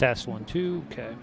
Test 1, 2. Okay.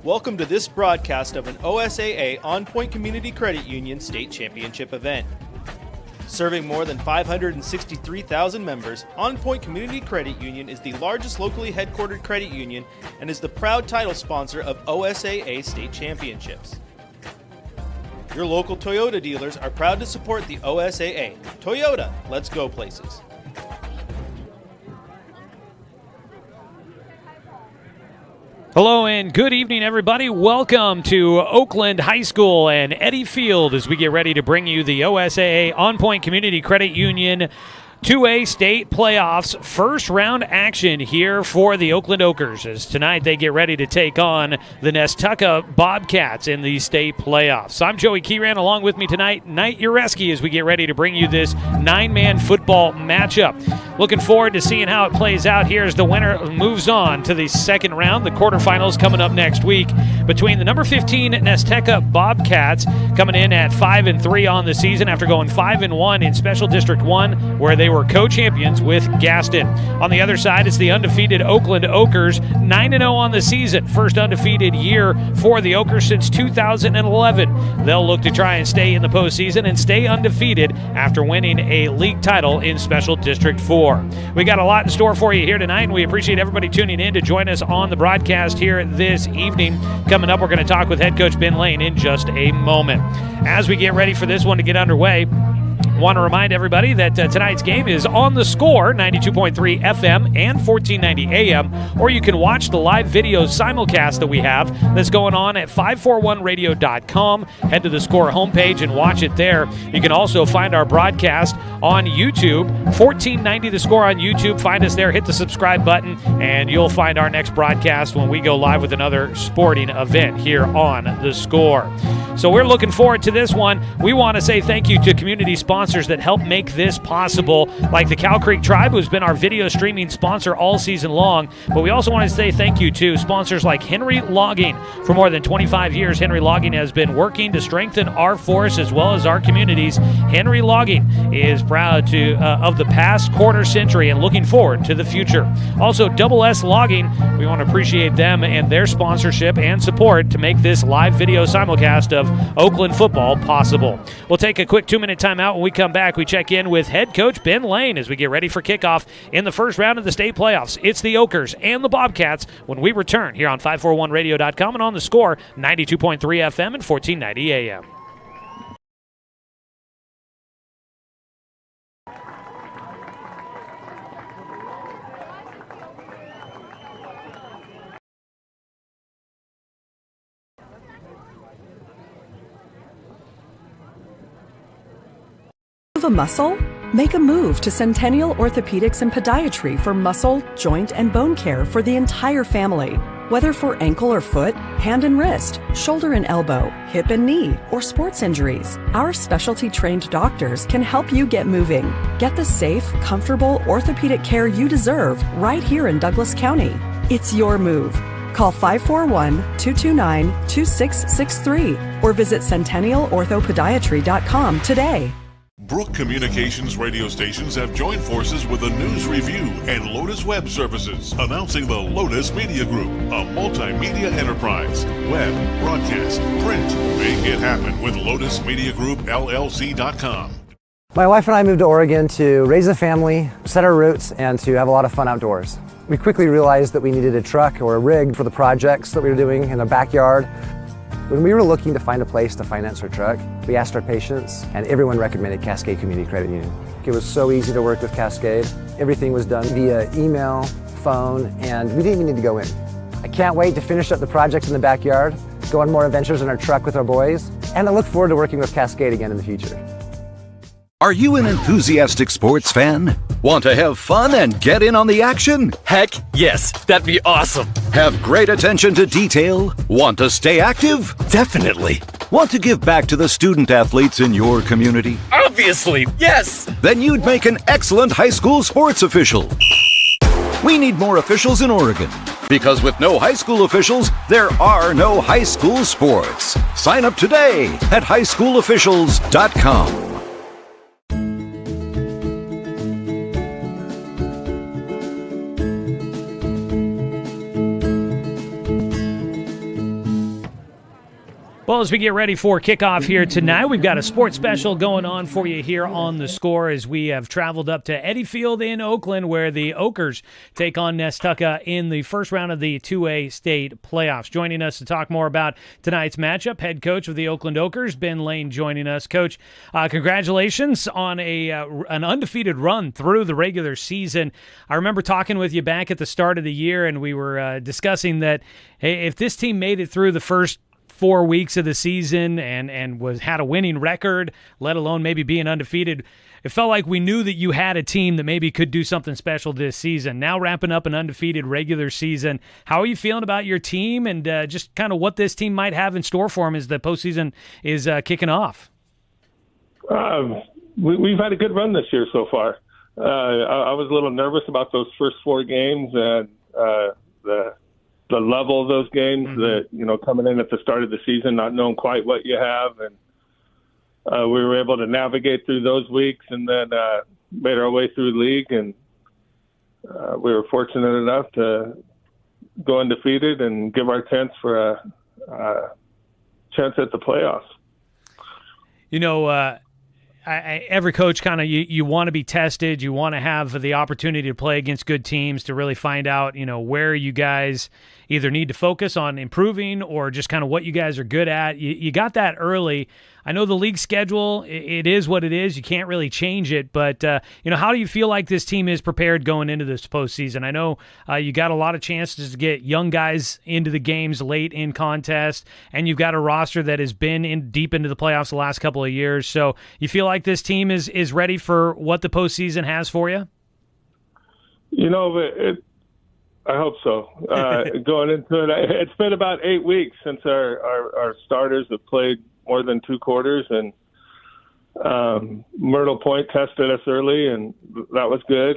Welcome to this broadcast of an OSAA On Point Community Credit Union State Championship event. Serving more than 563,000 members, On Point Community Credit Union is the largest locally headquartered credit union and is the proud title sponsor of OSAA State Championships. Your local Toyota dealers are proud to support the OSAA. Toyota, let's go places. Hello and good evening, everybody. Welcome to Oakland High School and Eddy Field as we get ready to bring you the OSAA On Point Community Credit Union 2A state playoffs first round action here for the Oakland Okers as tonight they get ready to take on the Nestucca Bobcats in the state playoffs. I'm Joey Kieran, along with me tonight, Knight Ureski, as we get ready to bring you this 9-man football matchup. Looking forward to seeing how it plays out here as the winner moves on to the second round. The quarterfinals coming up next week between the number 15 Nestucca Bobcats coming in at 5-3 on the season after going 5-1 in Special District 1 where they were co-champions with Gaston. On the other side, it's the undefeated Oakland Okers, 9-0 on the season. First undefeated year for the Okers since 2011. They'll look to try and stay in the postseason and stay undefeated after winning a league title in Special District 4. We got a lot in store for you here tonight, and we appreciate everybody tuning in to join us on the broadcast here this evening. Coming up, we're going to talk with head coach Ben Lane in just a moment. As we get ready for this one to get underway, want to remind everybody that tonight's game is on the Score, 92.3 FM and 1490 AM, or you can watch the live video simulcast that we have that's going on at 541radio.com. Head to the Score homepage and watch it there. You can also find our broadcast on YouTube, 1490 The Score on YouTube. Find us there, hit the subscribe button, and you'll find our next broadcast when we go live with another sporting event here on the Score. So we're looking forward to this one. We want to say thank you to community sponsors that help make this possible, like the Cow Creek Tribe, who's been our video streaming sponsor all season long. But we also want to say thank you to sponsors like Henry Logging. For more than 25 years, Henry Logging has been working to strengthen our force as well as our communities. Henry Logging is proud of the past quarter century and looking forward to the future. Also, Double S Logging, we want to appreciate them and their sponsorship and support to make this live video simulcast of Oakland football possible. We'll take a quick 2-minute timeout. When we come back, we check in with head coach Ben Lane as we get ready for kickoff in the first round of the state playoffs. It's the Okers and the Bobcats when we return here on 541radio.com and on the Score, 92.3 FM and 1490 AM. A muscle? Make a move to Centennial Orthopedics and Podiatry for muscle, joint, and bone care for the entire family. Whether for ankle or foot, hand and wrist, shoulder and elbow, hip and knee, or sports injuries, our specialty-trained doctors can help you get moving. Get the safe, comfortable orthopedic care you deserve right here in Douglas County. It's your move. Call 541-229-2663 or visit centennialorthopodiatry.com today. Brook Communications radio stations have joined forces with the News Review and Lotus Web Services, announcing the Lotus Media Group, a multimedia enterprise. Web, broadcast, print. Make it happen with Lotus Media Group, LLC.com. My wife and I moved to Oregon to raise a family, set our roots, and to have a lot of fun outdoors. We quickly realized that we needed a truck or a rig for the projects that we were doing in our backyard. When we were looking to find a place to finance our truck, we asked our patients, and everyone recommended Cascade Community Credit Union. It was so easy to work with Cascade. Everything was done via email, phone, and we didn't even need to go in. I can't wait to finish up the projects in the backyard, go on more adventures in our truck with our boys, and I look forward to working with Cascade again in the future. Are you an enthusiastic sports fan? Want to have fun and get in on the action? Heck, yes, that'd be awesome. Have great attention to detail? Want to stay active? Definitely. Want to give back to the student athletes in your community? Obviously, yes. Then you'd make an excellent high school sports official. We need more officials in Oregon, because with no high school officials, there are no high school sports. Sign up today at highschoolofficials.com. Well, as we get ready for kickoff here tonight, we've got a sports special going on for you here on The Score as we have traveled up to Eddy Field in Oakland, where the Okers take on Nestucca in the first round of the 2A state playoffs. Joining us to talk more about tonight's matchup, head coach of the Oakland Okers, Ben Lane, joining us. Coach, congratulations on an undefeated run through the regular season. I remember talking with you back at the start of the year, and we were discussing that, hey, if this team made it through the first 4 weeks of the season and had a winning record, let alone maybe being undefeated, it felt like we knew that you had a team that maybe could do something special this season. Now wrapping up an undefeated regular season, how are you feeling about your team and just kind of what this team might have in store for them as the postseason is kicking off? We've had a good run this year so far. I was a little nervous about those first 4 games and the level of those games that, coming in at the start of the season, not knowing quite what you have. And we were able to navigate through those weeks and then made our way through the league. And we were fortunate enough to go undefeated and give our chance for a chance at the playoffs. Every coach kind of, you want to be tested. You want to have the opportunity to play against good teams to really find out, where you guys either need to focus on improving or just kind of what you guys are good at. You got that early. I know the league schedule, it is what it is. You can't really change it. But, how do you feel like this team is prepared going into this postseason? I know you got a lot of chances to get young guys into the games late in contest, and you've got a roster that has been deep into the playoffs the last couple of years. So you feel like this team is ready for what the postseason has for you? I hope so. Going into it, it's been about 8 weeks since our starters have played more than 2 quarters, and Myrtle Point tested us early, and that was good.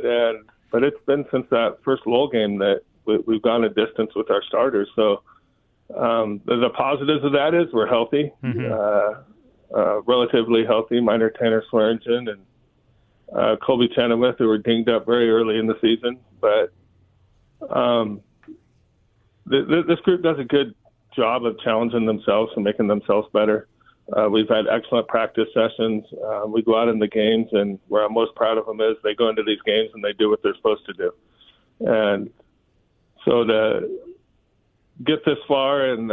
But it's been since that first Lowell game that we've gone a distance with our starters. So the positives of that is we're healthy, relatively healthy. Minor Tanner Swearingen and Colby Chenoweth, who were dinged up very early in the season. But this group does a good job of challenging themselves and making themselves better. We've had excellent practice sessions. We go out in the games, and where I'm most proud of them is they go into these games and they do what they're supposed to do. And so to get this far and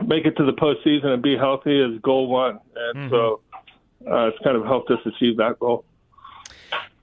make it to the postseason and be healthy is goal one. And so it's kind of helped us achieve that goal.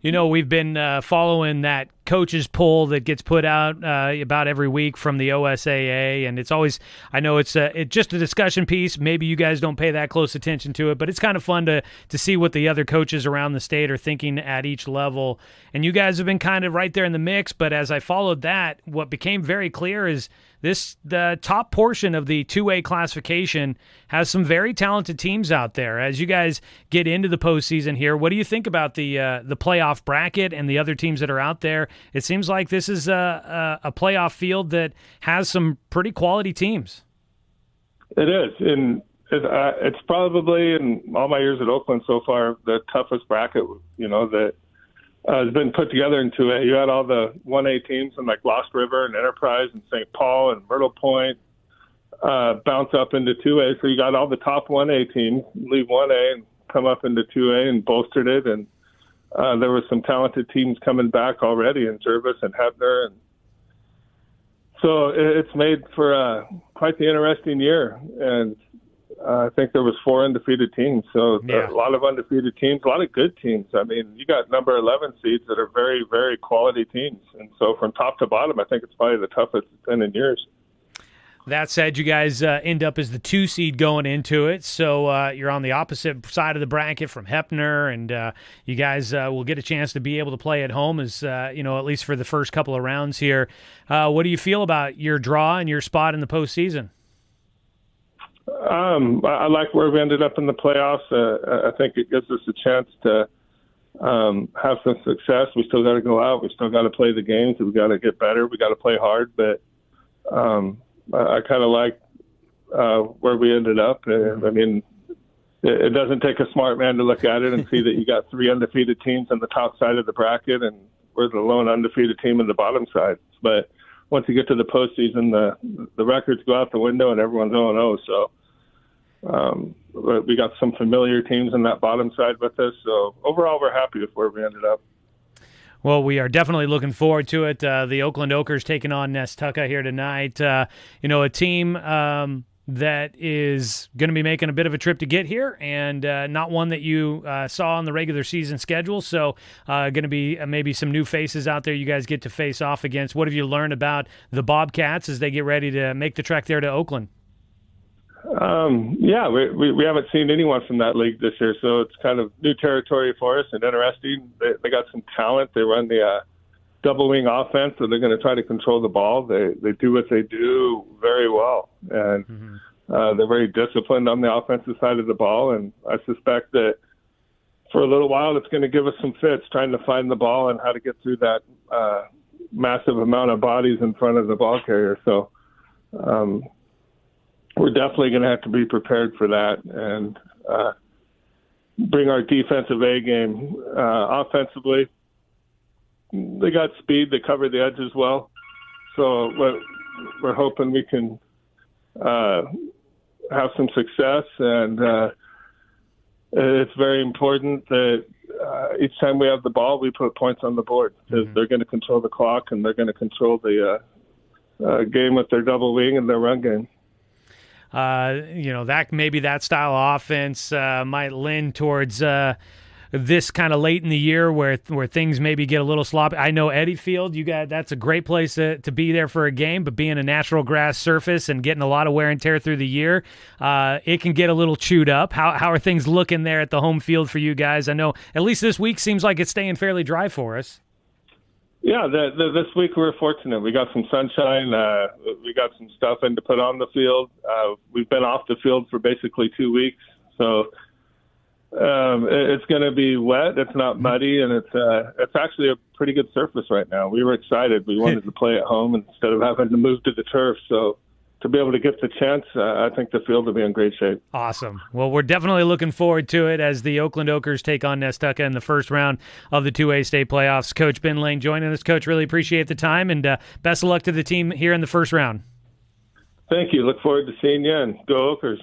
We've been following that coaches poll that gets put out about every week from the OSAA, and it's always, I know it's just a discussion piece. Maybe you guys don't pay that close attention to it, but it's kind of fun to see what the other coaches around the state are thinking at each level. And you guys have been kind of right there in the mix, but as I followed that, what became very clear is the top portion of the 2A classification has some very talented teams out there. As you guys get into the postseason here, what do you think about the playoff bracket and the other teams that are out there? It seems like this is a playoff field that has some pretty quality teams. It is, and it's probably, in all my years at Oakland so far, the toughest bracket, that has been put together in 2A. You had all the 1A teams in like Lost River and Enterprise and St. Paul and Myrtle Point bounce up into 2A. So you got all the top 1A teams leave 1A and come up into 2A and bolstered it. And there were some talented teams coming back already in Jervis and Hebner. And so it's made for quite the interesting year. And I think there was 4 undefeated teams. So a lot of undefeated teams, a lot of good teams. I mean, you got number 11 seeds that are very, very quality teams. And so from top to bottom, I think it's probably the toughest it's been in years. That said, you guys end up as the 2 seed going into it, so you're on the opposite side of the bracket from Hebner, and you guys will get a chance to be able to play at home, as at least for the first couple of rounds here. What do you feel about your draw and your spot in the postseason? I like where we ended up in the playoffs. I think it gives us a chance to have some success. We still got to go out. We still got to play the games. We got to get better. We got to play hard, but I kind of like where we ended up. I mean, it doesn't take a smart man to look at it and see that you got 3 undefeated teams on the top side of the bracket, and we're the lone undefeated team on the bottom side. But once you get to the postseason, the records go out the window and everyone's 0-0. So We got some familiar teams in that bottom side with us. So overall, we're happy with where we ended up. Well, we are definitely looking forward to it. The Oakland Okers taking on Nestucca here tonight. A team that is going to be making a bit of a trip to get here, and not one that you saw on the regular season schedule. So going to be maybe some new faces out there you guys get to face off against. What have you learned about the Bobcats as they get ready to make the trek there to Oakland? We haven't seen anyone from that league this year, so it's kind of new territory for us and interesting. They got some talent. They run the double wing offense, so they're going to try to control the ball. They do what they do very well, and they're very disciplined on the offensive side of the ball. And I suspect that for a little while, it's going to give us some fits trying to find the ball and how to get through that massive amount of bodies in front of the ball carrier. So we're definitely going to have to be prepared for that and bring our defensive A game. Offensively, they got speed. They cover the edge as well. So we're hoping we can have some success. And it's very important that each time we have the ball, we put points on the board, because they're going to control the clock and they're going to control the game with their double wing and their run game. That style of offense might lend towards this kind of late in the year where things maybe get a little sloppy. I know Eddie Field, that's a great place to be there for a game, but being a natural grass surface and getting a lot of wear and tear through the year, it can get a little chewed up. How are things looking there at the home field for you guys? I know at least this week seems like it's staying fairly dry for us. Yeah, this week we were fortunate. We got some sunshine. We got some stuff in to put on the field. We've been off the field for basically 2 weeks, so it's going to be wet. It's not muddy, and it's actually a pretty good surface right now. We were excited. We wanted to play at home instead of having to move to the turf. So to be able to get the chance, I think the field will be in great shape. Awesome. Well, we're definitely looking forward to it as the Oakland Okers take on Nestucca in the first round of the 2A state playoffs. Coach Ben Lane joining us. Coach, really appreciate the time, and best of luck to the team here in the first round. Thank you. Look forward to seeing you, and go Okers.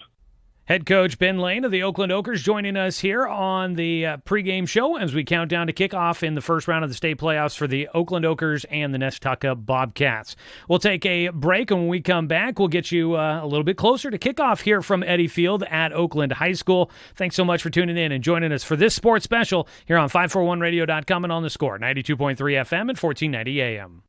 Head coach Ben Lane of the Oakland Okers joining us here on the pregame show as we count down to kickoff in the first round of the state playoffs for the Oakland Okers and the Nestucca Bobcats. We'll take a break, and when we come back, we'll get you a little bit closer to kickoff here from Eddie Field at Oakland High School. Thanks so much for tuning in and joining us for this sports special here on 541radio.com and on the Score, 92.3 FM and 1490 AM.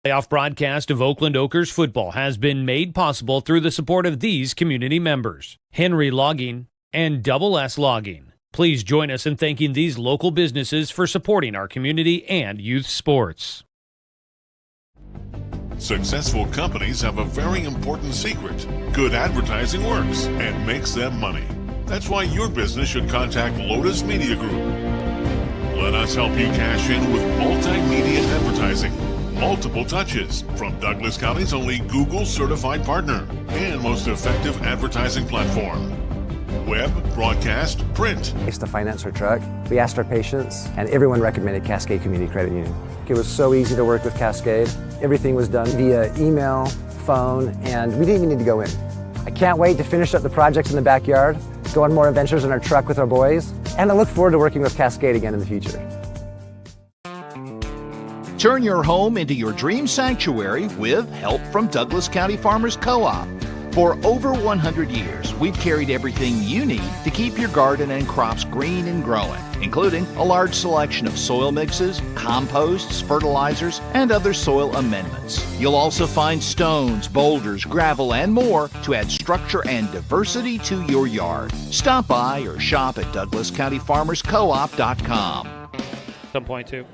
Playoff broadcast of Oakland Okers football has been made possible through the support of these community members: Henry Logging and Double S Logging. Please join us in thanking these local businesses for supporting our community and youth sports. Successful companies have a very important secret. Good advertising works and makes them money. That's why your business should contact Lotus Media Group. Let us help you cash in with multimedia advertising. Multiple touches from Douglas County's only Google certified partner and most effective advertising platform. Web, broadcast, print. We used to finance our truck. We asked our patients, and everyone recommended Cascade Community Credit Union. It was so easy to work with Cascade. Everything was done via email, phone, and we didn't even need to go in. I can't wait to finish up the projects in the backyard, go on more adventures in our truck with our boys, and I look forward to working with Cascade again in the future. Turn your home into your dream sanctuary with help from Douglas County Farmers Co-op. For over 100 years, we've carried everything you need to keep your garden and crops green and growing, including a large selection of soil mixes, composts, fertilizers, and other soil amendments. You'll also find stones, boulders, gravel, and more to add structure and diversity to your yard. Stop by or shop at DouglasCountyFarmersCoop.com. Some point two.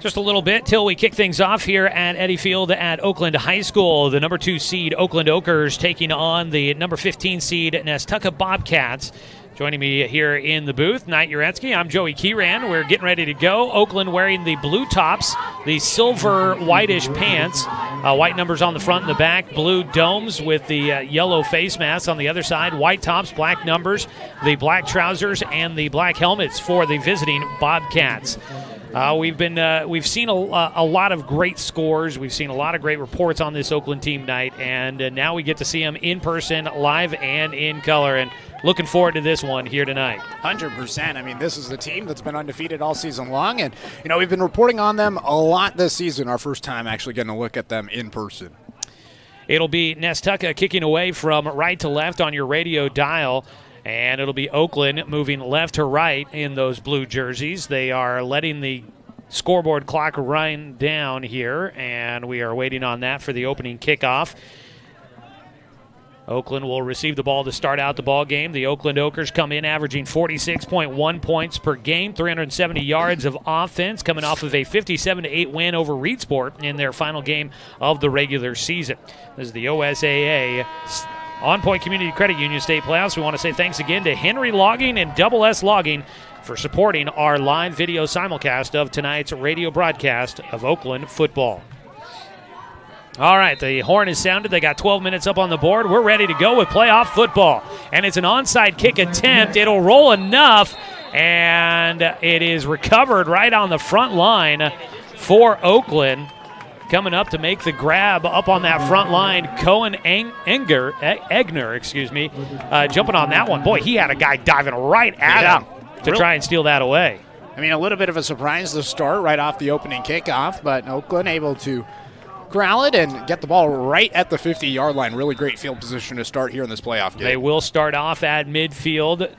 Just a little bit till we kick things off here at Eddie Field at Oakland High School. The number 2 seed Oakland Okers taking on the number 15 seed Nestucca Bobcats. Joining me here in the booth, Knight Uretsky. I'm Joey Kieran. We're getting ready to go. Oakland wearing the blue tops, the silver whitish pants, white numbers on the front and the back, blue domes with the yellow face masks on the other side, white tops, black numbers, the black trousers, and the black helmets for the visiting Bobcats. We've seen a lot of great scores. We've seen a lot of great reports on this Oakland team night, and now we get to see them in person, live and in color, and looking forward to this one here tonight. 100%. I mean, this is the team that's been undefeated all season long, and we've been reporting on them a lot this season. Our first time actually getting a look at them in person. It'll be Nestucca kicking away from right to left on your radio dial. And it'll be Oakland moving left to right in those blue jerseys. They are letting the scoreboard clock run down here, and we are waiting on that for the opening kickoff. Oakland will receive the ball to start out the ball game. The Oakland Okers come in averaging 46.1 points per game, 370 yards of offense, coming off of a 57-8 win over Reedsport in their final game of the regular season. This is the OSAA On Point Community Credit Union State Playoffs. We want to say thanks again to Henry Logging and Double S Logging for supporting our live video simulcast of tonight's radio broadcast of Oakland football. All right, the horn is sounded. They got 12 minutes up on the board. We're ready to go with playoff football. And it's an onside kick attempt. It'll roll enough, and it is recovered right on the front line for Oakland. Coming up to make the grab up on that front line, Cohen Egner, jumping on that one. Boy, he had a guy diving right at him to try and steal that away. I mean, a little bit of a surprise to start right off the opening kickoff, but Oakland able to corral it and get the ball right at the 50-yard line. Really great field position to start here in this playoff game. They will start off at midfield.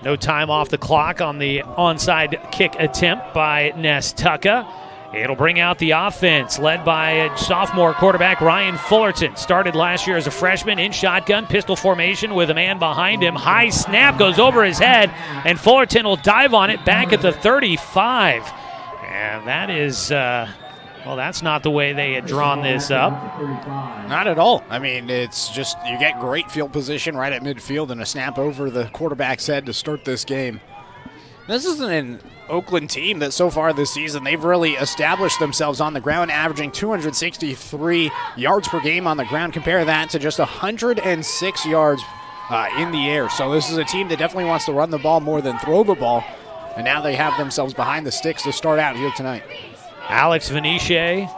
No time off the clock on the onside kick attempt by Nestucca. It'll bring out the offense, led by sophomore quarterback Ryan Fullerton. Started last year as a freshman in shotgun, pistol formation with a man behind him. High snap goes over his head, and Fullerton will dive on it back at the 35. And that is, that's not the way they had drawn this up. Not at all. I mean, it's just you get great field position right at midfield and a snap over the quarterback's head to start this game. This isn't an Oakland team that so far this season, they've really established themselves on the ground, averaging 263 yards per game on the ground. Compare that to just 106 yards in the air. So this is a team that definitely wants to run the ball more than throw the ball. And now they have themselves behind the sticks to start out here tonight. Alex Veniche,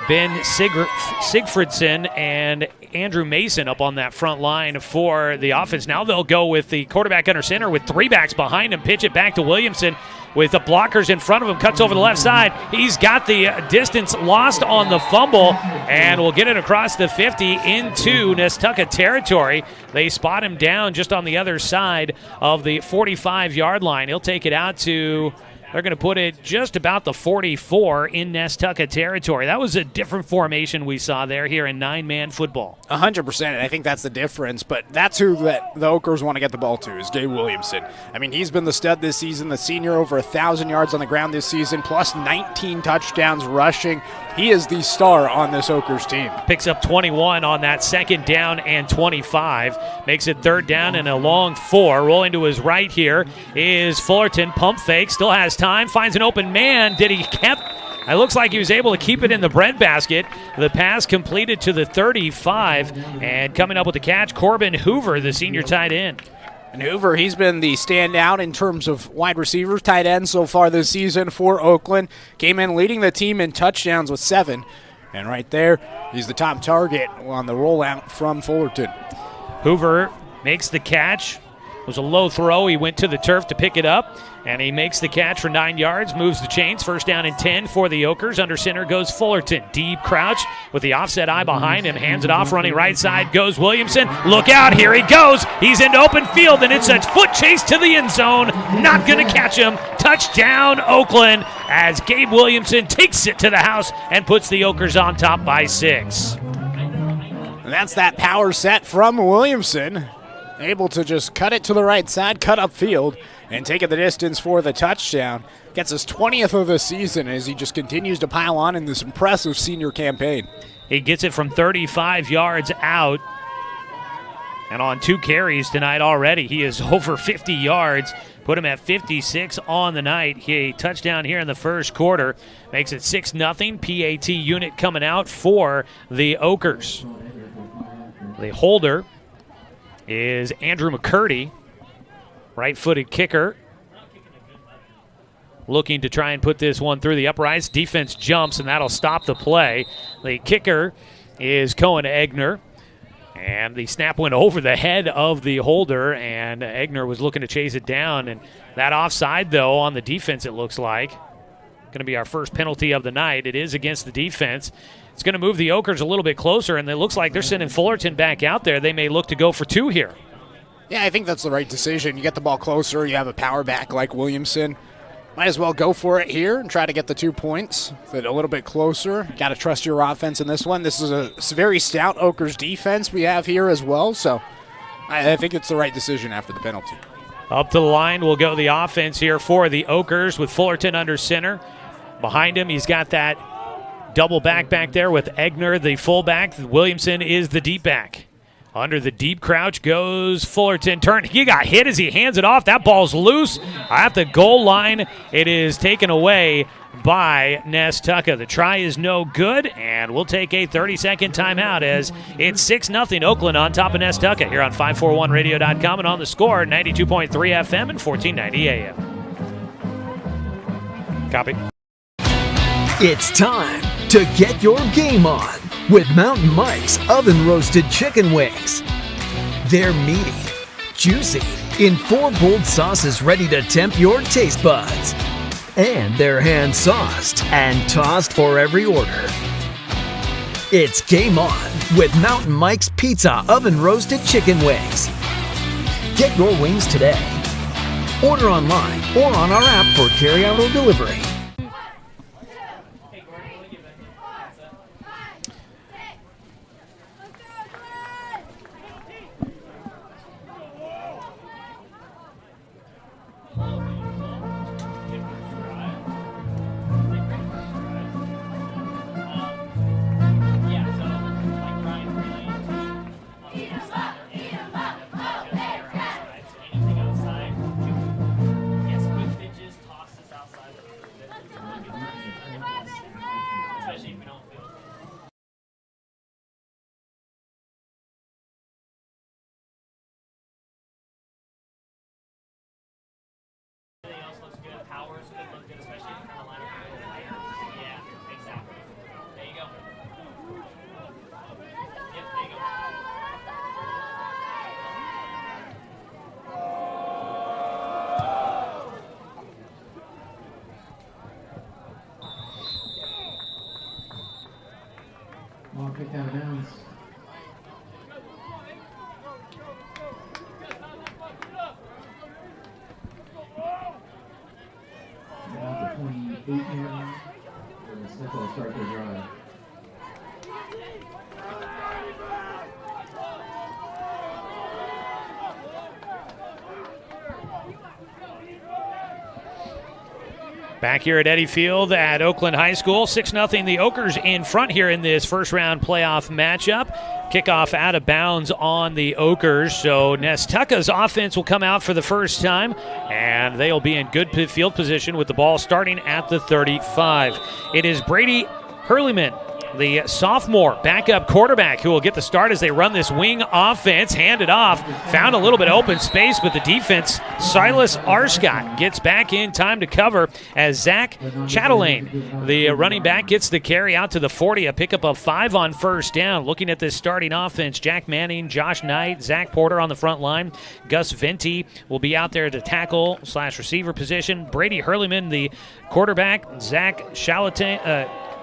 Ben Sigfridson, and Andrew Mason up on that front line for the offense. Now they'll go with the quarterback under center with three backs behind him, pitch it back to Williamson with the blockers in front of him, cuts over the left side. He's got the distance lost on the fumble, and will get it across the 50 into Nestucca territory. They spot him down just on the other side of the 45-yard line. He'll take it out to... They're going to put it just about the 44 in Nestucca territory. That was a different formation we saw there here in nine-man football. 100%, and I think that's the difference. But that's who the Okers want to get the ball to is Gabe Williamson. I mean, he's been the stud this season, the senior, over 1,000 yards on the ground this season, plus 19 touchdowns rushing. He is the star on this Okers team. Picks up 21 on that second down and 25. Makes it third down and a long 4. Rolling to his right here is Fullerton. Pump fake. Still has time. Finds an open man. It looks like he was able to keep it in the breadbasket. The pass completed to the 35. And coming up with the catch, Corbin Hoover, the senior tight end. And Hoover, he's been the standout in terms of wide receivers, tight ends so far this season for Oakland. Came in leading the team in touchdowns with 7. And right there, he's the top target on the rollout from Fullerton. Hoover makes the catch. It was a low throw. He went to the turf to pick it up, and he makes the catch for 9 yards, moves the chains. First down and 10 for the Okers. Under center goes Fullerton. Deep crouch with the offset eye behind him. Hands it off, running right side goes Williamson. Look out, here he goes. He's into open field, and it's a foot chase to the end zone. Not going to catch him. Touchdown, Oakland, as Gabe Williamson takes it to the house and puts the Okers on top by 6. And that's that power set from Williamson. Able to just cut it to the right side, cut upfield, and take it the distance for the touchdown. Gets his 20th of the season as he just continues to pile on in this impressive senior campaign. He gets it from 35 yards out. And on 2 carries tonight already, he is over 50 yards. Put him at 56 on the night. He touchdown here in the first quarter. Makes it 6-0. PAT unit coming out for the Okers. The holder is Andrew McCurdy, right-footed kicker. looking to try and put this one through the uprights. Defense jumps, and that'll stop the play. The kicker is Cohen Egner. And the snap went over the head of the holder, and Egner was looking to chase it down. And that offside, though, on the defense, it looks like. Going to be our first penalty of the night. It is against the defense. It's going to move the Okers a little bit closer, and it looks like they're sending Fullerton back out there. They may look to go for 2 here. Yeah, I think that's the right decision. You get the ball closer. You have a power back like Williamson. Might as well go for it here and try to get the 2 points. But a little bit closer. Got to trust your offense in this one. This is a very stout Okers defense we have here as well. So I think it's the right decision after the penalty. Up to the line will go the offense here for the Okers with Fullerton under center. Behind him, he's got that double back there with Egner, the fullback. Williamson is the deep back. Under the deep crouch goes Fullerton. Turn. He got hit as he hands it off. That ball's loose at the goal line. It is taken away by Nestucca. The try is no good, and we'll take a 30-second timeout as it's 6-0 Oakland on top of Nestucca here on 541radio.com and on the score, 92.3 FM and 1490 AM. Copy. It's time to get your game on with Mountain Mike's oven-roasted chicken wings. They're meaty, juicy, in 4 bold sauces ready to tempt your taste buds. And they're hand-sauced and tossed for every order. It's game on with Mountain Mike's Pizza oven-roasted chicken wings. Get your wings today. Order online or on our app for carryout or delivery. Ball kicked out of bounds. About the 28-yard line. And the Nestucca will start their drive. Back here at Eddy Field at Oakland High School, 6-0 the Okers in front here in this first-round playoff matchup. Kickoff out of bounds on the Okers, so Nestucca's offense will come out for the first time, and they'll be in good field position with the ball starting at the 35. It is Brady Hurleyman, the sophomore backup quarterback, who will get the start as they run this wing offense. Hand it off. Found a little bit of open space, but the defense, Silas Arscott, gets back in time to cover as Zach Chatelaine, the running back, gets the carry out to the 40, a pickup of 5 on first down. Looking at this starting offense, Jack Manning, Josh Knight, Zach Porter on the front line. Gus Venti will be out there to tackle/receiver position. Brady Hurleyman, the quarterback. Zach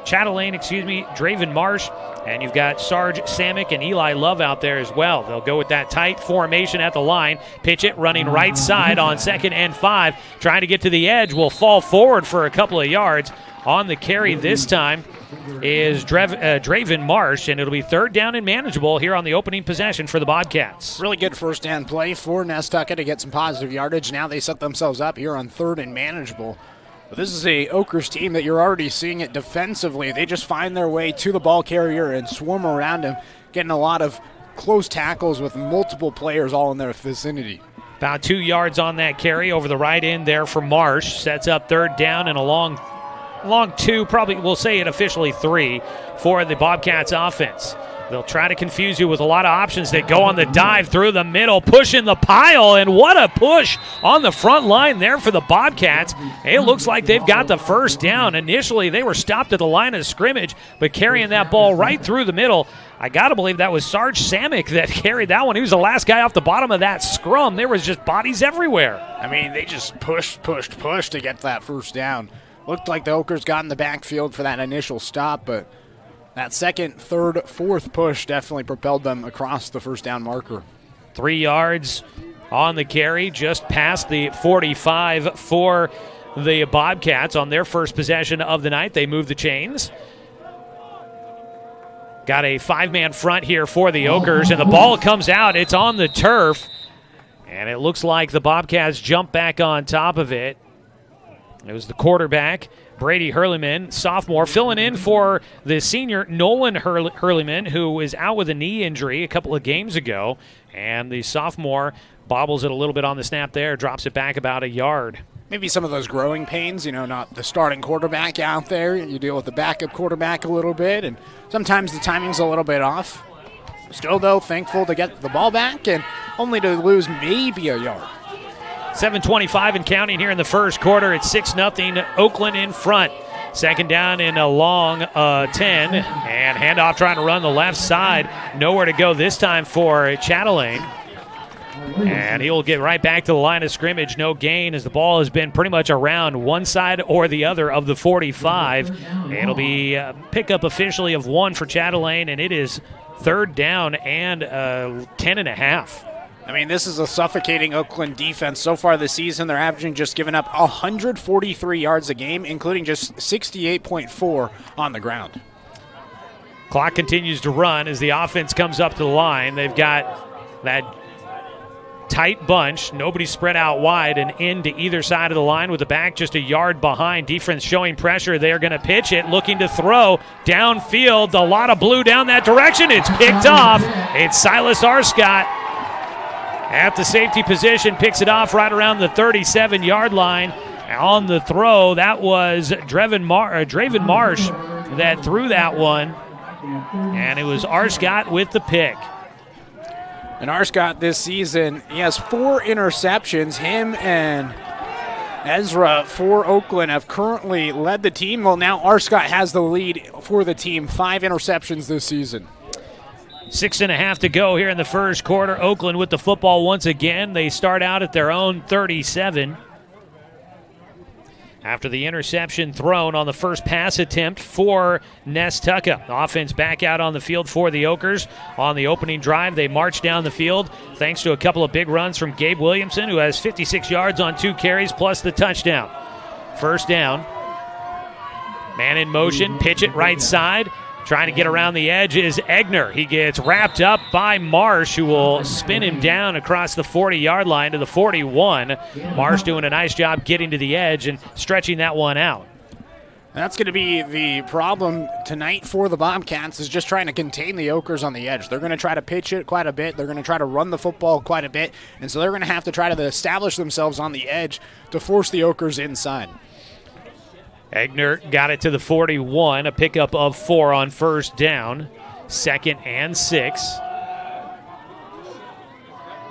Chatelaine, Draven Marsh, and you've got Sarge Samick and Eli Love out there as well. They'll go with that tight formation at the line. Pitch it, running right side on 2nd and 5. Trying to get to the edge, will fall forward for a couple of yards. On the carry this time is Draven Marsh, and it'll be 3rd down and manageable here on the opening possession for the Bobcats. Really good first down play for Nestucca to get some positive yardage. Now they set themselves up here on 3rd and manageable. But this is a Okers team that you're already seeing it defensively. They just find their way to the ball carrier and swarm around him, getting a lot of close tackles with multiple players all in their vicinity. About 2 yards on that carry over the right end there for Marsh. Sets up 3rd down and a long 2, probably we'll say it officially 3 for the Bobcats offense. They'll try to confuse you with a lot of options. They go on the dive through the middle, push in the pile, and what a push on the front line there for the Bobcats. It looks like they've got the first down. Initially, they were stopped at the line of scrimmage, but carrying that ball right through the middle. I got to believe that was Sarge Samick that carried that one. He was the last guy off the bottom of that scrum. There was just bodies everywhere. I mean, they just pushed to get that first down. Looked like the Okers got in the backfield for that initial stop, but that second, third, fourth push definitely propelled them across the first down marker. 3 yards on the carry, just past the 45 for the Bobcats on their first possession of the night. They move the chains. Got a 5-man front here for the Okers, and the ball comes out. It's on the turf, and it looks like the Bobcats jump back on top of it. It was the quarterback, Brady Hurleyman, sophomore, filling in for the senior Nolan Hurleyman, who is out with a knee injury a couple of games ago. And the sophomore bobbles it a little bit on the snap there, drops it back about a yard. Maybe some of those growing pains, not the starting quarterback out there. You deal with the backup quarterback a little bit, and sometimes the timing's a little bit off. Still, though, thankful to get the ball back and only to lose maybe a yard. 7:25 and counting here in the first quarter. It's 6-0, Oakland in front. Second down and a long 10, and handoff trying to run the left side. Nowhere to go this time for Chatelaine. And he'll get right back to the line of scrimmage. No gain as the ball has been pretty much around one side or the other of the 45. It'll be pickup officially of 1 for Chatelaine, and it is third down and 10.5. I mean, this is a suffocating Oakland defense. So far this season, they're averaging just giving up 143 yards a game, including just 68.4 on the ground. Clock continues to run as the offense comes up to the line. They've got that tight bunch. Nobody spread out wide and into either side of the line with the back just a yard behind. Defense showing pressure. They're going to pitch it, looking to throw downfield. A lot of blue down that direction. It's picked off. It's Silas Arscott at the safety position, picks it off right around the 37-yard line. On the throw, that was Draven Marsh that threw that one, and it was Arscott with the pick. And Arscott this season, he has 4 interceptions. Him and Ezra for Oakland have currently led the team. Well, now Arscott has the lead for the team, 5 interceptions this season. 6.5 to go here in the first quarter. Oakland with the football once again. They start out at their own 37. After the interception thrown on the first pass attempt for Nestucca. Offense back out on the field for the Okers. On the opening drive, they march down the field thanks to a couple of big runs from Gabe Williamson, who has 56 yards on 2 carries plus the touchdown. First down. Man in motion, pitch it right side. Trying to get around the edge is Egner. He gets wrapped up by Marsh, who will spin him down across the 40-yard line to the 41. Marsh doing a nice job getting to the edge and stretching that one out. That's going to be the problem tonight for the Bobcats, is just trying to contain the Okers on the edge. They're going to try to pitch it quite a bit. They're going to try to run the football quite a bit. And so they're going to have to try to establish themselves on the edge to force the Okers inside. Egner got it to the 41, a pickup of 4 on first down, 2nd and 6.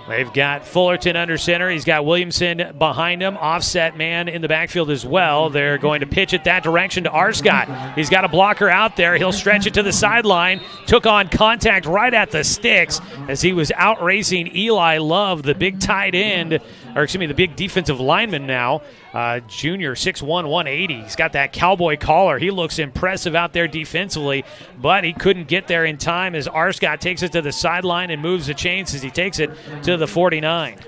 They've got Fullerton under center. He's got Williamson behind him, offset man in the backfield as well. They're going to pitch it that direction to Arscott. He's got a blocker out there. He'll stretch it to the sideline. Took on contact right at the sticks as he was out racing Eli Love, the big tight end, the big defensive lineman now. Junior, 6'1", 180. He's got that cowboy collar. He looks impressive out there defensively, but he couldn't get there in time as Arscott takes it to the sideline and moves the chains as he takes it to the 49.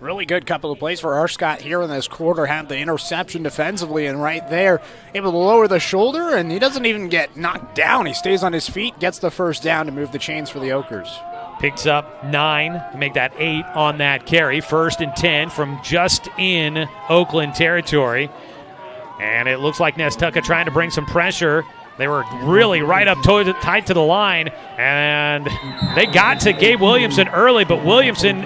Really good couple of plays for Arscott here in this quarter. Had the interception defensively, and right there, able to lower the shoulder, and he doesn't even get knocked down. He stays on his feet, gets the first down to move the chains for the Okers. Picks up 9 to make that 8 on that carry. 1st and 10 from just in Oakland territory. And it looks like Nestucca trying to bring some pressure. They were really right up tight to the line, and they got to Gabe Williamson early, but Williamson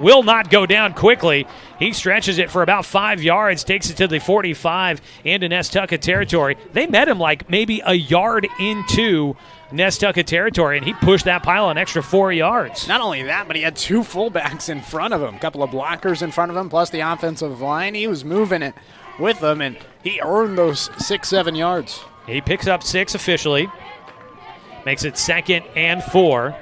will not go down quickly. He stretches it for about 5 yards, takes it to the 45 into Nestucca territory. They met him like maybe a yard into Nestucca territory, and he pushed that pile an extra 4 yards. Not only that, but he had 2 fullbacks in front of him, a couple of blockers in front of him, plus the offensive line. He was moving it with them, and he earned those 6-7 yards. He picks up 6 officially. Makes it 2nd and 4.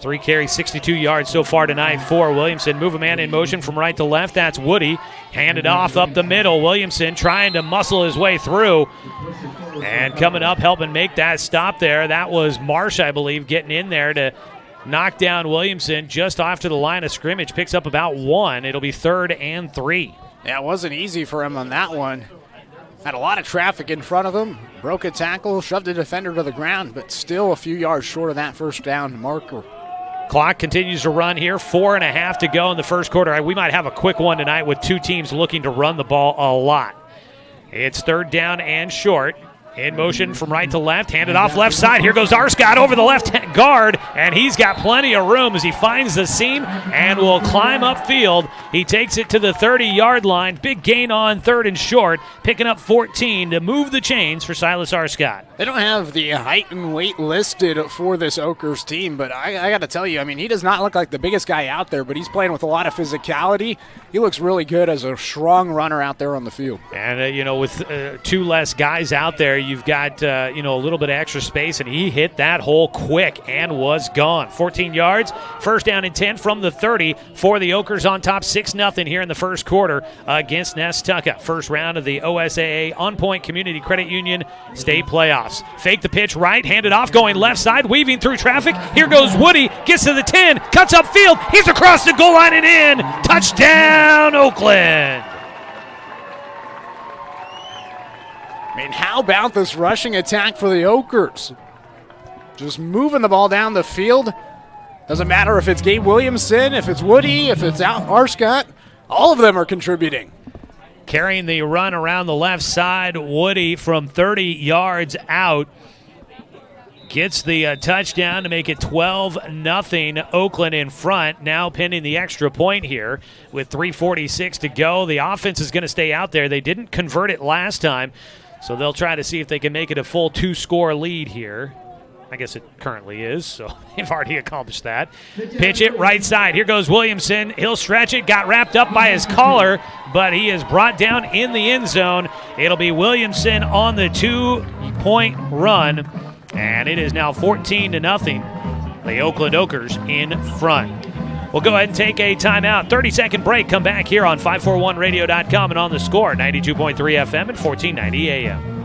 3 carries, 62 yards so far tonight for Williamson. Move a man in motion from right to left. That's Woody. Handed off up the middle. Williamson trying to muscle his way through. And coming up, helping make that stop there. That was Marsh, I believe, getting in there to knock down Williamson just off to the line of scrimmage. Picks up about 1. It'll be 3rd and 3. Yeah, it wasn't easy for him on that one. Had a lot of traffic in front of him. Broke a tackle, shoved a defender to the ground, but still a few yards short of that first down marker. Clock continues to run here. 4.5 to go in the first quarter. We might have a quick one tonight with 2 teams looking to run the ball a lot. It's 3rd down and short. In motion from right to left, handed off left side. Here goes Arscott over the left guard, and he's got plenty of room as he finds the seam and will climb upfield. He takes it to the 30-yard line. Big gain on 3rd and short, picking up 14 to move the chains for Silas Arscott. They don't have the height and weight listed for this Oakers team, but I got to tell you, I mean, he does not look like the biggest guy out there, but he's playing with a lot of physicality. He looks really good as a strong runner out there on the field. And, with 2 less guys out there, you've got, a little bit of extra space, and he hit that hole quick and was gone. 14 yards, 1st down and 10 from the 30 for the Oakers on top 6-0 here in the first quarter against Nestucca. First round of the OSAA On Point Community Credit Union State Playoffs. Fake the pitch right, handed off, going left side, weaving through traffic. Here goes Woody, gets to the 10, cuts upfield, he's across the goal line and in. Touchdown, Oakland. I mean, how about this rushing attack for the Oakers? Just moving the ball down the field. Doesn't matter if it's Gabe Williamson, if it's Woody, if it's Arscott. All of them are contributing. Carrying the run around the left side, Woody from 30 yards out. Gets the touchdown to make it 12-0. Oakland in front, now pending the extra point here with 3:46 to go. The offense is going to stay out there. They didn't convert it last time, so they'll try to see if they can make it a full 2-score lead here. I guess it currently is, so they've already accomplished that. Pitch it right side. Here goes Williamson. He'll stretch it. Got wrapped up by his collar, but he is brought down in the end zone. It'll be Williamson on the 2-point run, and it is now 14-0. The Oakland Oakers in front. We'll go ahead and take a timeout. 30-second break. Come back here on 541radio.com and on the Score, 92.3 FM and 1490 AM.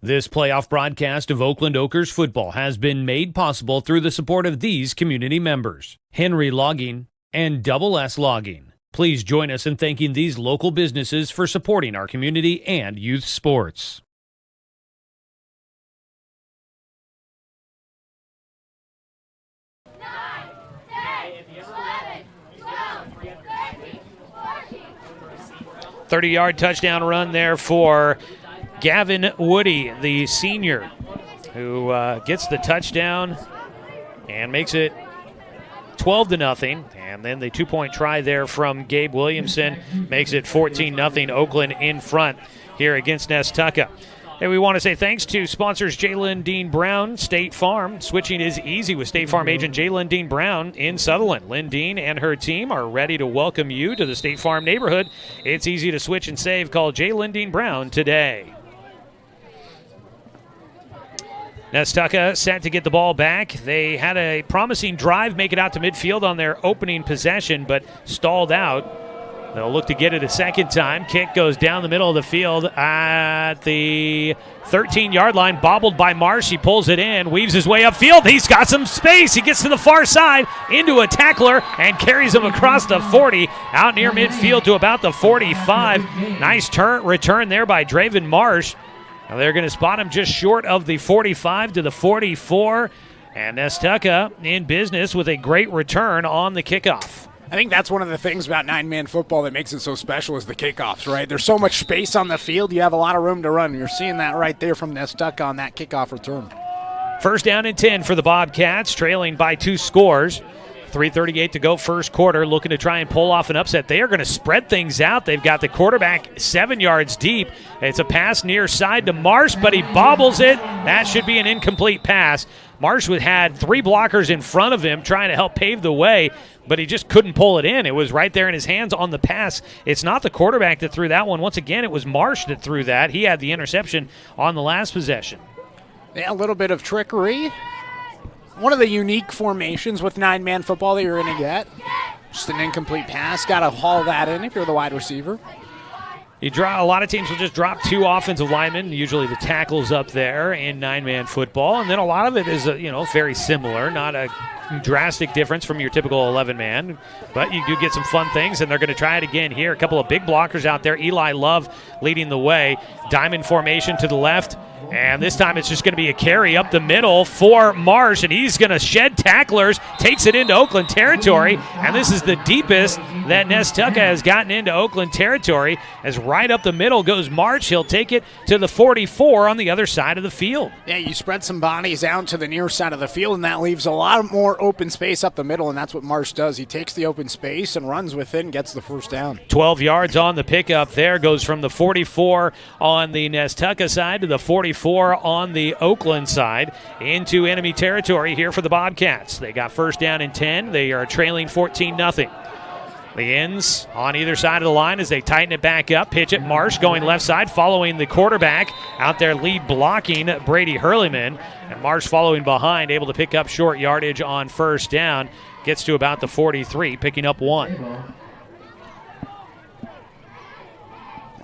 This playoff broadcast of Oakland Oakers football has been made possible through the support of these community members: Henry Logging and Double S Logging. Please join us in thanking these local businesses for supporting our community and youth sports. A 30-yard touchdown run there for Gavin Woody, the senior, who gets the touchdown and makes it 12-0. And then the 2-point try there from Gabe Williamson makes it 14-0. Oakland in front here against Nestucca. And we want to say thanks to sponsors Jalen Dean Brown, State Farm. Switching is easy with State Farm agent Jalen Dean Brown in Sutherland. Lynn Dean and her team are ready to welcome you to the State Farm neighborhood. It's easy to switch and save. Call Jalen Dean Brown today. Nestucca set to get the ball back. They had a promising drive, make it out to midfield on their opening possession, but stalled out. They'll look to get it a second time. Kick goes down the middle of the field at the 13-yard line, bobbled by Marsh. He pulls it in, weaves his way upfield. He's got some space. He gets to the far side into a tackler and carries him across the 40, out near midfield to about the 45. Nice return there by Draven Marsh. Now they're going to spot him just short of the 45 to the 44. And Nestucca in business with a great return on the kickoff. I think that's one of the things about nine-man football that makes it so special is the kickoffs, right? There's so much space on the field. You have a lot of room to run. You're seeing that right there from Nestucca on that kickoff return. First down and 10 for the Bobcats, trailing by 2 scores. 3:38 to go first quarter, looking to try and pull off an upset. They are going to spread things out. They've got the quarterback 7 yards deep. It's a pass near side to Marsh, but he bobbles it. That should be an incomplete pass. Marsh had 3 blockers in front of him trying to help pave the way, but he just couldn't pull it in. It was right there in his hands on the pass. It's not the quarterback that threw that one. Once again, it was Marsh that threw that. He had the interception on the last possession. Yeah, a little bit of trickery. One of the unique formations with 9-man football that you're going to get. Just an incomplete pass. Got to haul that in if you're the wide receiver. A lot of teams will just drop 2 offensive linemen, usually the tackles up there in 9-man football, and then a lot of it is very similar, not a drastic difference from your typical 11-man, but you do get some fun things, and they're going to try it again here. A couple of big blockers out there. Eli Love leading the way. Diamond formation to the left, and this time it's just going to be a carry up the middle for Marsh, and he's going to shed tacklers, takes it into Oakland territory, and this is the deepest that Nestucca has gotten into Oakland territory, as right up the middle goes Marsh. He'll take it to the 44 on the other side of the field. Yeah, you spread some bodies out to the near side of the field, and that leaves a lot more open space up the middle, and that's what Marsh does. He takes the open space and runs with it and gets the first down. 12 yards on the pickup there, goes from the 44 on the Nestucca side to the 44 on the Oakland side into enemy territory here for the Bobcats. They got first down and 10. They are trailing 14-0. The ends on either side of the line as they tighten it back up. Pitch it, Marsh going left side, following the quarterback out there, lead blocking Brady Hurleyman. And Marsh following behind, able to pick up short yardage on first down. Gets to about the 43, picking up 1.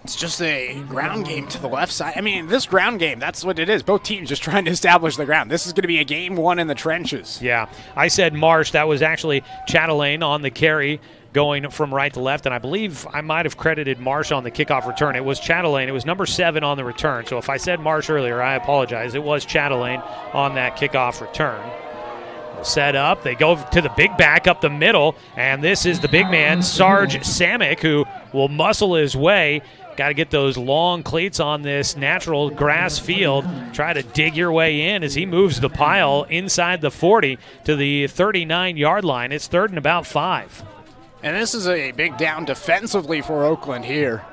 It's just a ground game to the left side. I mean, this ground game, that's what it is. Both teams just trying to establish the ground. This is going to be a game 1 in the trenches. Yeah, I said Marsh. That was actually Chatelaine on the carry, going from right to left, and I believe I might have credited Marsh on the kickoff return. It was Chatelaine. It was number 7 on the return. So if I said Marsh earlier, I apologize. It was Chatelaine on that kickoff return. Set up. They go to the big back up the middle, and this is the big man, Sarge Samick, who will muscle his way. Got to get those long cleats on this natural grass field. Try to dig your way in as he moves the pile inside the 40 to the 39-yard line. It's 3rd and about 5. And this is a big down defensively for Oakland here.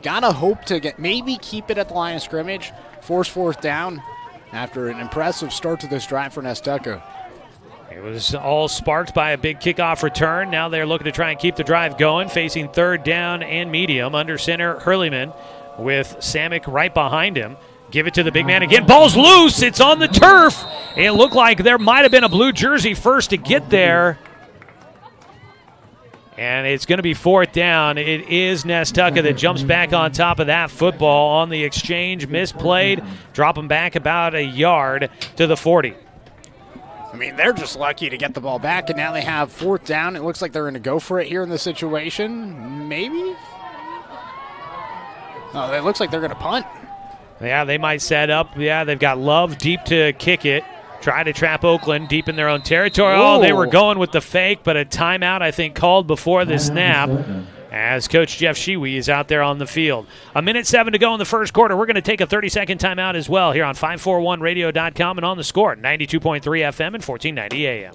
Gotta hope to maybe keep it at the line of scrimmage, force 4th down after an impressive start to this drive for Nestucca. It was all sparked by a big kickoff return. Now they're looking to try and keep the drive going, facing 3rd down and medium. Under center, Hurleyman with Samick right behind him. Give it to the big man again. Ball's loose. It's on the turf. It looked like there might have been a blue jersey first to get there. And it's going to be 4th down. It is Nestucca that jumps back on top of that football on the exchange. Misplayed. Drop him back about a yard to the 40. I mean, they're just lucky to get the ball back, and now they have 4th down. It looks like they're going to go for it here in this situation. Maybe? Oh, it looks like they're going to punt. Yeah, they might set up. Yeah, they've got Love deep to kick it. Try to trap Oakland deep in their own territory. Oh, they were going with the fake, but a timeout, I think, called before the snap as Coach Jeff Shiwi is out there on the field. 1:07 to go in the first quarter. We're going to take a 30-second timeout as well here on 541radio.com and on the Score, 92.3 FM and 1490 AM.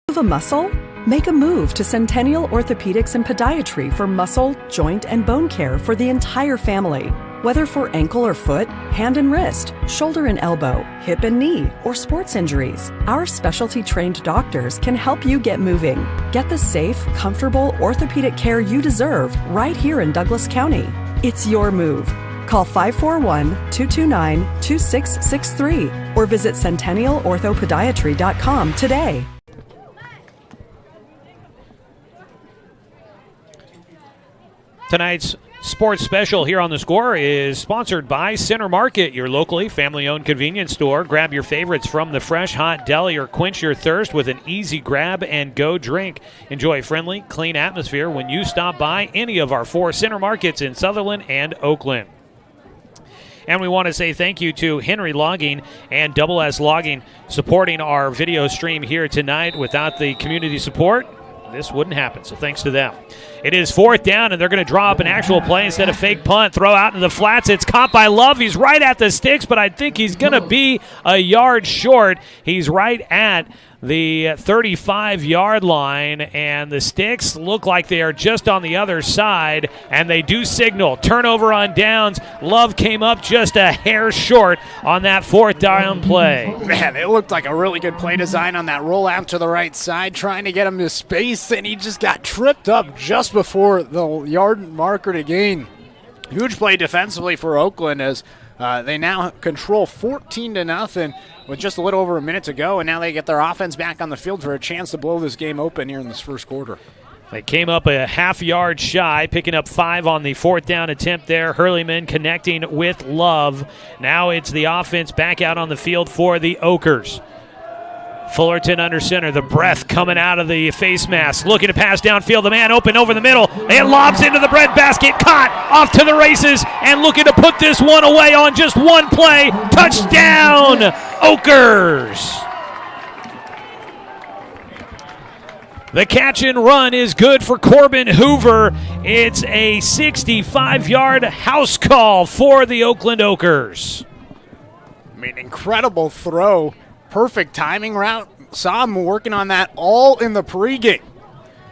Move a muscle? Make a move to Centennial Orthopedics and Podiatry for muscle, joint, and bone care for the entire family. Whether for ankle or foot, hand and wrist, shoulder and elbow, hip and knee, or sports injuries, our specialty-trained doctors can help you get moving. Get the safe, comfortable orthopedic care you deserve right here in Douglas County. It's your move. Call 541-229-2663 or visit centennialorthopodiatry.com today. Tonight's sports special here on the Score is sponsored by Center Market, your locally family-owned convenience store. Grab your favorites from the fresh, hot deli or quench your thirst with an easy grab-and-go drink. Enjoy a friendly, clean atmosphere when you stop by any of our 4 Center Markets in Sutherland and Oakland. And we want to say thank you to Henry Logging and Double S Logging supporting our video stream here tonight. Without the community support, this wouldn't happen, so thanks to them. It is 4th down, and they're going to draw up an actual play instead of fake punt. Throw out into the flats. It's caught by Love. He's right at the sticks, but I think he's going to be a yard short. He's right at the 35-yard line, and the sticks look like they are just on the other side, and they do signal. Turnover on downs. Love came up just a hair short on that 4th down play. Man, it looked like a really good play design on that rollout to the right side, trying to get him to space, and he just got tripped up just before the yard marker to gain. Huge play defensively for Oakland as they now control 14-0 with just a little over a minute to go, and now they get their offense back on the field for a chance to blow this game open here in this first quarter. They came up a half-yard shy, picking up 5 on the 4th down attempt there. Hurleyman connecting with Love. Now it's the offense back out on the field for the Oakers. Fullerton under center, the breath coming out of the face mask, looking to pass downfield, the man open over the middle, and lobs into the breadbasket, caught, off to the races, and looking to put this one away on just one play. Touchdown, Oakers! The catch and run is good for Corbin Hoover. It's a 65-yard house call for the Oakland Oakers. I mean, incredible throw. Perfect timing route. Saw him working on that all in the pregame.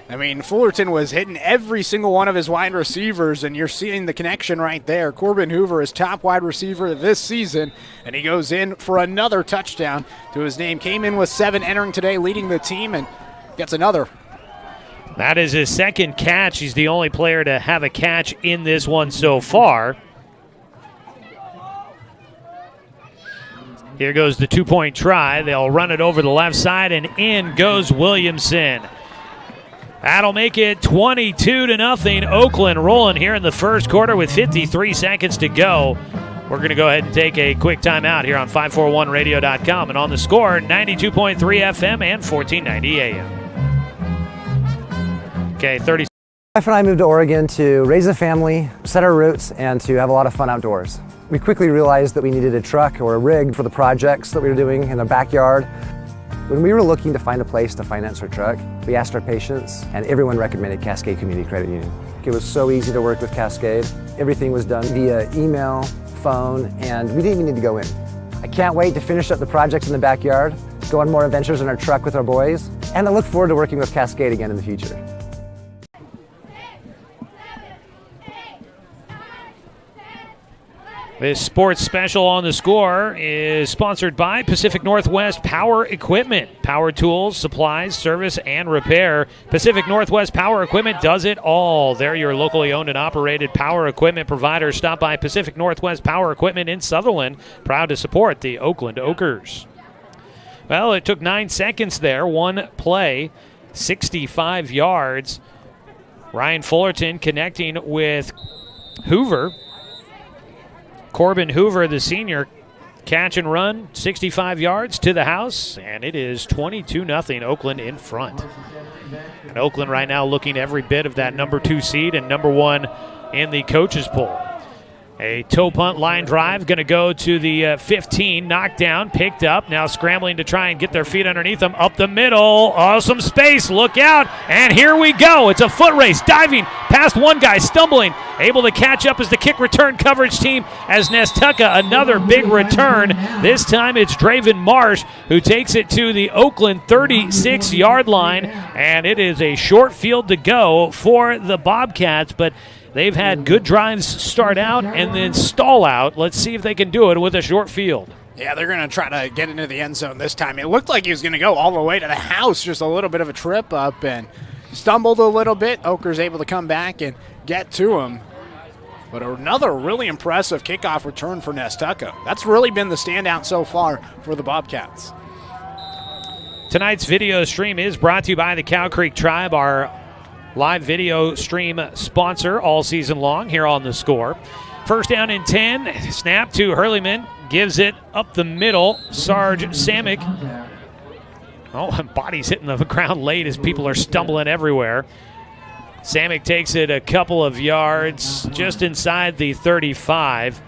I mean, Fullerton was hitting every single one of his wide receivers, and you're seeing the connection right there. Corbin Hoover is top wide receiver this season, and he goes in for another touchdown to his name. Came in with 7 entering today, leading the team, and gets another. That is his 2nd catch. He's the only player to have a catch in this one so far. Here goes the 2-point try. They'll run it over the left side, and in goes Williamson. That'll make it 22-0. Oakland rolling here in the first quarter with 53 seconds to go. We're going to go ahead and take a quick timeout here on 541radio.com and on the score, 92.3 FM and 1490 AM. Okay, 30. My wife and I moved to Oregon to raise a family, set our roots, and to have a lot of fun outdoors. We quickly realized that we needed a truck or a rig for the projects that we were doing in the backyard. When we were looking to find a place to finance our truck, we asked our patients, and everyone recommended Cascade Community Credit Union. It was so easy to work with Cascade. Everything was done via email, phone, and we didn't even need to go in. I can't wait to finish up the projects in the backyard, go on more adventures in our truck with our boys, and I look forward to working with Cascade again in the future. This sports special on the score is sponsored by Pacific Northwest Power Equipment. Power tools, supplies, service, and repair. Pacific Northwest Power Equipment does it all. They're your locally owned and operated power equipment provider. Stop by Pacific Northwest Power Equipment in Sutherland. Proud to support the Oakland Oakers. Well, it took 9 seconds there. One play, 65 yards. Ryan Fullerton connecting with Hoover. Corbin Hoover, the senior, catch and run, 65 yards to the house, and it is 22-0 Oakland in front. And Oakland right now looking every bit of that number 2 seed and number 1 in the coaches poll. A toe punt line drive going to go to the 15, knocked down, picked up, now scrambling to try and get their feet underneath them, up the middle, awesome space, look out, and here we go. It's a foot race, diving past one guy, stumbling, able to catch up as the kick return coverage team as Nestucca, another big return. This time it's Draven Marsh who takes it to the Oakland 36-yard line, and it is a short field to go for the Bobcats, but they've had good drives start out and then stall out. Let's see if they can do it with a short field. Yeah, they're going to try to get into the end zone this time. It looked like he was going to go all the way to the house, just a little bit of a trip up and stumbled a little bit. Oker's able to come back and get to him. But another really impressive kickoff return for Nestucca. That's really been the standout so far for the Bobcats. Tonight's video stream is brought to you by the Cow Creek Tribe, our live video stream sponsor all season long here on the score. First down and 10. Snap to Hurleyman. Gives it up the middle. Sarge Samick. Oh, body's hitting the ground late as people are stumbling everywhere. Samick takes it a couple of yards just inside the 35.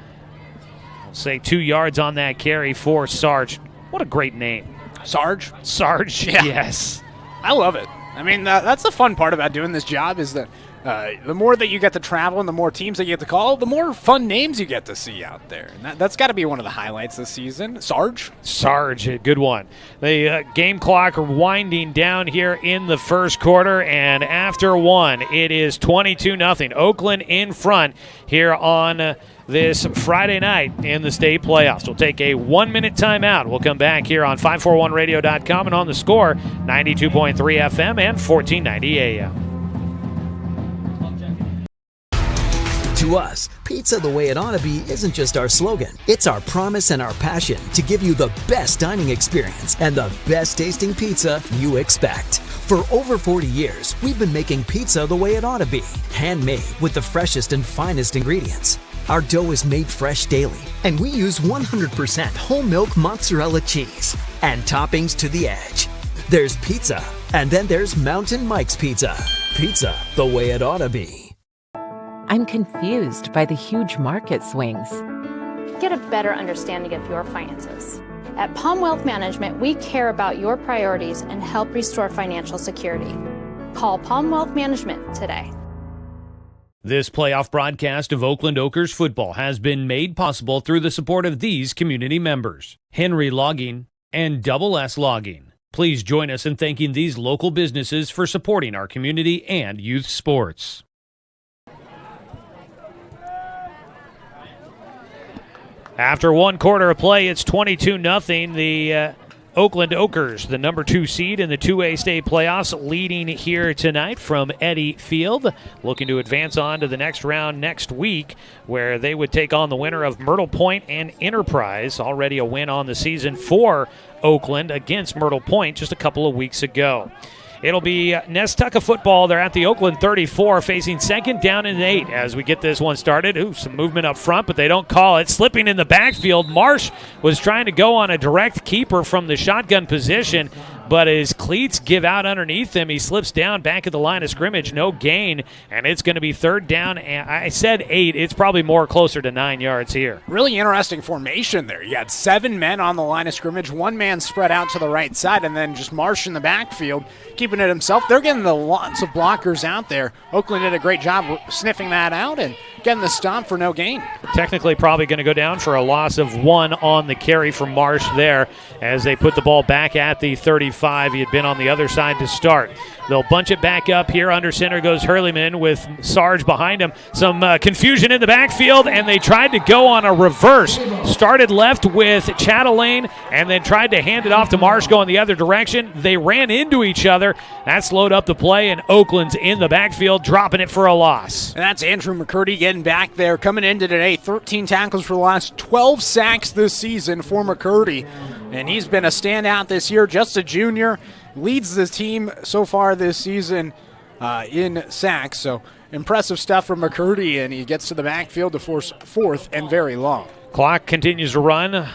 I'll say 2 yards on that carry for Sarge. What a great name. Sarge? Sarge, yeah. Yes. I love it. I mean, that's the fun part about doing this job is that The more that you get to travel and the more teams that you get to call, the more fun names you get to see out there. And that's got to be one of the highlights this season. Sarge, a good one. The game clock winding down here in the first quarter, and after one, it is 22-0. Oakland in front here on this Friday night in the state playoffs. We'll take a 1-minute timeout. We'll come back here on 541radio.com and on the Score, 92.3 FM and 1490 AM. To us, pizza the way it ought to be isn't just our slogan. It's our promise and our passion to give you the best dining experience and the best tasting pizza you expect. For over 40 years, we've been making pizza the way it ought to be. Handmade with the freshest and finest ingredients. Our dough is made fresh daily, and we use 100% whole milk mozzarella cheese and toppings to the edge. There's pizza, and then there's Mountain Mike's Pizza. Pizza the way it ought to be. I'm confused by the huge market swings. Get a better understanding of your finances. At Palm Wealth Management, we care about your priorities and help restore financial security. Call Palm Wealth Management today. This playoff broadcast of Oakland Oakers football has been made possible through the support of these community members: Henry Logging and Double S Logging. Please join us in thanking these local businesses for supporting our community and youth sports. After one quarter of play, it's 22-0. The Oakland Okers, the number 2 seed in the 2A state playoffs, leading here tonight from Eddy Field, looking to advance on to the next round next week, where they would take on the winner of Myrtle Point and Enterprise. Already a win on the season for Oakland against Myrtle Point just a couple of weeks ago. It'll be Nestucca football. They're at the Oakland 34, facing 2nd down and 8 as we get this one started. Ooh, some movement up front, but they don't call it. Slipping in the backfield, Marsh was trying to go on a direct keeper from the shotgun position, but his cleats give out underneath him. He slips down back at the line of scrimmage, no gain, and it's going to be 3rd down. And I said 8. It's probably more closer to 9 yards here. Really interesting formation there. You had 7 men on the line of scrimmage, 1 man spread out to the right side, and then just Marsh in the backfield, keeping it himself. They're getting the lots of blockers out there. Oakland did a great job sniffing that out and getting the stop for no gain. Technically probably going to go down for a loss of 1 on the carry from Marsh there as they put the ball back at the 35. He had been on the other side to start. They'll bunch it back up here. Under center goes Hurleyman with Sarge behind him. Some confusion in the backfield, and they tried to go on a reverse. Started left with Chatelaine and then tried to hand it off to Marsh going the other direction. They ran into each other. That slowed up the play, and Oakland's in the backfield, dropping it for a loss. And that's Andrew McCurdy getting back there, coming into today. 13 tackles for the last 12 sacks this season for McCurdy. And he's been a standout this year, just a junior. Leads the team so far this season in sacks. So impressive stuff from McCurdy, and he gets to the backfield to force 4th and very long. Clock continues to run.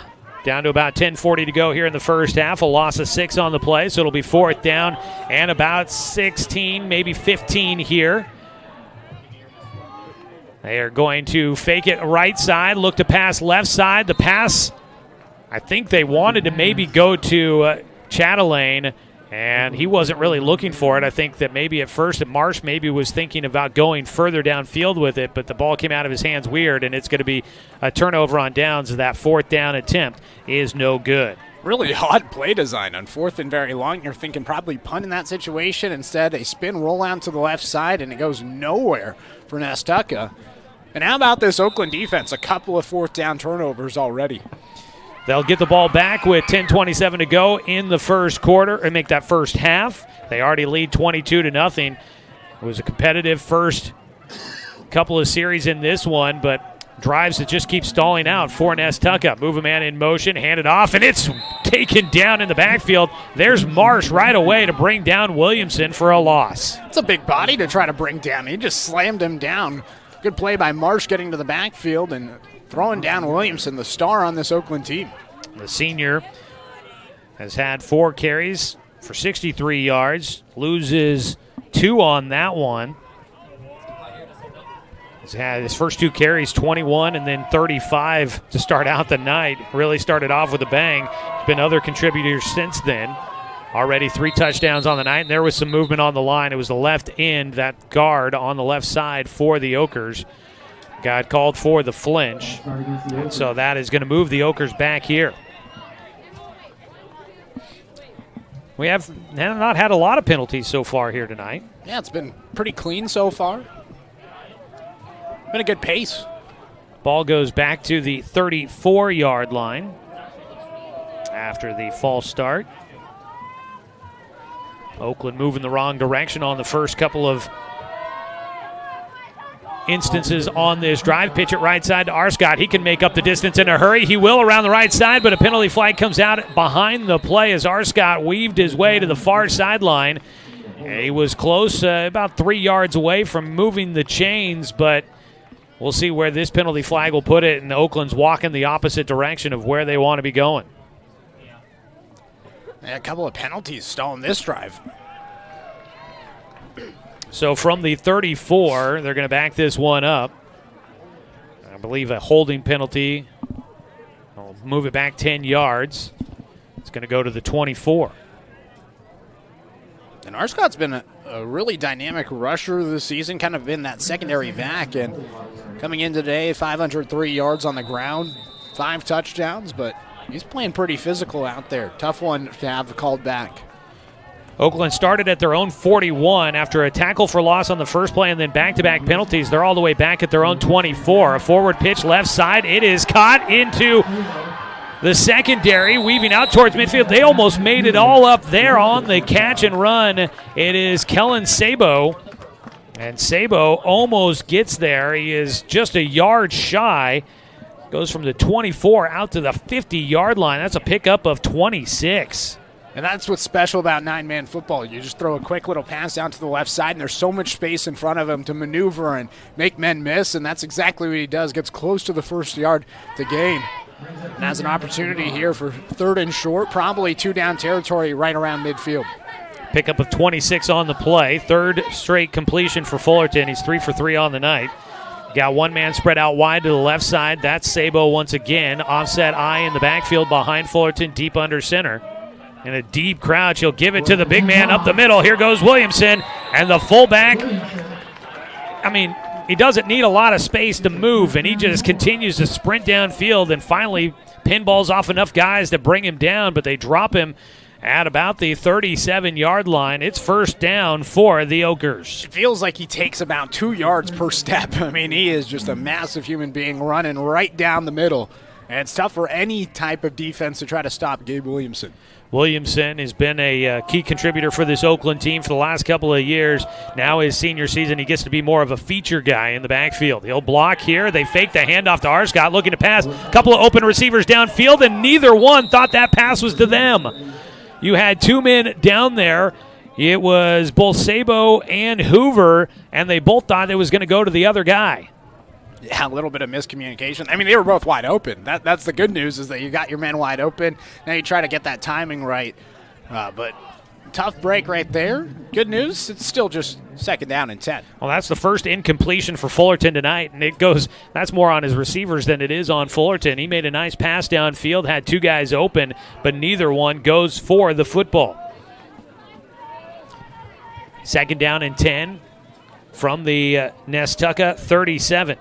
Down to about 10:40 to go here in the first half. A loss of 6 on the play, so it'll be 4th down and about 16, maybe 15 here. They are going to fake it right side, look to pass left side. The pass, I think they wanted to maybe go to Chatelaine, and he wasn't really looking for it. I think that maybe at first Marsh maybe was thinking about going further downfield with it, but the ball came out of his hands weird, and it's going to be a turnover on downs. That 4th down attempt is no good. Really odd play design on 4th and very long. You're thinking probably punt in that situation. Instead, a spin roll out to the left side, and it goes nowhere for Nestucca. And how about this Oakland defense? A couple of 4th down turnovers already. They'll get the ball back with 10:27 to go in the first quarter and make that first half. They already lead 22-0. It was a competitive first couple of series in this one, but drives that just keep stalling out for Nestucca. Move a man in motion, hand it off, and it's taken down in the backfield. There's Marsh right away to bring down Williamson for a loss. It's a big body to try to bring down. He just slammed him down. Good play by Marsh getting to the backfield and throwing down Williamson, the star on this Oakland team. The senior has had 4 carries for 63 yards, loses 2 on that one. He's had his first 2 carries, 21 and then 35 to start out the night. Really started off with a bang. There's been other contributors since then. Already 3 touchdowns on the night, and there was some movement on the line. It was the left end, that guard on the left side for the Okers. Got called for the flinch, and so that is going to move the Okers back here. We have not had a lot of penalties so far here tonight. Yeah, it's been pretty clean so far. Been a good pace. Ball goes back to the 34-yard line after the false start. Oakland moving the wrong direction on the first couple of instances on this drive. Pitch it right side to Arscott. He can make up the distance in a hurry. He will around the right side, but a penalty flag comes out behind the play as Arscott weaved his way to the far sideline. He was close, about 3 yards away from moving the chains, but we'll see where this penalty flag will put it, and Oakland's walking the opposite direction of where they want to be going. And a couple of penalties stolen this drive. So from the 34, they're going to back this one up. I believe a holding penalty. I'll move it back 10 yards. It's going to go to the 24. And Arscott's been a really dynamic rusher this season, kind of been that secondary back. And coming in today, 503 yards on the ground, 5 touchdowns, but he's playing pretty physical out there. Tough one to have called back. Oakland started at their own 41 after a tackle for loss on the first play and then back-to-back penalties. They're all the way back at their own 24. A forward pitch left side. It is caught into the secondary, weaving out towards midfield. They almost made it all up there on the catch and run. It is Kellen Sabo. And Sabo almost gets there. He is just a yard shy. Goes from the 24 out to the 50-yard line. That's a pickup of 26. And that's what's special about 9-man football. You just throw a quick little pass down to the left side, and there's so much space in front of him to maneuver and make men miss, and that's exactly what he does. Gets close to the first yard to gain. And has an opportunity here for 3rd and short, probably 2-down territory right around midfield. Pickup of 26 on the play. 3rd straight completion for Fullerton. He's 3 for 3 on the night. Got one man spread out wide to the left side. That's Sabo once again. Offset eye in the backfield behind Fullerton, deep under center. In a deep crouch, he'll give it to the big man up the middle. Here goes Williamson, and the fullback, I mean, he doesn't need a lot of space to move, and he just continues to sprint downfield and finally pinballs off enough guys to bring him down, but they drop him at about the 37-yard line. It's first down for the Okers. It feels like he takes about 2 yards per step. I mean, he is just a massive human being running right down the middle, and it's tough for any type of defense to try to stop Gabe Williamson. Williamson has been a key contributor for this Oakland team for the last couple of years. Now his senior season, he gets to be more of a feature guy in the backfield. He'll block here. They fake the handoff to Arscott, looking to pass. A couple of open receivers downfield, and neither one thought that pass was to them. You had 2 men down there. It was both Sabo and Hoover, and they both thought it was going to go to the other guy. Yeah, a little bit of miscommunication. I mean, they were both wide open. That's the good news, is that you got your man wide open. Now you try to get that timing right. But tough break right there. Good news, it's still just 2nd down and 10. Well, that's the first incompletion for Fullerton tonight, and that's more on his receivers than it is on Fullerton. He made a nice pass downfield, had 2 guys open, but neither one goes for the football. 2nd down and 10 from the Nestucca 37.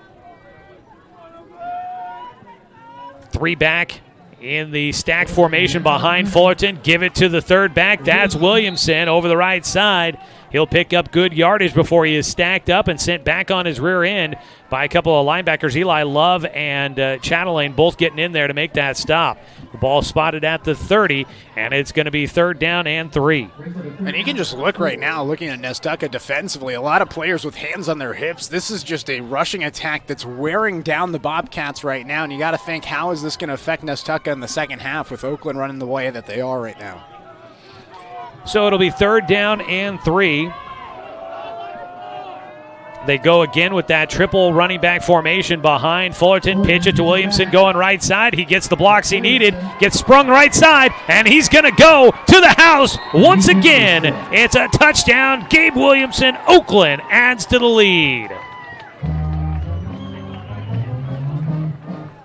3 back in the stack formation behind Fullerton. Give it to the 3rd back. That's Williamson over the right side. He'll pick up good yardage before he is stacked up and sent back on his rear end by a couple of linebackers. Eli Love and Chatelaine both getting in there to make that stop. The ball spotted at the 30, and it's going to be 3rd down and 3. And you can just look right now, looking at Nestucca defensively, a lot of players with hands on their hips. This is just a rushing attack that's wearing down the Bobcats right now, and you got to think, how is this going to affect Nestucca in the second half with Oakland running the way that they are right now? So it'll be 3rd down and 3. They go again with that triple running back formation behind Fullerton. Pitch it to Williamson going right side. He gets the blocks he needed, gets sprung right side, and he's going to go to the house once again. It's a touchdown. Gabe Williamson, Oakland adds to the lead.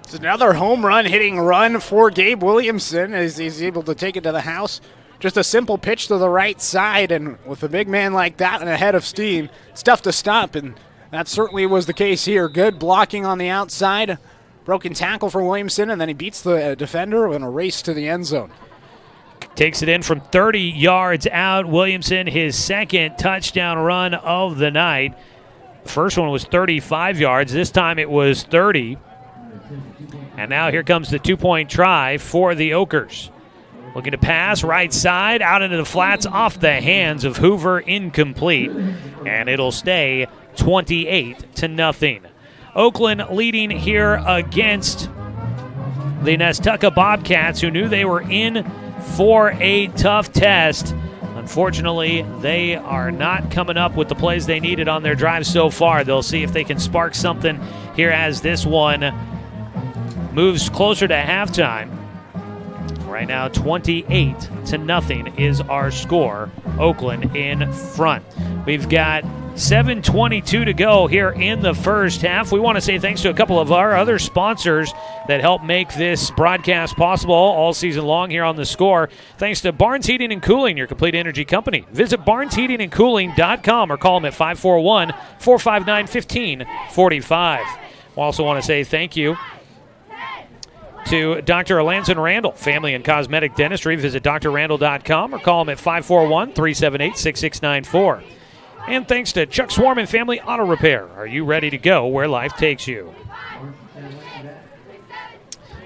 It's another home run hitting run for Gabe Williamson as he's able to take it to the house. just a simple pitch to the right side, and with a big man like that and a head of steam, it's tough to stop, and that certainly was the case here. Good blocking on the outside, broken tackle for Williamson, and then he beats the defender in a race to the end zone. Takes it in from 30 yards out. Williamson, his second touchdown run of the night. The first one was 35 yards. This time it was 30. And now here comes the two-point try for the Oakers. Looking to pass right side, out into the flats, off the hands of Hoover, incomplete. And it'll stay 28-0. Oakland leading here against the Nestucca Bobcats, who knew they were in for a tough test. Unfortunately, they are not coming up with the plays they needed on their drive so far. They'll see if they can spark something here as this one moves closer to halftime. Right now, 28-0 is our score. Oakland in front. We've got 7:22 to go here in the first half. We want to say thanks to a couple of our other sponsors that help make this broadcast possible all season long here on The Score. Thanks to Barnes Heating and Cooling, your complete energy company. Visit barnesheatingandcooling.com or call them at 541-459-1545. We also want to say thank you to Dr. Alanson Randall, Family and Cosmetic Dentistry. Visit drrandall.com or call them at 541-378-6694. And thanks to Chuck Swarman Family Auto Repair. Are you ready to go where life takes you?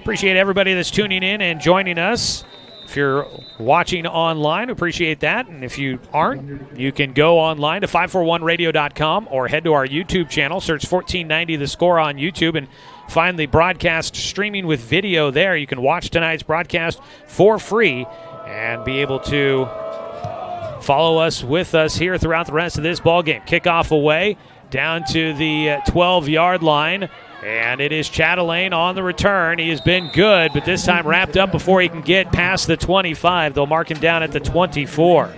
Appreciate everybody that's tuning in and joining us. If you're watching online, appreciate that. And if you aren't, you can go online to 541radio.com or head to our YouTube channel. Search 1490 The Score on YouTube and find the broadcast streaming with video there. You can watch tonight's broadcast for free and be able to follow us with us here throughout the rest of this ball game. Kickoff away down to the 12-yard line, and it is Chatelaine on the return. He has been good, but this time wrapped up before he can get past the 25. They'll mark him down at the 24.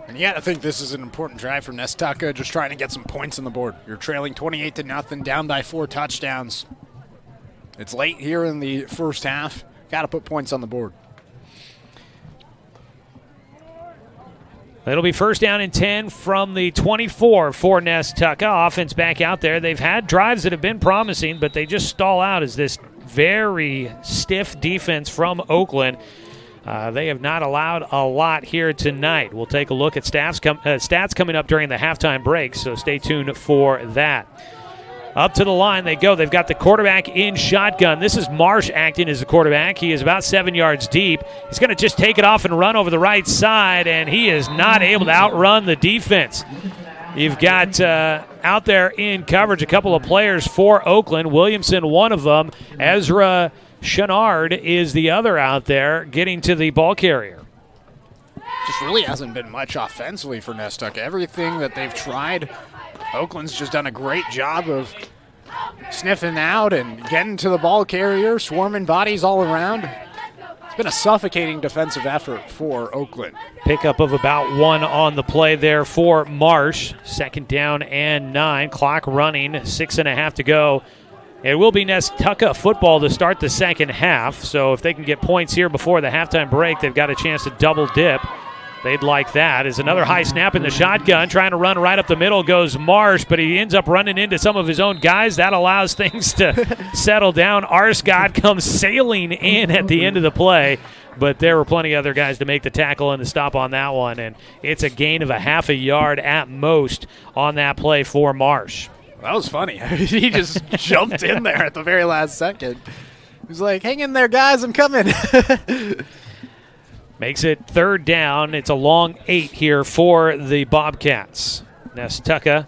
And yeah, I think this is an important drive for Nestucca, just trying to get some points on the board. You're trailing 28-0, down by 4 touchdowns. It's late here in the first half. Got to put points on the board. It'll be first down and 10 from the 24 for Nestucca. Offense back out there. They've had drives that have been promising, but they just stall out as this very stiff defense from Oakland. They have not allowed a lot here tonight. We'll take a look at stats coming up during the halftime break, so stay tuned for that. Up to the line they go. They've got the quarterback in shotgun. This is Marsh acting as the quarterback. He is about 7 yards deep. He's going to just take it off and run over the right side, and he is not able to outrun the defense. You've got out there in coverage a couple of players for Oakland. Williamson, one of them. Ezra Chenard is the other out there getting to the ball carrier. Just really hasn't been much offensively for Nestucca. Everything that they've tried, Oakland's just done a great job of sniffing out and getting to the ball carrier, swarming bodies all around. It's been a suffocating defensive effort for Oakland. Pickup of about 1 on the play there for Marsh. Second down and 9. Clock running, 6.5 to go. It will be Nestucca football to start the second half, so if they can get points here before the halftime break, they've got a chance to double dip. They'd like that. Is another high snap in the shotgun. Trying to run right up the middle goes Marsh, but he ends up running into some of his own guys. That allows things to settle down. Arscott comes sailing in at the end of the play, but there were plenty of other guys to make the tackle and the stop on that one, and it's a gain of a half a yard at most on that play for Marsh. That was funny. He just jumped in there at the very last second. He was like, hang in there, guys, I'm coming. Makes it third down. It's a long 8 here for the Bobcats. Nestucca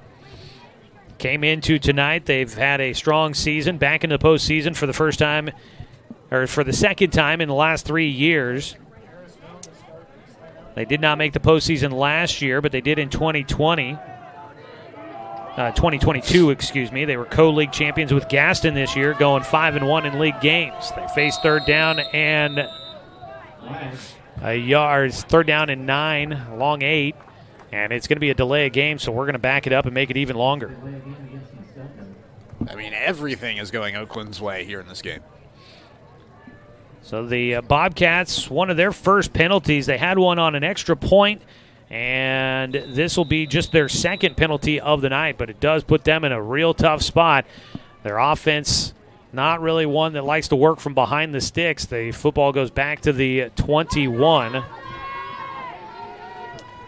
came into tonight. They've had a strong season, back in the postseason for the first time, or for the second time in the last 3 years. They did not make the postseason last year, but they did in 2022, excuse me. They were co-league champions with Gaston this year, going 5-1 in league games. They faced third down and a yard, third down and 9, long 8, and it's going to be a delay of game, so we're going to back it up and make it even longer. I mean, everything is going Oakland's way here in this game. So the Bobcats, one of their first penalties, they had one on an extra point, and this will be just their second penalty of the night, but it does put them in a real tough spot. Their offense, not really one that likes to work from behind the sticks. The football goes back to the 21.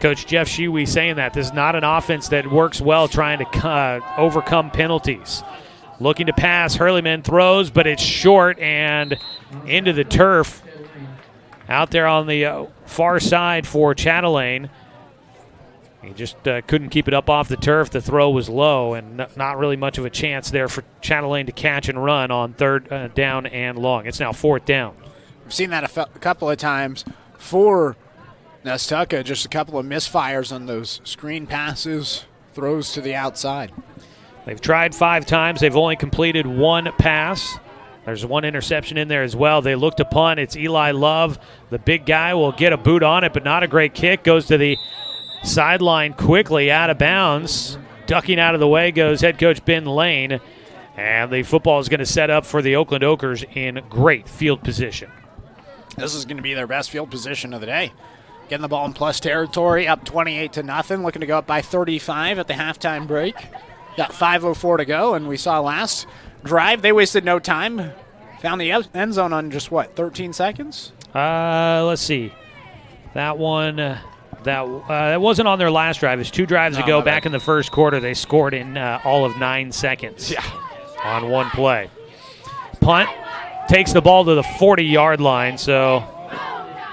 Coach Jeff Shiwi saying that this is not an offense that works well trying to overcome penalties. Looking to pass, Hurleyman throws, but it's short and into the turf. Out there on the far side for Chatelaine. He just couldn't keep it up off the turf. The throw was low, and not really much of a chance there for Chatelaine to catch and run on third down and long. It's now fourth down. We've seen that a couple of times for Nestucca, just a couple of misfires on those screen passes, throws to the outside. They've tried 5 times. They've only completed 1 pass. There's 1 interception in there as well. They look to punt. It's Eli Love. The big guy will get a boot on it, but not a great kick. Goes to the sideline quickly, out of bounds. Ducking out of the way goes head coach Ben Lane. And the football is going to set up for the Oakland Okers in great field position. This is going to be their best field position of the day. Getting the ball in plus territory, up 28-0. Looking to go up by 35 at the halftime break. Got 5:04 to go, and we saw last drive, they wasted no time. Found the end zone on just, 13 seconds? Let's see. That one, that wasn't on their last drive. It was 2 drives ago. Back in the first quarter, they scored in all of 9 seconds on 1 play. Punt takes the ball to the 40-yard line, so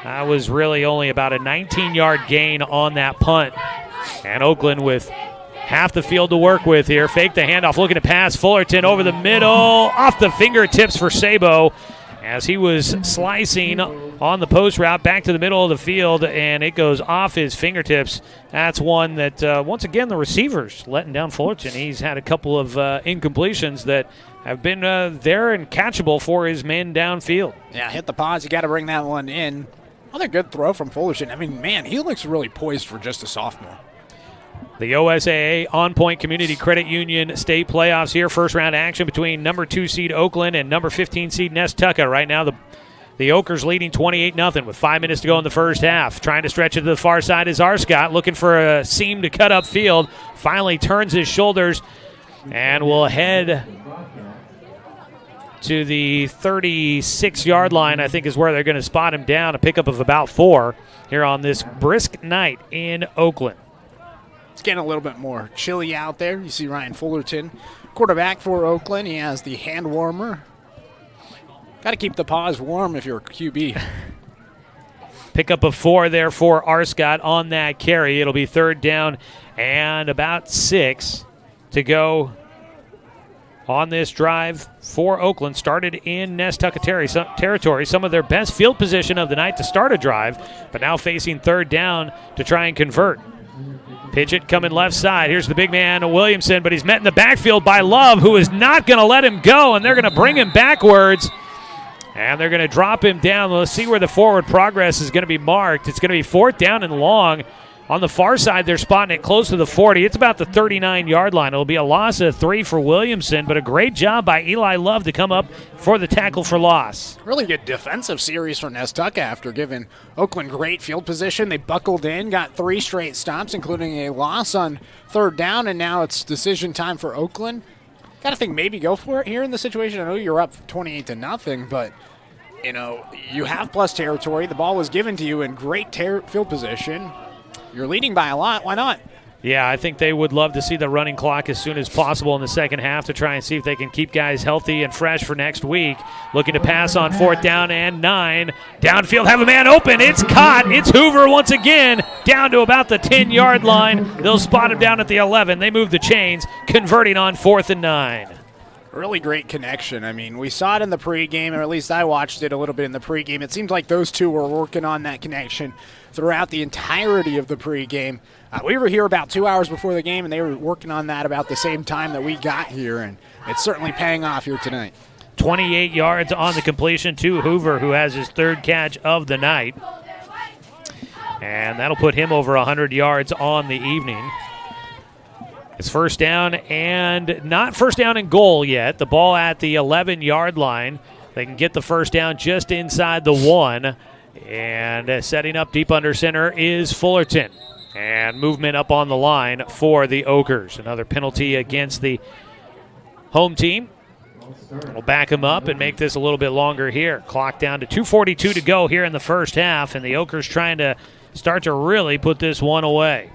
that was really only about a 19-yard gain on that punt. And Oakland with half the field to work with here. Fake the handoff, looking to pass. Fullerton over the middle, off the fingertips for Sabo as he was slicing on the post route back to the middle of the field, and it goes off his fingertips. That's one that, once again, the receivers letting down Fullerton. He's had a couple of incompletions that have been there and catchable for his men downfield. Yeah, hit the pause. You got to bring that one in. Another good throw from Fullerton. I mean, man, he looks really poised for just a sophomore. The OSAA On Point Community Credit Union state playoffs here. First round action between number 2 seed Oakland and number 15 seed Nestucca. Right now the Okers leading 28-0 with 5 minutes to go in the first half. Trying to stretch it to the far side is Arscott, looking for a seam to cut up field. Finally turns his shoulders and will head to the 36-yard line, I think is where they're going to spot him down. A pickup of about 4 here on this brisk night in Oakland. It's getting a little bit more chilly out there. You see Ryan Fullerton, quarterback for Oakland. He has the hand warmer. Got to keep the paws warm if you're a QB. Pickup of 4 there for Arscott on that carry. It'll be third down and about 6 to go on this drive for Oakland. Started in Nestucca territory. Some of their best field position of the night to start a drive, but now facing third down to try and convert. Pitch it coming left side. Here's the big man, Williamson, but he's met in the backfield by Love, who is not going to let him go, and they're going to bring him backwards, and they're going to drop him down. Let's see where the forward progress is going to be marked. It's going to be fourth down and long. On the far side, they're spotting it close to the 40. It's about the 39-yard line. It'll be a loss of 3 for Williamson, but a great job by Eli Love to come up for the tackle for loss. Really good defensive series for Nestucca after giving Oakland great field position. They buckled in, got 3 straight stops, including a loss on third down, and now it's decision time for Oakland. Got to think maybe go for it here in the situation. I know you're up 28-0, but you have plus territory. The ball was given to you in great field position. You're leading by a lot. Why not? Yeah, I think they would love to see the running clock as soon as possible in the second half to try and see if they can keep guys healthy and fresh for next week. Looking to pass on fourth down and 9. Downfield, have a man open. It's caught. It's Hoover once again down to about the 10-yard line. They'll spot him down at the 11. They move the chains, converting on 4th and 9. Really great connection. I mean, we saw it in the pregame, or at least I watched it a little bit in the pregame. It seems like those two were working on that connection throughout the entirety of the pregame. We were here about 2 hours before the game, and they were working on that about the same time that we got here, and it's certainly paying off here tonight. 28 yards on the completion to Hoover, who has his 3rd catch of the night. And that'll put him over 100 yards on the evening. It's first down and not first down and goal yet. The ball at the 11-yard line. They can get the first down just inside the 1. And setting up deep under center is Fullerton. And movement up on the line for the Okers. Another penalty against the home team. We'll back them up and make this a little bit longer here. Clock down to 2:42 to go here in the first half, and the Okers trying to start to really put this one away.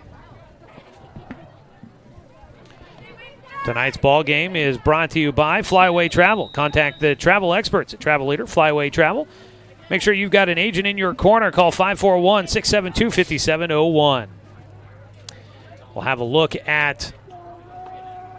Tonight's ball game is brought to you by Flyway Travel. Contact the travel experts at Travel Leader Flyway Travel. Make sure you've got an agent in your corner. Call 541-672-5701. We'll have a look at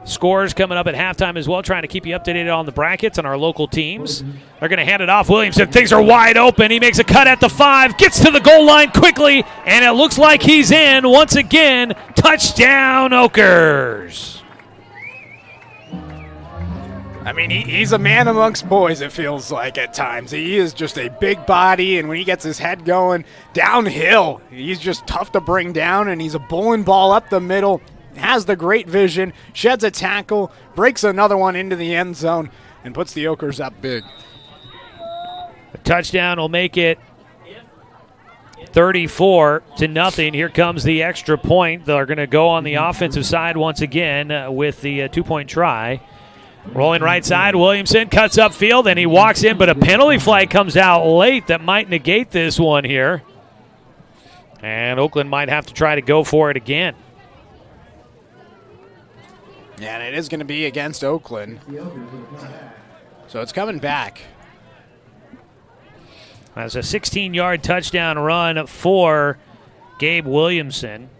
scores coming up at halftime as well, trying to keep you updated on the brackets and our local teams. They're going to hand it off. Williamson, things are wide open. He makes a cut at the 5, gets to the goal line quickly, and it looks like he's in once again. Touchdown, Okers. I mean, he's a man amongst boys, it feels like at times. He is just a big body, and when he gets his head going downhill, he's just tough to bring down, and he's a bowling ball up the middle. Has the great vision, sheds a tackle, breaks another one into the end zone, and puts the Okers up big. A touchdown will make it 34-0. Here comes the extra point. They're going to go on the offensive side once again with the 2-point try. Rolling right side, Williamson cuts upfield, and he walks in, but a penalty flag comes out late that might negate this one here. And Oakland might have to try to go for it again. Yeah, and it is going to be against Oakland. So it's coming back. That's a 16-yard touchdown run for Gabe Williamson.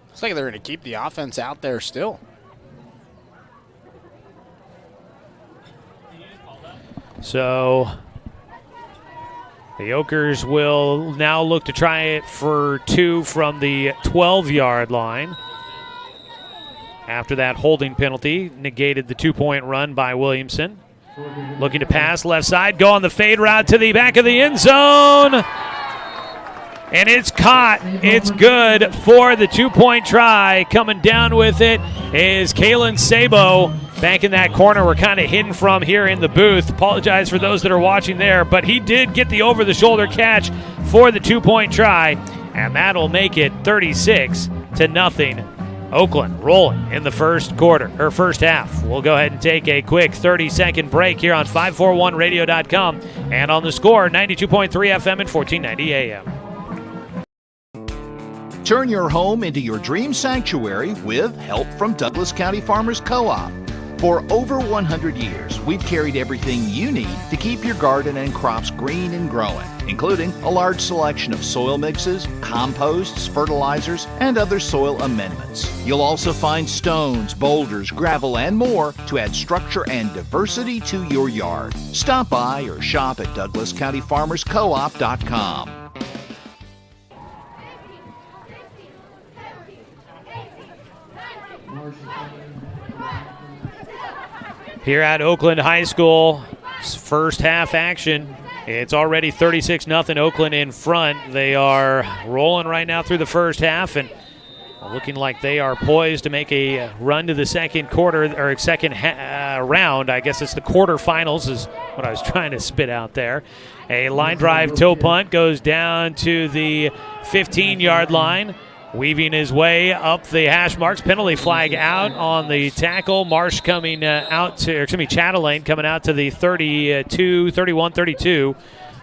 Looks like they're going to keep the offense out there still. So the Okers will now look to try it for 2 from the 12-yard line. After that holding penalty negated the 2-point run by Williamson. Looking to pass left side, go on the fade route to the back of the end zone. And it's caught. It's good for the 2-point try. Coming down with it is Kalen Sabo. Back in that corner, we're kind of hidden from here in the booth. Apologize for those that are watching there, but he did get the over-the-shoulder catch for the 2-point try, and that'll make it 36-0. Oakland rolling in the first half. We'll go ahead and take a quick 30-second break here on 541radio.com and on the Score, 92.3 FM and 1490 AM. Turn your home into your dream sanctuary with help from Douglas County Farmers Co-op. For over 100 years, we've carried everything you need to keep your garden and crops green and growing, including a large selection of soil mixes, composts, fertilizers, and other soil amendments. You'll also find stones, boulders, gravel, and more to add structure and diversity to your yard. Stop by or shop at DouglasCountyFarmersCoop.com. Here at Oakland High School, first half action. It's already 36-0, Oakland in front. They are rolling right now through the first half and looking like they are poised to make a run to the second quarter, or second round. I guess it's the quarterfinals is what I was trying to spit out there. A line drive toe punt goes down to the 15-yard line. Weaving his way up the hash marks. Penalty flag out on the tackle. Marsh coming Chatelaine coming out to the 31-32.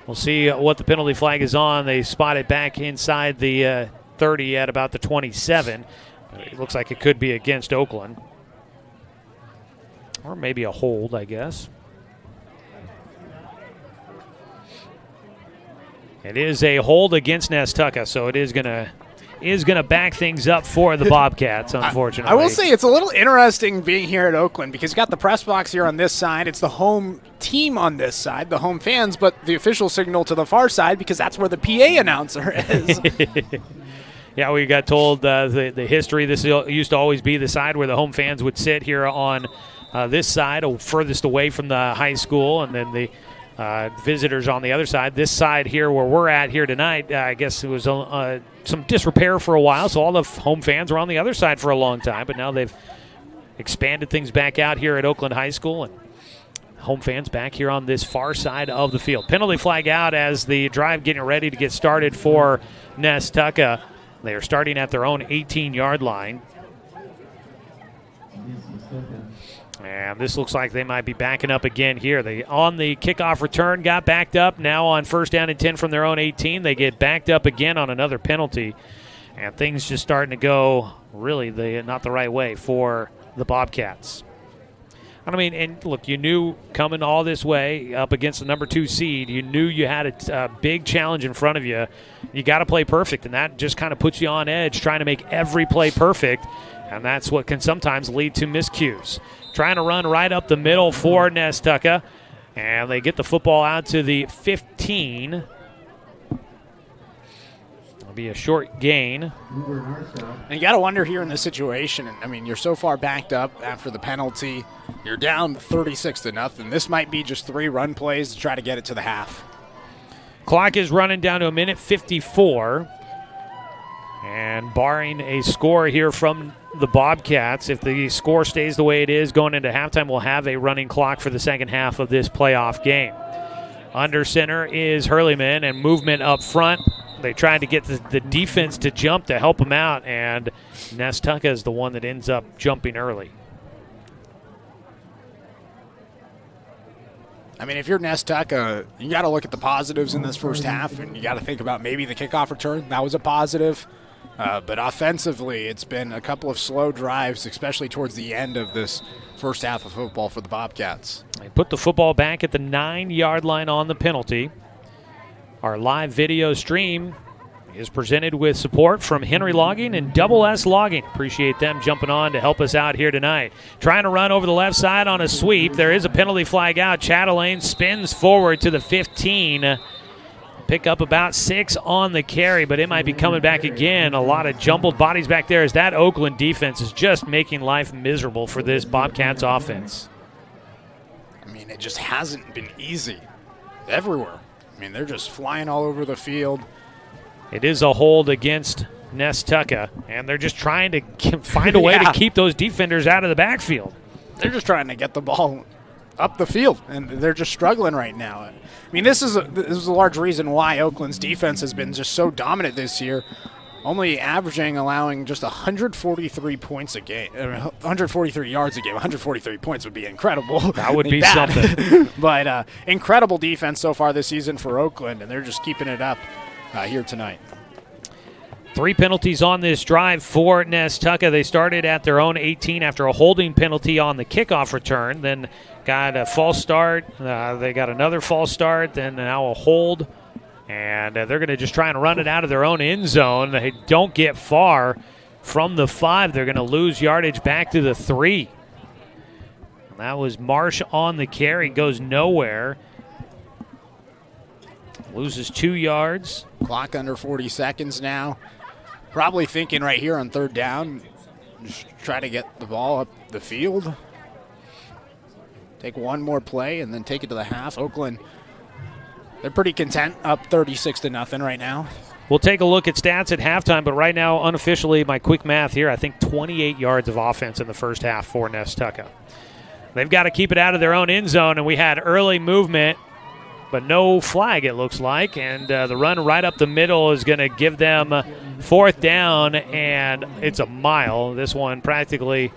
We'll see what the penalty flag is on. They spot it back inside the 30 at about the 27. It looks like it could be against Oakland. Or maybe a hold, I guess. It is a hold against Nestucca, so it is going to back things up for the Bobcats, unfortunately. I will say it's a little interesting being here at Oakland because you got the press box here on this side. It's the home team on this side, the home fans, but the official signal to the far side because that's where the PA announcer is. Yeah, we got told the history. This used to always be the side where the home fans would sit here on this side, furthest away from the high school, and then the visitors on the other side. This side here where we're at here tonight, I guess it was some disrepair for a while, so all the home fans were on the other side for a long time, but now they've expanded things back out here at Oakland High School, and home fans back here on this far side of the field. Penalty flag out as the drive getting ready to get started for Nestucca. They are starting at their own 18-yard line. And this looks like they might be backing up again here. They, on the kickoff return, got backed up. Now on 1st down and 10 from their own 18, they get backed up again on another penalty. And things just starting to go really not the right way for the Bobcats. I mean, and look, you knew coming all this way up against the number 2 seed, you knew you had a big challenge in front of you. You got to play perfect, and that just kind of puts you on edge, trying to make every play perfect, and that's what can sometimes lead to miscues. Trying to run right up the middle for Nestucca, and they get the football out to the 15. It'll be a short gain. And you got to wonder here in this situation, I mean, you're so far backed up after the penalty. You're down 36-0. This might be just 3 run plays to try to get it to the half. Clock is running down to 1:54. And barring a score here from the Bobcats, if the score stays the way it is going into halftime, we'll have a running clock for the second half of this playoff game. Under center is Hurleyman, and movement up front. They tried to get the defense to jump to help them out, and Nestucca is the one that ends up jumping early. I mean, if you're Nestucca, you got to look at the positives in this first half, and you got to think about maybe the kickoff return. That was a positive. But offensively, it's been a couple of slow drives, especially towards the end of this first half of football for the Bobcats. They put the football back at the 9-yard line on the penalty. Our live video stream is presented with support from Henry Logging and Double S Logging. Appreciate them jumping on to help us out here tonight. Trying to run over the left side on a sweep. There is a penalty flag out. Chatelaine spins forward to the 15. Pick up about 6 on the carry, but it might be coming back again. A lot of jumbled bodies back there as that Oakland defense is just making life miserable for this Bobcats offense. I mean, it just hasn't been easy everywhere. I mean, they're just flying all over the field. It is a hold against Nestucca, and they're just trying to find a way to keep those defenders out of the backfield. They're just trying to get the ball up the field, and they're just struggling right now. I mean, this is a large reason why Oakland's defense has been just so dominant this year, only allowing just 143 points a game, 143 yards a game. 143 points would be incredible. That would be something. But incredible defense so far this season for Oakland, and they're just keeping it up here tonight. 3 penalties on this drive for Nestucca. They started at their own 18 after a holding penalty on the kickoff return, then got a false start. They got another false start, then now a hold. And they're going to just try and run it out of their own end zone. They don't get far from the 5. They're going to lose yardage back to the 3. And that was Marsh on the carry. Goes nowhere. Loses 2 yards. Clock under 40 seconds now. Probably thinking right here on 3rd down, just try to get the ball up the field. Take one more play and then take it to the half. Oakland, they're pretty content, up 36-0 right now. We'll take a look at stats at halftime, but right now, unofficially, my quick math here, I think 28 yards of offense in the first half for Nestucca. They've got to keep it out of their own end zone, and we had early movement, but no flag, it looks like, and the run right up the middle is going to give them 4th down, and it's a mile. This one practically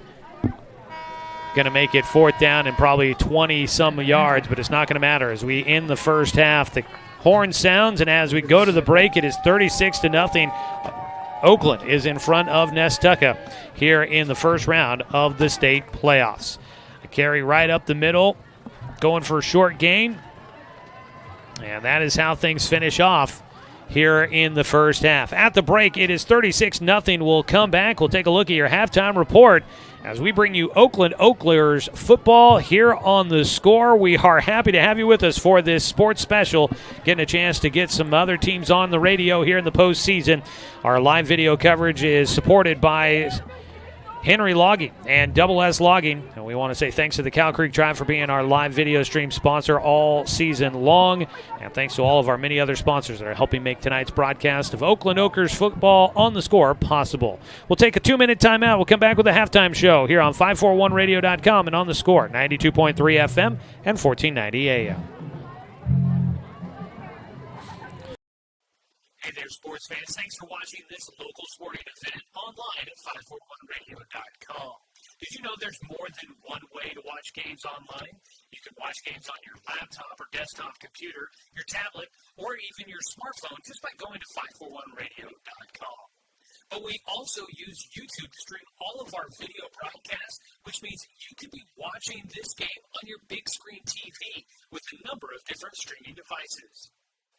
going to make it 4th down and probably 20-some yards, but it's not going to matter as we end the first half. The horn sounds, and as we go to the break, it is 36-0. Oakland is in front of Nestucca here in the first round of the state playoffs. A carry right up the middle, going for a short gain. And that is how things finish off here in the first half. At the break, it is 36-0. We'll come back. We'll take a look at your halftime report as we bring you Oakland Oaklers football here on The Score. We are happy to have you with us for this sports special, getting a chance to get some other teams on the radio here in the postseason. Our live video coverage is supported by Henry Logging and Double S Logging. And we want to say thanks to the Cow Creek Tribe for being our live video stream sponsor all season long. And thanks to all of our many other sponsors that are helping make tonight's broadcast of Oakland Okers football on the score possible. We'll take a 2-minute timeout. We'll come back with a halftime show here on 541radio.com and on the score, 92.3 FM and 1490 AM. Hey there, sports fans. Thanks for watching this local sporting event online at 541radio.com. Did you know there's more than one way to watch games online? You can watch games on your laptop or desktop computer, your tablet, or even your smartphone just by going to 541radio.com. But we also use YouTube to stream all of our video broadcasts, which means you could be watching this game on your big screen TV with a number of different streaming devices.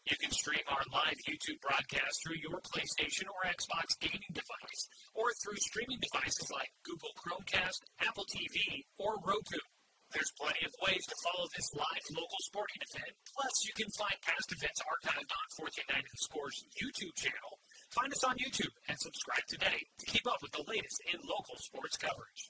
You can stream our live YouTube broadcast through your PlayStation or Xbox gaming device, or through streaming devices like Google Chromecast, Apple TV, or Roku. There's plenty of ways to follow this live local sporting event. Plus, you can find past events archived on 1490 The Score's YouTube channel. Find us on YouTube and subscribe today to keep up with the latest in local sports coverage.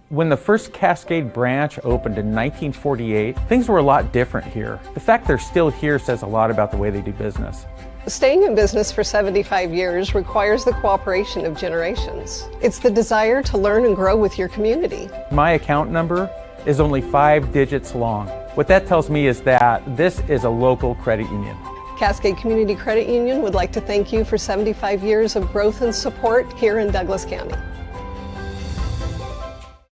When the first Cascade branch opened in 1948, things were a lot different here. The fact they're still here says a lot about the way they do business. Staying in business for 75 years requires the cooperation of generations. It's the desire to learn and grow with your community. My account number is only 5 digits long. What that tells me is that this is a local credit union. Cascade Community Credit Union would like to thank you for 75 years of growth and support here in Douglas County.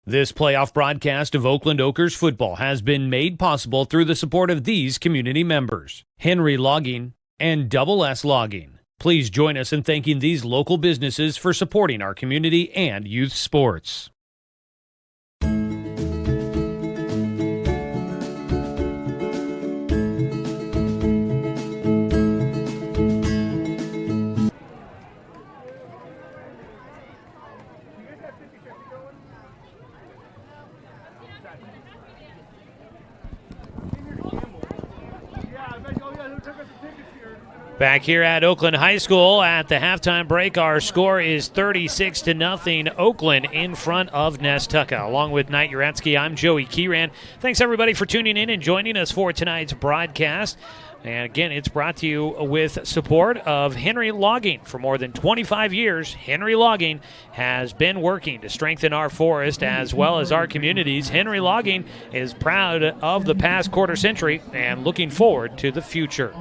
This playoff broadcast of Oakland Okers football has been made possible through the support of these community members: Henry Logging and Double S Logging. Please join us in thanking these local businesses for supporting our community and youth sports. Back here at Oakland High School at the halftime break, our score is 36-0. Oakland in front of Nestucca. Along with Knight Uretsky, I'm Joey Kieran. Thanks everybody for tuning in and joining us for tonight's broadcast. And again, it's brought to you with support of Henry Logging. For more than 25 years, Henry Logging has been working to strengthen our forest as well as our communities. Henry Logging is proud of the past quarter century and looking forward to the future.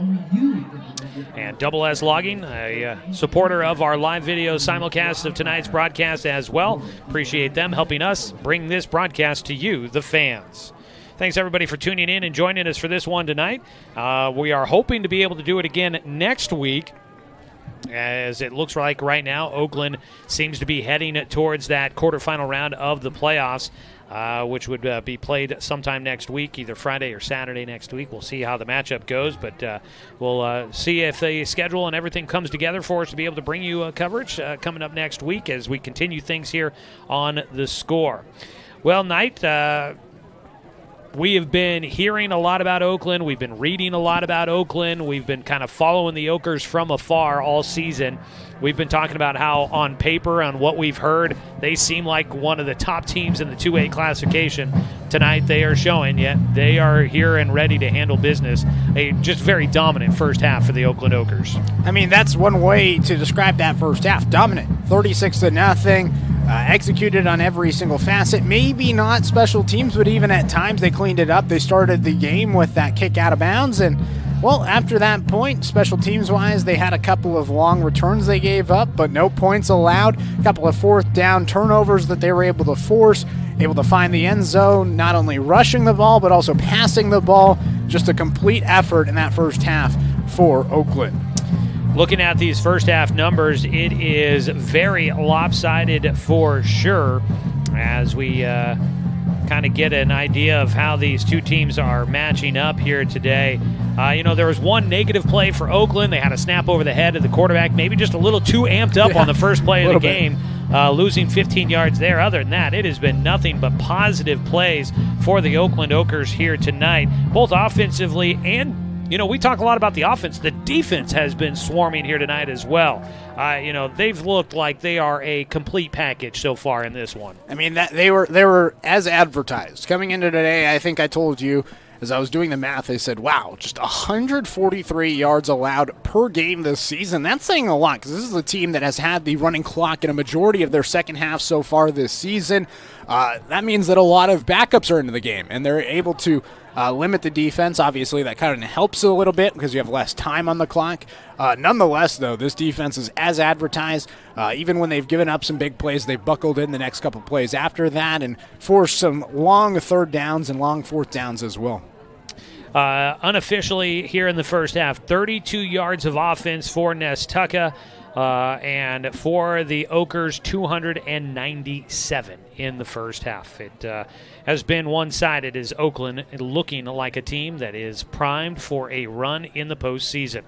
And Double S Logging, a supporter of our live video simulcast of tonight's broadcast as well. Appreciate them helping us bring this broadcast to you, the fans. Thanks, everybody, for tuning in and joining us for this one tonight. We are hoping to be able to do it again next week, as it looks like right now Oakland seems to be heading towards that quarterfinal round of the playoffs, which would be played sometime next week, either Friday or Saturday next week. We'll see how the matchup goes, but we'll see if the schedule and everything comes together for us to be able to bring you coverage coming up next week as we continue things here on the score. Well, Knight, we have been hearing a lot about Oakland. We've been reading a lot about Oakland. We've been kind of following the Okers from afar all season. We've been talking about how on paper, on what we've heard, they seem like one of the top teams in the 2A classification. Tonight they are showing, yet they are here and ready to handle business. A just very dominant first half for the Oakland Okers. I mean, that's one way to describe that first half. Dominant, 36-0. Executed on every single facet. Maybe not special teams, but even at times they cleaned it up. They started the game with that kick out of bounds, and well, after that point, special teams-wise, they had a couple of long returns they gave up, but no points allowed. A couple of fourth down turnovers that they were able to force, able to find the end zone, not only rushing the ball, but also passing the ball. Just a complete effort in that first half for Oakland. Looking at these first half numbers, it is very lopsided for sure as we kind of get an idea of how these two teams are matching up here today. There was one negative play for Oakland. They had a snap over the head of the quarterback, maybe just a little too amped up on the first play of the game, losing 15 yards there. Other than that, it has been nothing but positive plays for the Oakland Okers here tonight, both offensively and we talk a lot about the offense. The defense has been swarming here tonight as well. They've looked like they are a complete package so far in this one. I mean, that they were as advertised. Coming into today, I think I told you, as I was doing the math, they said, wow, just 143 yards allowed per game this season. That's saying a lot because this is a team that has had the running clock in a majority of their second half so far this season. That means that a lot of backups are into the game, and they're able to limit the defense. Obviously, that kind of helps a little bit because you have less time on the clock. Nonetheless, though, this defense is as advertised. Even when they've given up some big plays, they've buckled in the next couple plays after that and forced some long third downs and long fourth downs as well. Unofficially here in the first half, 32 yards of offense for Nestucca, and for the Okers, 297 in the first half. It has been one-sided as Oakland looking like a team that is primed for a run in the postseason.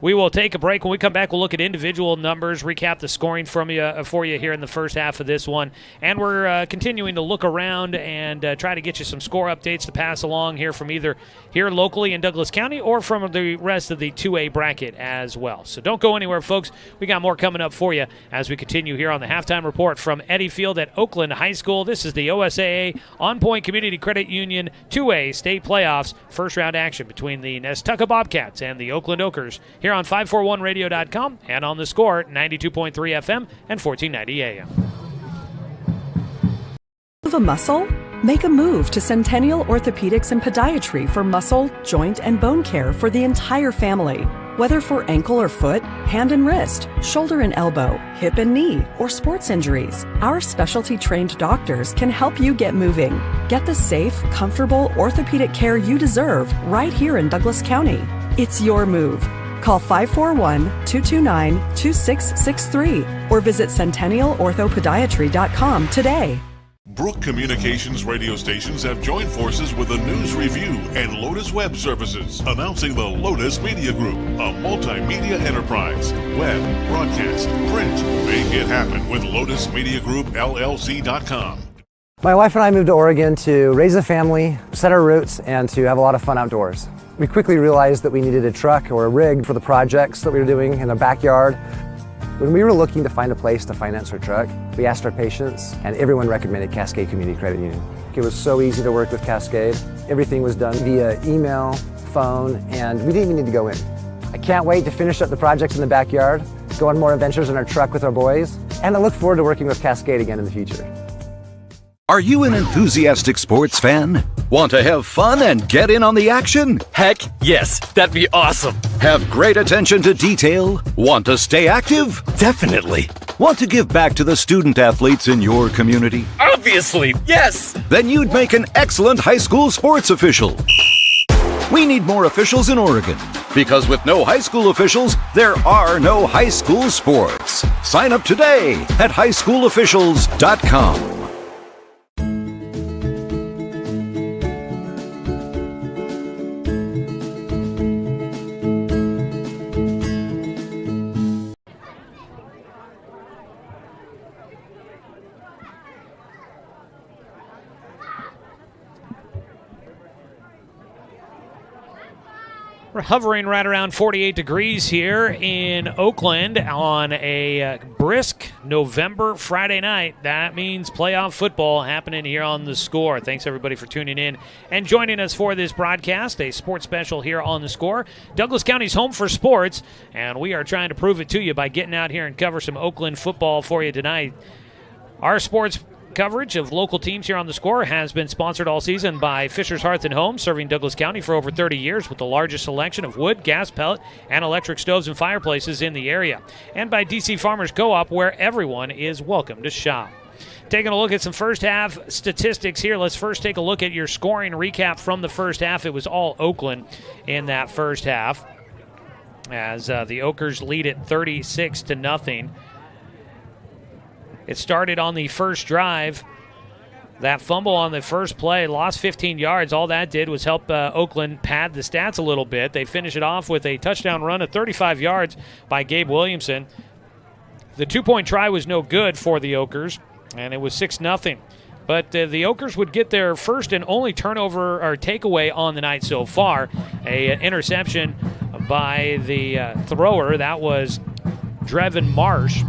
We will take a break. When we come back, we'll look at individual numbers, recap the scoring for you here in the first half of this one, and we're continuing to look around and try to get you some score updates to pass along here from either here locally in Douglas County or from the rest of the 2A bracket as well. So don't go anywhere, folks. We got more coming up for you as we continue here on the halftime report from Eddie Field at Oakland High School. This is the OSAA On Point Community Credit Union 2A state playoffs, first round action between the Nestucca Bobcats and the Oakland Okers here on 541radio.com and on the Score 92.3 FM and 1490 AM. Move a muscle? Make a move to Centennial Orthopedics and Podiatry for muscle, joint, and bone care for the entire family. Whether for ankle or foot, hand and wrist, shoulder and elbow, hip and knee, or sports injuries, our specialty-trained doctors can help you get moving. Get the safe, comfortable orthopedic care you deserve right here in Douglas County. It's your move. Call 541-229-2663 or visit centennialorthopodiatry.com today. Brook Communications radio stations have joined forces with the News Review and Lotus Web Services, announcing the Lotus Media Group, a multimedia enterprise. Web, broadcast, print. Make it happen with Lotus Media Group, LLC.com. My wife and I moved to Oregon to raise a family, set our roots, and to have a lot of fun outdoors. We quickly realized that we needed a truck or a rig for the projects that we were doing in the backyard. When we were looking to find a place to finance our truck, we asked our patients, and everyone recommended Cascade Community Credit Union. It was so easy to work with Cascade. Everything was done via email, phone, and we didn't even need to go in. I can't wait to finish up the projects in the backyard, go on more adventures in our truck with our boys, and I look forward to working with Cascade again in the future. Are you an enthusiastic sports fan? Want to have fun and get in on the action? Heck, yes, that'd be awesome. Have great attention to detail? Want to stay active? Definitely. Want to give back to the student athletes in your community? Obviously, yes. Then you'd make an excellent high school sports official. We need more officials in Oregon, because with no high school officials, there are no high school sports. Sign up today at highschoolofficials.com. We're hovering right around 48 degrees here in Oakland on a brisk November Friday night. That means playoff football happening here on The Score. Thanks, everybody, for tuning in and joining us for this broadcast, a sports special here on The Score. Douglas County's home for sports, and we are trying to prove it to you by getting out here and cover some Oakland football for you tonight. Our sports coverage of local teams here on The Score has been sponsored all season by Fisher's Hearth and Home, serving Douglas County for over 30 years with the largest selection of wood, gas, pellet, and electric stoves and fireplaces in the area. And by DC Farmers Co-op, where everyone is welcome to shop. Taking a look at some first half statistics here. Let's first take a look at your scoring recap from the first half. It was all Oakland in that first half, as the Okers lead it 36-0. It started on the first drive. That fumble on the first play, lost 15 yards. All that did was help Oakland pad the stats a little bit. They finish it off with a touchdown run of 35 yards by Gabe Williamson. The 2-point try was no good for the Okers, and it was 6-0. But the Oakers would get their first and only turnover or takeaway on the night so far. An interception by the thrower. That was Draven Marsh.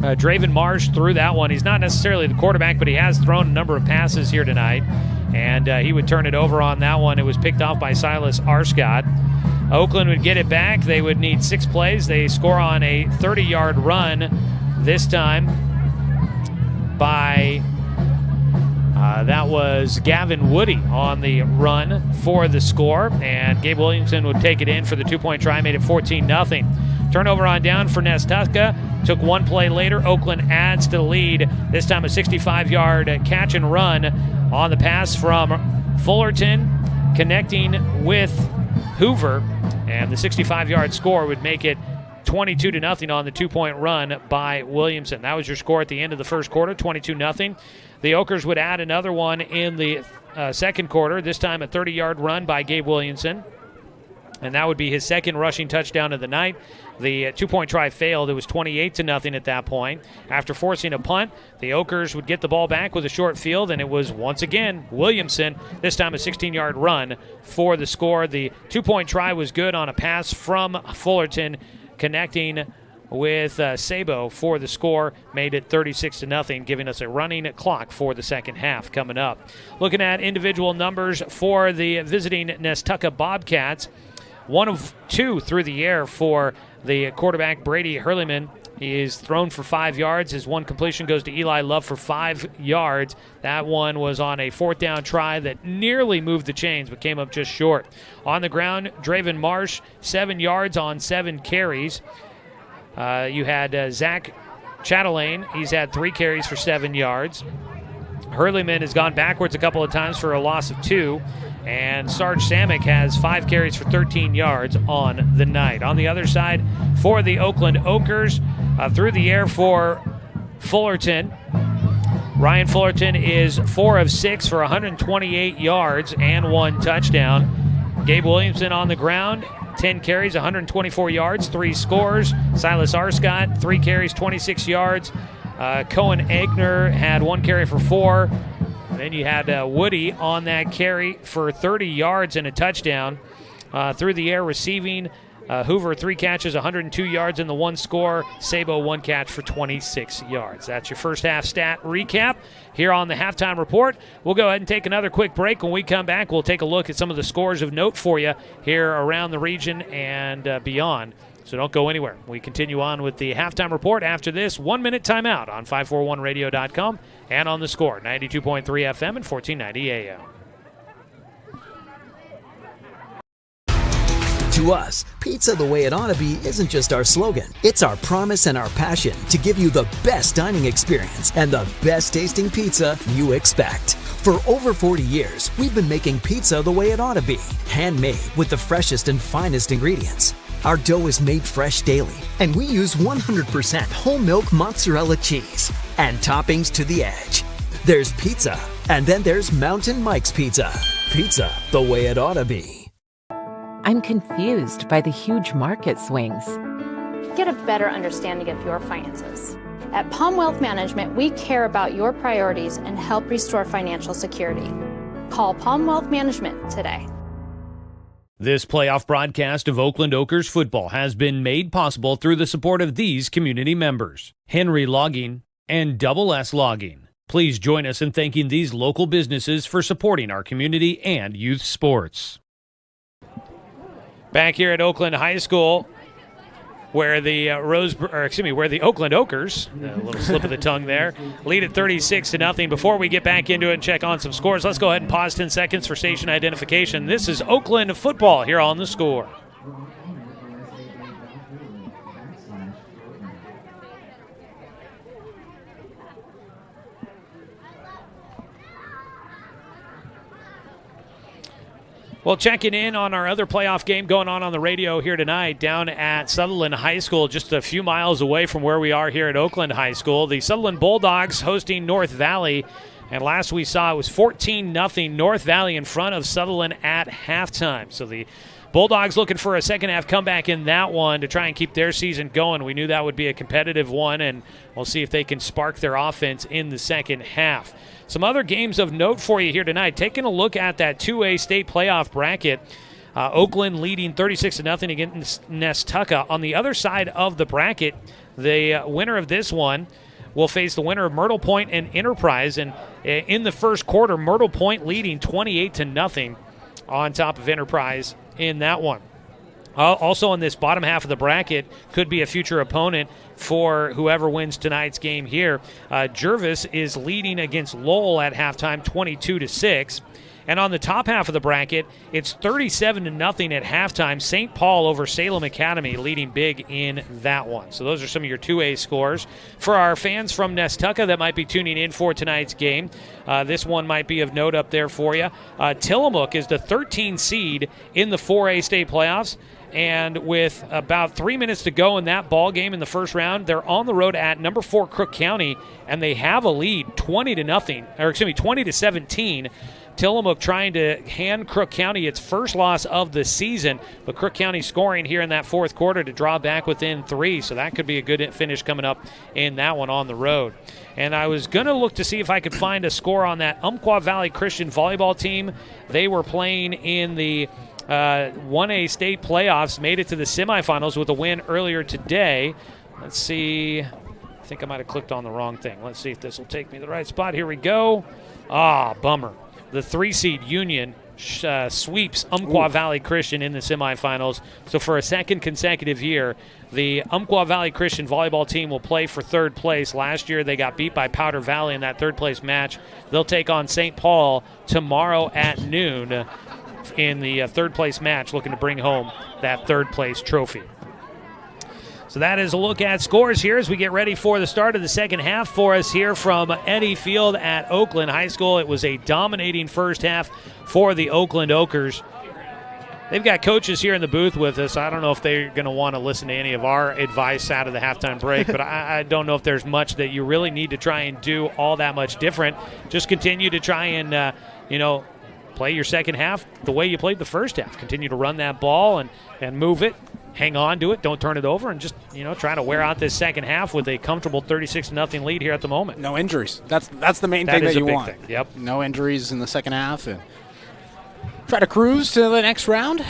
Draven Marsh threw that one. He's not necessarily the quarterback, but he has thrown a number of passes here tonight. And he would turn it over on that one. It was picked off by Silas Arscott. Oakland would get it back. They would need 6 plays. They score on a 30-yard run this time by, that was Gavin Woody on the run for the score. And Gabe Williamson would take it in for the 2-point try, made it 14-0. Turnover on down for Nestucca. Took 1 play later. Oakland adds to the lead. This time a 65-yard catch and run on the pass from Fullerton, connecting with Hoover. And the 65-yard score would make it 22-0 on the 2-point run by Williamson. That was your score at the end of the first quarter, 22-0. The Oakers would add another one in the second quarter, this time a 30-yard run by Gabe Williamson. And that would be his second rushing touchdown of the night. The 2-point try failed. It was 28-0 at that point. After forcing a punt, the Oakers would get the ball back with a short field, and it was once again Williamson, this time a 16-yard run for the score. The 2-point try was good on a pass from Fullerton, connecting with Sabo for the score, made it 36-0, giving us a running clock for the second half coming up. Looking at individual numbers for the visiting Nestucca Bobcats, 1 of 2 through the air for the quarterback, Brady Hurleyman. He is thrown for 5 yards. His one completion goes to Eli Love for 5 yards. That one was on a 4th down try that nearly moved the chains but came up just short. On the ground, Draven Marsh, 7 yards on 7 carries. You had Zach Chatelaine. He's had 3 carries for 7 yards. Hurleyman has gone backwards a couple of times for a loss of 2. And Sarge Samick has 5 carries for 13 yards on the night. On the other side, for the Oakland Oakers, through the air for Fullerton. Ryan Fullerton is 4 of 6 for 128 yards and 1 touchdown. Gabe Williamson on the ground, 10 carries, 124 yards, 3 scores. Silas Arscott, 3 carries, 26 yards. Cohen Egner had 1 carry for 4. And then you had Woody on that carry for 30 yards and a touchdown. Through the air receiving, Hoover 3 catches, 102 yards in the 1 score. Sabo 1 catch for 26 yards. That's your first half stat recap here on the halftime report. We'll go ahead and take another quick break. When we come back, we'll take a look at some of the scores of note for you here around the region and beyond. So don't go anywhere. We continue on with the halftime report after this 1-minute timeout on 541radio.com and on the score, 92.3 FM and 1490 AM. To us, pizza the way it ought to be isn't just our slogan. It's our promise and our passion to give you the best dining experience and the best tasting pizza you expect. For over 40 years, we've been making pizza the way it ought to be, handmade with the freshest and finest ingredients. Our dough is made fresh daily, and we use 100% whole milk mozzarella cheese and toppings to the edge. There's pizza, and then there's Mountain Mike's Pizza. Pizza the way it ought to be. I'm confused by the huge market swings. Get a better understanding of your finances. At Palm Wealth Management, we care about your priorities and help restore financial security. Call Palm Wealth Management today. This playoff broadcast of Oakland Oakers football has been made possible through the support of these community members: Henry Logging and Double S Logging. Please join us in thanking these local businesses for supporting our community and youth sports. Back here at Oakland High School, where the where the Oakland Oakers, a little slip of the tongue there, lead at 36-0. Before we get back into it and check on some scores, let's go ahead and pause 10 seconds for station identification. This is Oakland football here on the score. Well, checking in on our other playoff game going on the radio here tonight down at Sutherland High School, just a few miles away from where we are here at Oakland High School. The Sutherland Bulldogs hosting North Valley. And last we saw, it was 14-0 North Valley in front of Sutherland at halftime. So the Bulldogs looking for a second-half comeback in that one to try and keep their season going. We knew that would be a competitive one, and we'll see if they can spark their offense in the second half. Some other games of note for you here tonight. Taking a look at that 2A state playoff bracket. Oakland leading 36-0 against Nestucca. On the other side of the bracket, the winner of this one will face the winner of Myrtle Point and Enterprise. And in the first quarter, Myrtle Point leading 28-0 on top of Enterprise in that one. Also in this bottom half of the bracket could be a future opponent for whoever wins tonight's game here. Jervis is leading against Lowell at halftime 22-6. And on the top half of the bracket, it's 37-0 at halftime. St. Paul over Salem Academy leading big in that one. So those are some of your 2A scores. For our fans from Nestucca that might be tuning in for tonight's game, this one might be of note up there for you. Tillamook is the 13 seed in the 4A state playoffs. And with about 3 minutes to go in that ball game in the first round, they're on the road at number 4 Crook County, and they have a lead 20-17. Tillamook trying to hand Crook County its first loss of the season, but Crook County scoring here in that fourth quarter to draw back within 3, so that could be a good finish coming up in that one on the road. And I was going to look to see if I could find a score on that Umpqua Valley Christian volleyball team. They were playing in the 1A state playoffs, made it to the semifinals with a win earlier today. Let's see. I think I might have clicked on the wrong thing. Let's see if this will take me to the right spot. Here we go. Bummer. The 3-seed Union sweeps Umpqua Valley Christian in the semifinals. So for a second consecutive year, the Umpqua Valley Christian volleyball team will play for third place. Last year they got beat by Powder Valley in that third place match. They'll take on St. Paul tomorrow at noon in the third place match, looking to bring home that third place trophy. So that is a look at scores here as we get ready for the start of the second half for us here from Eddy Field at Oakland High School. It was a dominating first half for the Oakland Okers. They've got coaches here in the booth with us. I don't know if they're going to want to listen to any of our advice out of the halftime break, but I don't know if there's much that you really need to try and do all that much different. Just continue to try and, play your second half the way you played the first half. Continue to run that ball and move it. Hang on to it, don't turn it over, and just, try to wear out this second half with a comfortable 36-0 lead here at the moment. No injuries. That's the main thing that you want. Thing. Yep. No injuries in the second half, and try to cruise to the next round.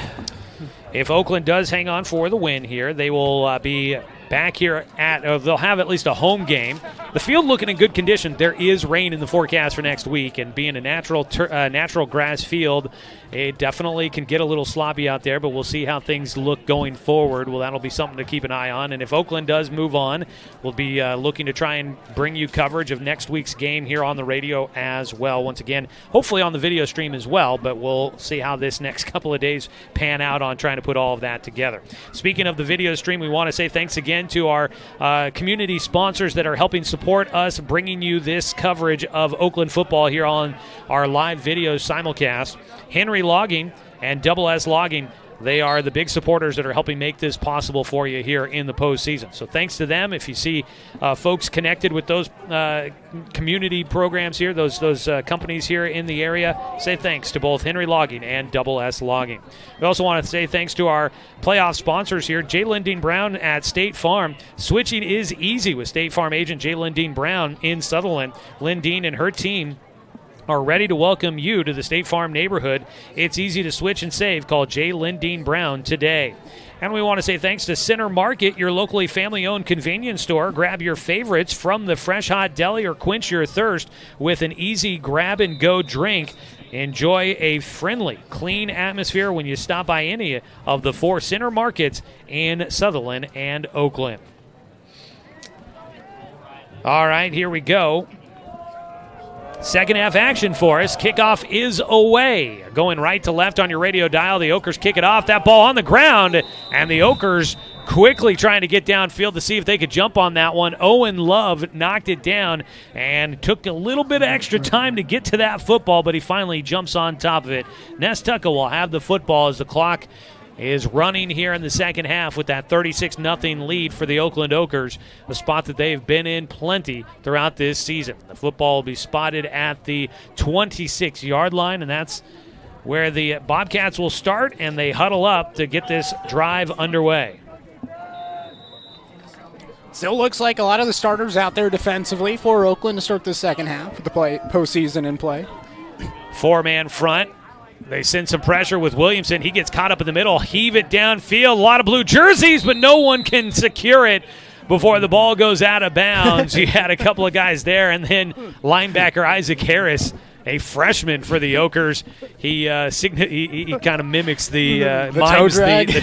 If Oakland does hang on for the win here, they will be back here they'll have at least a home game. The field looking in good condition. There is rain in the forecast for next week, and being a natural grass field, it definitely can get a little sloppy out there, but we'll see how things look going forward. Well, that'll be something to keep an eye on. And if Oakland does move on, we'll be looking to try and bring you coverage of next week's game here on the radio as well. Once again, hopefully on the video stream as well, but we'll see how this next couple of days pan out on trying to put all of that together. Speaking of the video stream, we want to say thanks again to our community sponsors that are helping support us, bringing you this coverage of Oakland football here on our live video simulcast. Henry Logging and Double S Logging, they are the big supporters that are helping make this possible for you here in the postseason. So thanks to them. If you see folks connected with those community programs here, those companies here in the area, say thanks to both Henry Logging and Double S Logging. We also want to say thanks to our playoff sponsors here, J. Lindeen Brown at State Farm. Switching is easy with State Farm agent J. Lindeen Brown in Sutherland. Lindeen and her team are ready to welcome you to the State Farm neighborhood. It's easy to switch and save. Call J. Lindeen Brown today. And we want to say thanks to Center Market, your locally family-owned convenience store. Grab your favorites from the fresh hot deli or quench your thirst with an easy grab-and-go drink. Enjoy a friendly, clean atmosphere when you stop by any of the 4 Center Markets in Sutherland and Oakland. All right, here we go. Second half action for us. Kickoff is away. Going right to left on your radio dial. The Okers kick it off. That ball on the ground. And the Okers quickly trying to get downfield to see if they could jump on that one. Owen Love knocked it down and took a little bit of extra time to get to that football, but he finally jumps on top of it. Nestucca will have the football as the clock is running here in the second half with that 36-0 lead for the Oakland Okers, a spot that they've been in plenty throughout this season. The football will be spotted at the 26-yard line, and that's where the Bobcats will start, and they huddle up to get this drive underway. Still looks like a lot of the starters out there defensively for Oakland to start the second half with the postseason in play. Four-man front. They send some pressure with Williamson. He gets caught up in the middle, heave it downfield. A lot of blue jerseys, but no one can secure it before the ball goes out of bounds. You had a couple of guys there, and then linebacker Isaac Harris, a freshman for the Okers. He kind of mimicks the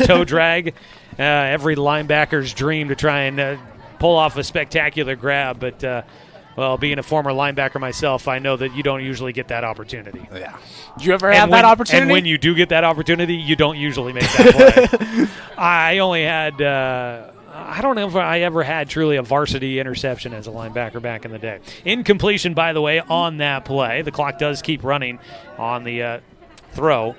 toe drag. Every linebacker's dream to try and pull off a spectacular grab, but well, being a former linebacker myself, I know that you don't usually get that opportunity. Yeah. Did you ever have that opportunity? And when you do get that opportunity, you don't usually make that play. I only had I don't know if I ever had truly a varsity interception as a linebacker back in the day. Incompletion, by the way, on that play. The clock does keep running on the throw.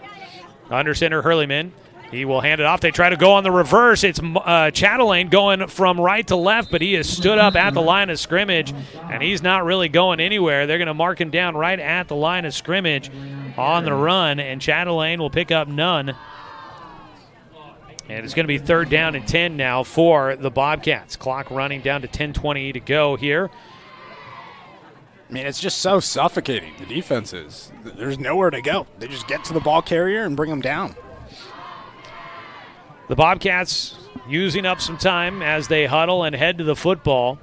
Under center, Hurleyman. He will hand it off. They try to go on the reverse. It's Chatelaine going from right to left, but he has stood up at the line of scrimmage, and he's not really going anywhere. They're going to mark him down right at the line of scrimmage on the run, and Chatelaine will pick up none. And it's going to be 3rd down and 10 now for the Bobcats. Clock running down to 10:20 to go here. I mean, it's just so suffocating, the defense is. There's nowhere to go. They just get to the ball carrier and bring them down. The Bobcats using up some time as they huddle and head to the football.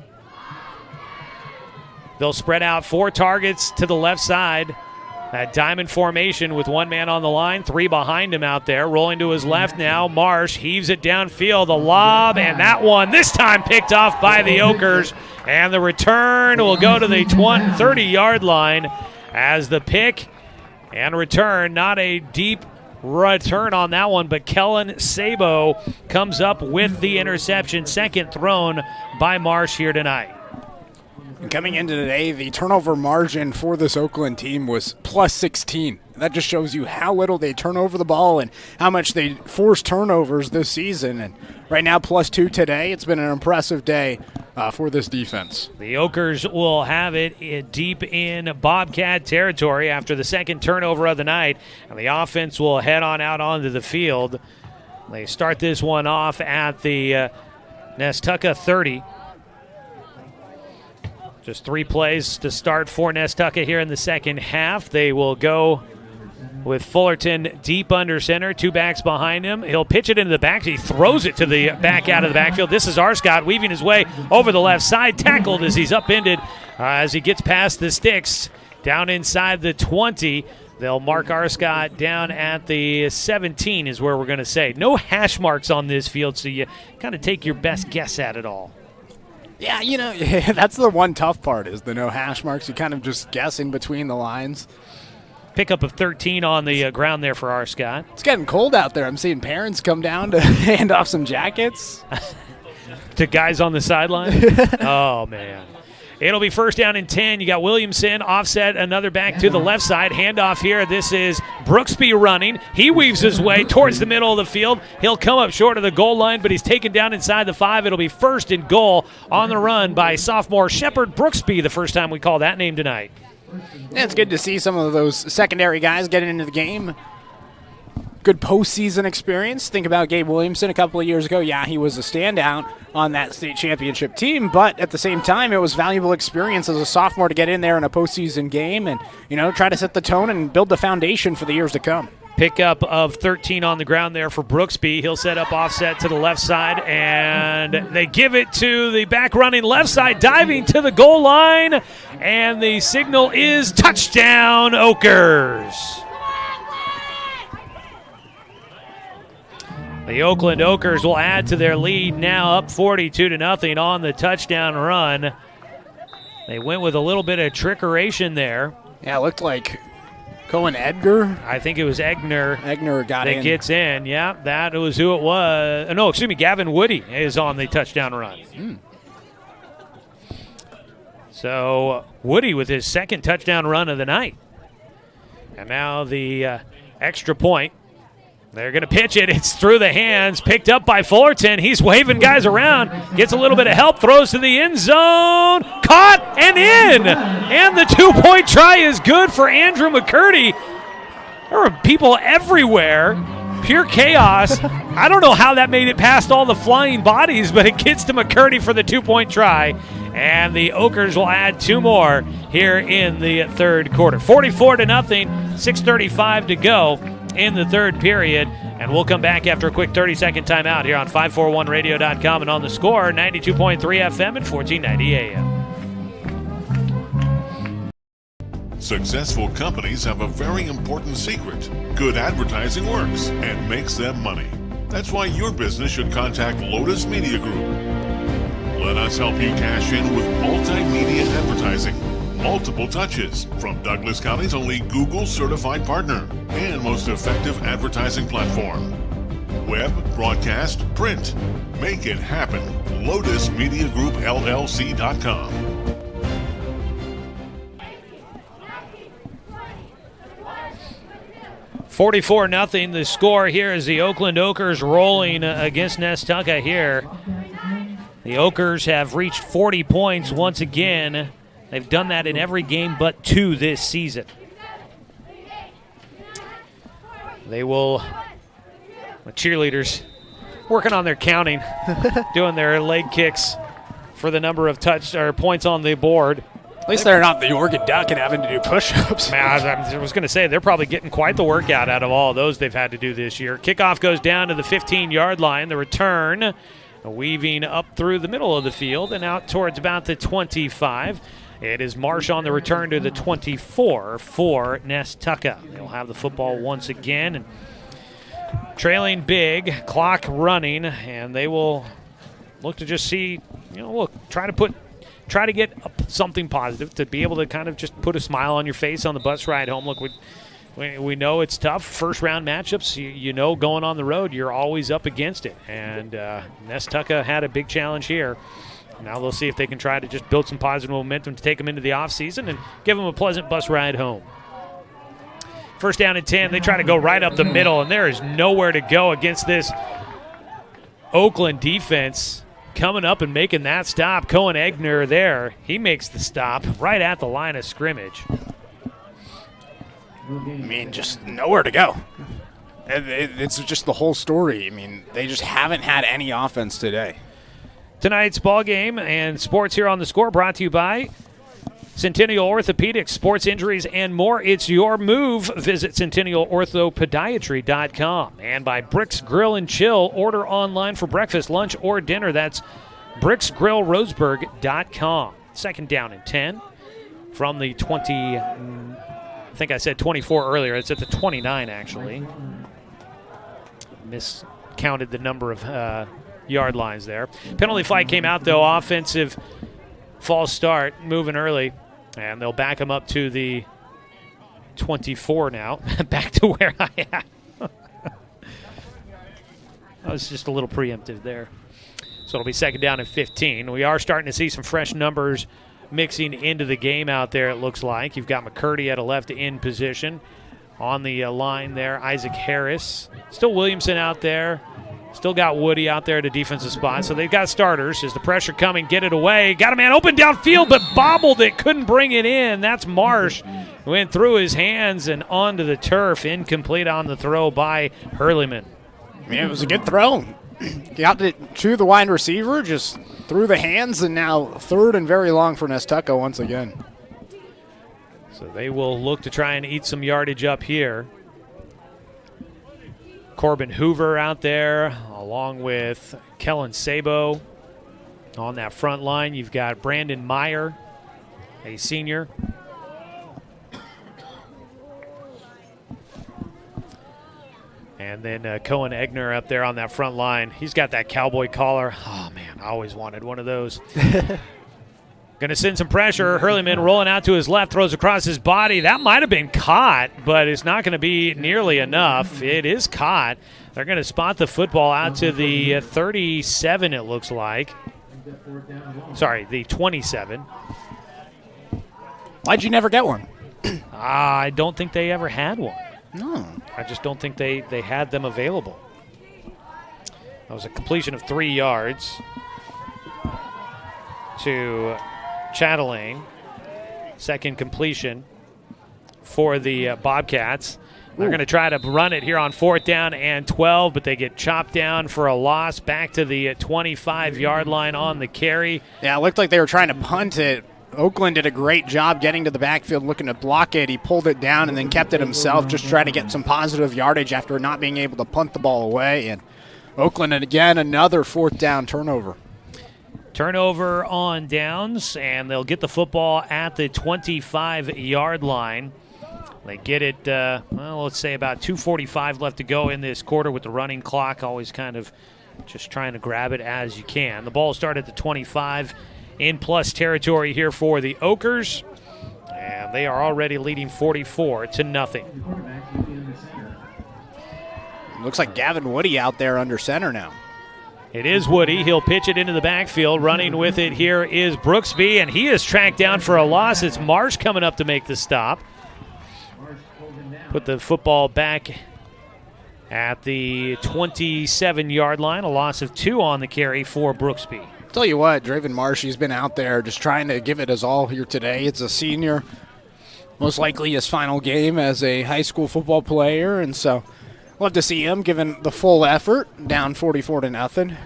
They'll spread out 4 targets to the left side. That diamond formation with 1 man on the line, 3 behind him out there. Rolling to his left now, Marsh heaves it downfield, the lob, and that one this time picked off by the Okers. And the return will go to the 30-yard line as the pick and return, not a deep return on that one, but Kellen Sabo comes up with the interception, second thrown by Marsh here tonight. And coming into today, the turnover margin for this Oakland team was plus 16. That just shows you how little they turn over the ball and how much they force turnovers this season. And right now, plus 2 today. It's been an impressive day for this defense. The Okers will have it deep in Bobcat territory after the second turnover of the night, and the offense will head on out onto the field. They start this one off at the Nestucca 30. Just 3 plays to start for Nestucca here in the second half. They will go with Fullerton deep under center, 2 backs behind him. He'll pitch it into the back. He throws it to the back out of the backfield. This is Arscott weaving his way over the left side, tackled as he's upended as he gets past the sticks. Down inside the 20. They'll mark Arscott down at the 17 is where we're going to say. No hash marks on this field, so you kind of take your best guess at it all. Yeah, you know, that's the one tough part is the no hash marks. You kind of just guess in between the lines. Pickup of 13 on the ground there for Arscott. It's getting cold out there. I'm seeing parents come down to hand off some jackets. To guys on the sideline? Oh, man. It'll be 1st down and 10. You got Williamson offset, another back to the left side. Handoff here. This is Brooksby running. He weaves his way towards the middle of the field. He'll come up short of the goal line, but he's taken down inside the 5. It'll be 1st and goal on the run by sophomore Shepard Brooksby, the first time we call that name tonight. Yeah, it's good to see some of those secondary guys getting into the game. Good postseason experience. Think about Gabe Williamson a couple of years ago. Yeah, he was a standout on that state championship team, but at the same time, it was valuable experience as a sophomore to get in there in a postseason game and, you know, try to set the tone and build the foundation for the years to come. Pickup of 13 on the ground there for Brooksby. He'll set up offset to the left side, and they give it to the back running left side, diving to the goal line, and the signal is touchdown, Okers. The Oakland Okers will add to their lead now, up 42-0 on the touchdown run. They went with a little bit of trickeration there. Yeah, it looked like Cohen Edgar. I think it was Egner. Egner got in. That gets in. Yeah, that was who it was. No, excuse me, Gavin Woody is on the touchdown run. So Woody with his second touchdown run of the night. And now the extra point They're going to pitch it. It's through the hands, picked up by Fullerton. He's waving guys around, gets a little bit of help, throws to the end zone, caught and in. And the 2-point try is good for Andrew McCurdy. There were people everywhere. Pure chaos. I don't know how that made it past all the flying bodies, but it gets to McCurdy for the 2-point try. And the Okers will add 2 more here in the third quarter. 44-0, 6:35 to go in the third period. And we'll come back after a quick 30-second timeout here on 541radio.com and on the score, 92.3 FM and 1490 AM. Successful companies have a very important secret. Good advertising works and makes them money. That's why your business should contact Lotus Media Group. Let us help you cash in with multimedia advertising. Multiple touches from Douglas County's only Google certified partner and most effective advertising platform. Web, broadcast, print. Make it happen. LotusMediaGroupLLC.com. $44-0 the score here as the Oakland Okers rolling against Nestucca here. The Okers have reached 40 points once again. They've done that in every game but 2 this season. They will, the cheerleaders working on their counting, doing their leg kicks for the number of points on the board. At least they're not the Oregon Duck and having to do push-ups. I was going to say, they're probably getting quite the workout out of all of those they've had to do this year. Kickoff goes down to the 15-yard line. The return weaving up through the middle of the field and out towards about the 25. It is Marsh on the return to the 24 for Nestucca. They'll have the football once again and trailing big, clock running, and they will look to just see, try to get something positive to be able to kind of just put a smile on your face on the bus ride home. Look, we know it's tough. First-round matchups, going on the road, you're always up against it. And Nestucca had a big challenge here. Now they'll see if they can try to just build some positive momentum to take them into the offseason and give them a pleasant bus ride home. First down and 10. They try to go right up the middle, and there is nowhere to go against this Oakland defense. Coming up and making that stop, Cohen Egner there. He makes the stop right at the line of scrimmage. Just nowhere to go. It's just the whole story. They just haven't had any offense today. Tonight's ball game and sports here on the score brought to you by Centennial Orthopedics, sports injuries and more. It's your move. Visit CentennialOrthopodiatry.com. And by Bricks Grill and Chill. Order online for breakfast, lunch, or dinner. That's BricksGrillRoseburg.com. Second down and 10 from the 20. I think I said 24 earlier. It's at the 29, actually. Miscounted the number of yard lines there. Penalty flag came out, though. Offensive false start, moving early. And they'll back him up to the 24 now. Back to where I am. I was just a little preemptive there. So it'll be second down and 15. We are starting to see some fresh numbers mixing into the game out there, it looks like. You've got McCurdy at a left end position. On the line there, Isaac Harris. Still Williamson out there. Still got Woody out there at a defensive spot. So they've got starters. As the pressure coming, get it away. Got a man open downfield, but bobbled it. Couldn't bring it in. That's Marsh. Went through his hands and onto the turf. Incomplete on the throw by Hurleyman. It was a good throw. Got it to the wide receiver, just through the hands, and now third and very long for Nestucca once again. So they will look to try and eat some yardage up here. Corbin Hoover out there, along with Kellen Sabo. On that front line, you've got Brandon Meyer, a senior. And then Cohen Egner up there on that front line. He's got that cowboy collar. Oh, man, I always wanted one of those. Going to send some pressure. Hurleyman rolling out to his left, throws across his body. That might have been caught, but it's not going to be nearly enough. It is caught. They're going to spot the football out to the 37, it looks like. Sorry, the 27. Why'd you never get one? I don't think they ever had one. No. I just don't think they had them available. That was a completion of 3 yards to Chatelaine. Second completion for the Bobcats. They're going to try to run it here on 4th down and 12, but they get chopped down for a loss back to the 25-yard line on the carry. Yeah, it looked like they were trying to punt it. Oakland did a great job getting to the backfield, looking to block it. He pulled it down and then kept it himself, just trying to get some positive yardage after not being able to punt the ball away. And Oakland, and again, another 4th down turnover. Turnover on downs, and they'll get the football at the 25-yard line. They get it, let's say about 2:45 left to go in this quarter with the running clock, always kind of just trying to grab it as you can. The ball started at the 25 in plus territory here for the Okers, and they are already leading 44-0. Looks like Gavin Woody out there under center now. It is Woody. He'll pitch it into the backfield. Running with it here is Brooksby, and he is tracked down for a loss. It's Marsh coming up to make the stop. Put the football back at the 27-yard line. A loss of 2 on the carry for Brooksby. Tell you what, Draven Marsh, he's been out there just trying to give it his all here today. It's a senior, most likely his final game as a high school football player, and so love to see him giving the full effort, down 44-0.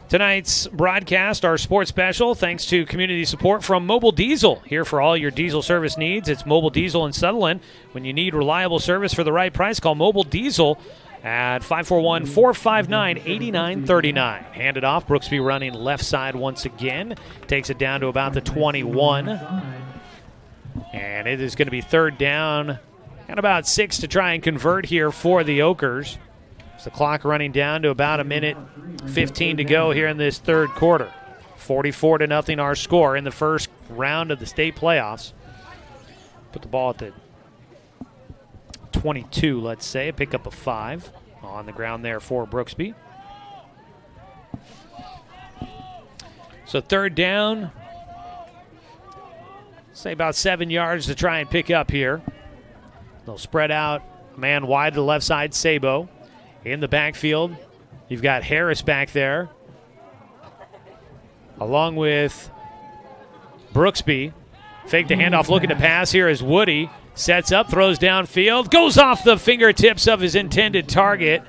Tonight's broadcast, our sports special, thanks to community support from Mobile Diesel. Here for all your diesel service needs. It's Mobile Diesel in Sutherland. When you need reliable service for the right price, call Mobile Diesel at 541-459-8939. Hand it off. Brooksby running left side once again. Takes it down to about the 21. And it is going to be 3rd down and about 6 to try and convert here for the Okers. It's the clock running down to about 1:15 to go here in this 3rd quarter. 44-0 our score in the first round of the state playoffs. Put the ball at the 22, let's say. Pick up a 5 on the ground there for Brooksby. So 3rd down. Say about 7 yards to try and pick up here. They'll spread out a man wide to the left side, Sabo. In the backfield, you've got Harris back there, along with Brooksby. Fake the handoff, looking to pass here as Woody sets up, throws downfield, goes off the fingertips of his intended target.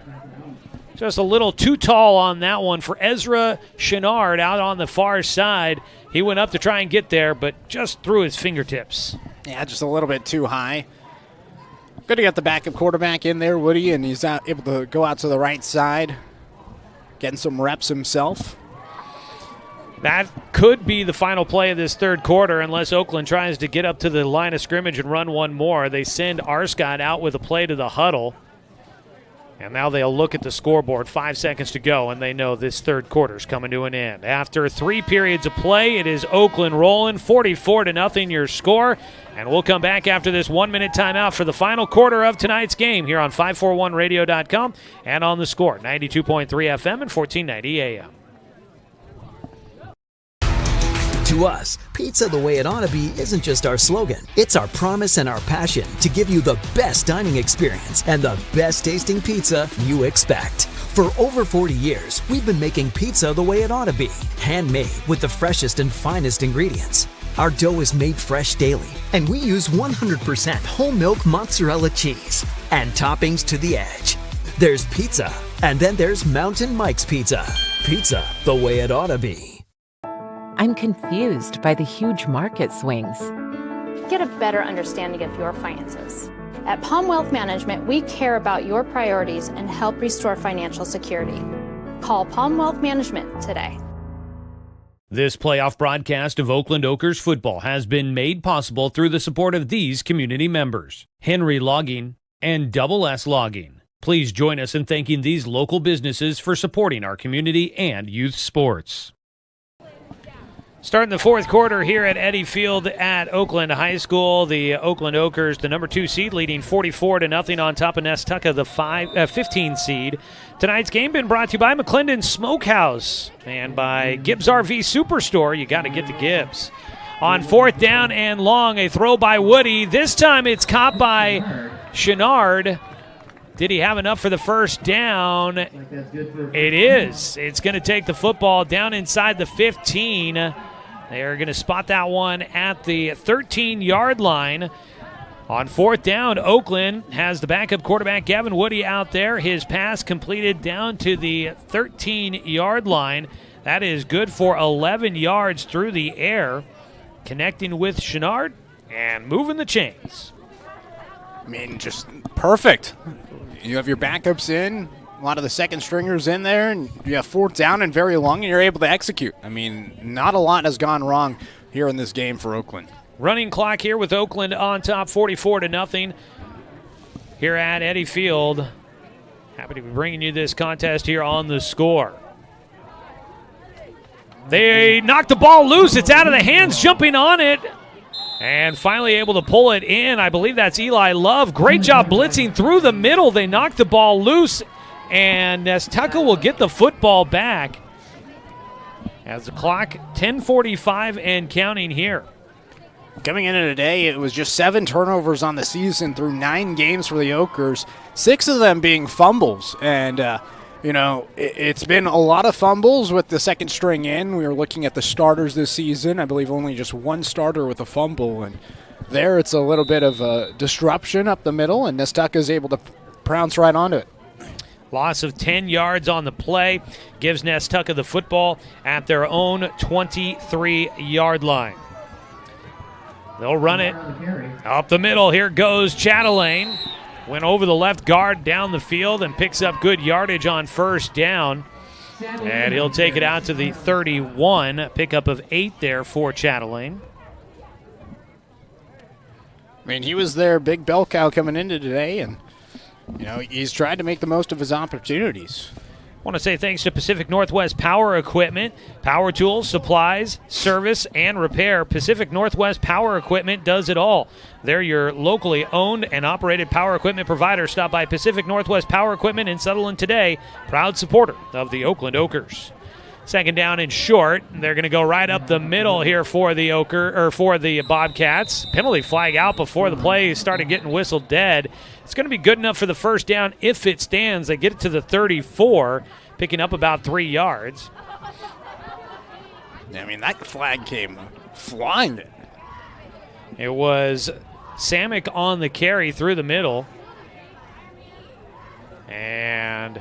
Just a little too tall on that one for Ezra Chenard out on the far side. He went up to try and get there, but just through his fingertips. Yeah, just a little bit too high. Good to get the backup quarterback in there, Woody, and he's able to go out to the right side, getting some reps himself. That could be the final play of this 3rd quarter unless Oakland tries to get up to the line of scrimmage and run one more. They send Arscott out with a play to the huddle. And now they'll look at the scoreboard. 5 seconds to go, and they know this 3rd quarter is coming to an end. After 3 periods of play, it is Oakland rolling, 44-0 your score. And we'll come back after this 1-minute timeout for the final quarter of tonight's game here on 541radio.com and on the Score, 92.3 FM and 1490 AM. To us, pizza the way it ought to be isn't just our slogan. It's our promise and our passion to give you the best dining experience and the best tasting pizza you expect. For over 40 years, we've been making pizza the way it ought to be. Handmade with the freshest and finest ingredients. Our dough is made fresh daily, and we use 100% whole milk mozzarella cheese and toppings to the edge. There's pizza, and then there's Mountain Mike's Pizza. Pizza the way it ought to be. I'm confused by the huge market swings. Get a better understanding of your finances. At Palm Wealth Management, we care about your priorities and help restore financial security. Call Palm Wealth Management today. This playoff broadcast of Oakland Okers football has been made possible through the support of these community members: Henry Logging and Double S Logging. Please join us in thanking these local businesses for supporting our community and youth sports. Starting the 4th quarter here at Eddy Field at Oakland High School. The Oakland Okers, the number 2 seed, leading 44-0 on top of Nestucca, the 15 seed. Tonight's game been brought to you by McClendon Smokehouse and by Gibbs RV Superstore. You got to get to Gibbs. On 4th down and long, a throw by Woody. This time it's caught by Chenard. Did he have enough for the first down? It is. It's going to take the football down inside the 15. They're going to spot that one at the 13-yard line. On 4th down, Oakland has the backup quarterback Gavin Woody out there. His pass completed down to the 13-yard line. That is good for 11 yards through the air, connecting with Chenard and moving the chains. I mean, just perfect. You have your backups in, a lot of the second stringers in there, and you have 4th down and very long, and you're able to execute. I mean, not a lot has gone wrong here in this game for Oakland. Running clock here with Oakland on top, 44-0 here at Eddy Field. Happy to be bringing you this contest here on The Score. They knocked the ball loose. It's out of the hands, jumping on it, and finally able to pull it in. I believe that's Eli Love. Great job blitzing through the middle. They knocked the ball loose, and Nestucca will get the football back as the clock 10:45 and counting here. Coming into today, it was just 7 turnovers on the season through 9 games for the Okers, 6 of them being fumbles. And, it's been a lot of fumbles with the second string in. We were looking at the starters this season. I believe only just 1 starter with a fumble. And there it's a little bit of a disruption up the middle, and Nestucca is able to pounce right onto it. Loss of 10 yards on the play gives Nestucca the football at their own 23-yard line. They'll run it up the middle. Here goes Chatelaine. Went over the left guard down the field and picks up good yardage on first down. And he'll take it out to the 31. Pickup of 8 there for Chatelaine. I mean, he was their big bell cow coming into today, and, he's tried to make the most of his opportunities. I want to say thanks to Pacific Northwest Power Equipment, power tools, supplies, service, and repair. Pacific Northwest Power Equipment does it all. They're your locally owned and operated power equipment provider. Stop by Pacific Northwest Power Equipment in Sutherland today. Proud supporter of the Oakland Okers. Second down and short. They're going to go right up the middle here for the Bobcats. Penalty flag out before the play started getting whistled dead. It's going to be good enough for the first down if it stands. They get it to the 34, picking up about 3 yards. I mean, that flag came flying. It was Samick on the carry through the middle. And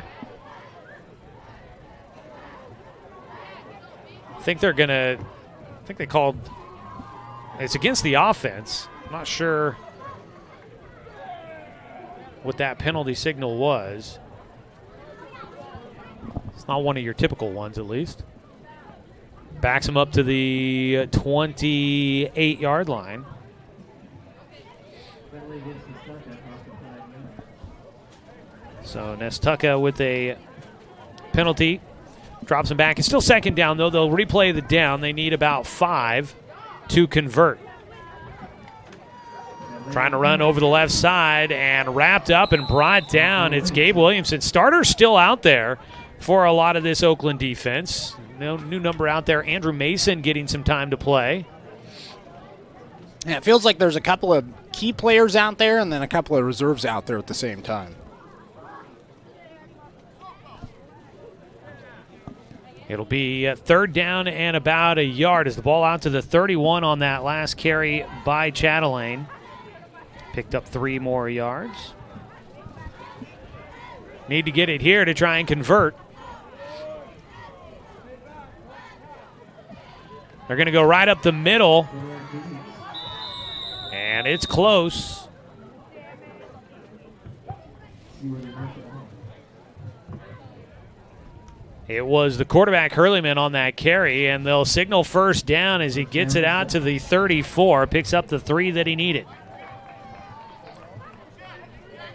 I think they called, it's against the offense. I'm not sure what that penalty signal was. It's not one of your typical ones, at least. Backs him up to the 28-yard line. So Nestucca with a penalty. Drops him back. It's still second down, though. They'll replay the down. They need about 5 to convert. Trying to run over the left side and wrapped up and brought down. It's Gabe Williamson. Starter's still out there for a lot of this Oakland defense. No new number out there. Andrew Mason getting some time to play. Yeah, it feels like there's a couple of key players out there and then a couple of reserves out there at the same time. It'll be third down and about a yard as the ball out to the 31 on that last carry by Chatelaine. Picked up 3 more yards. Need to get it here to try and convert. They're going to go right up the middle. And it's close. It was the quarterback, Hurleyman, on that carry, and they'll signal first down as he gets it out to the 34, picks up the 3 that he needed.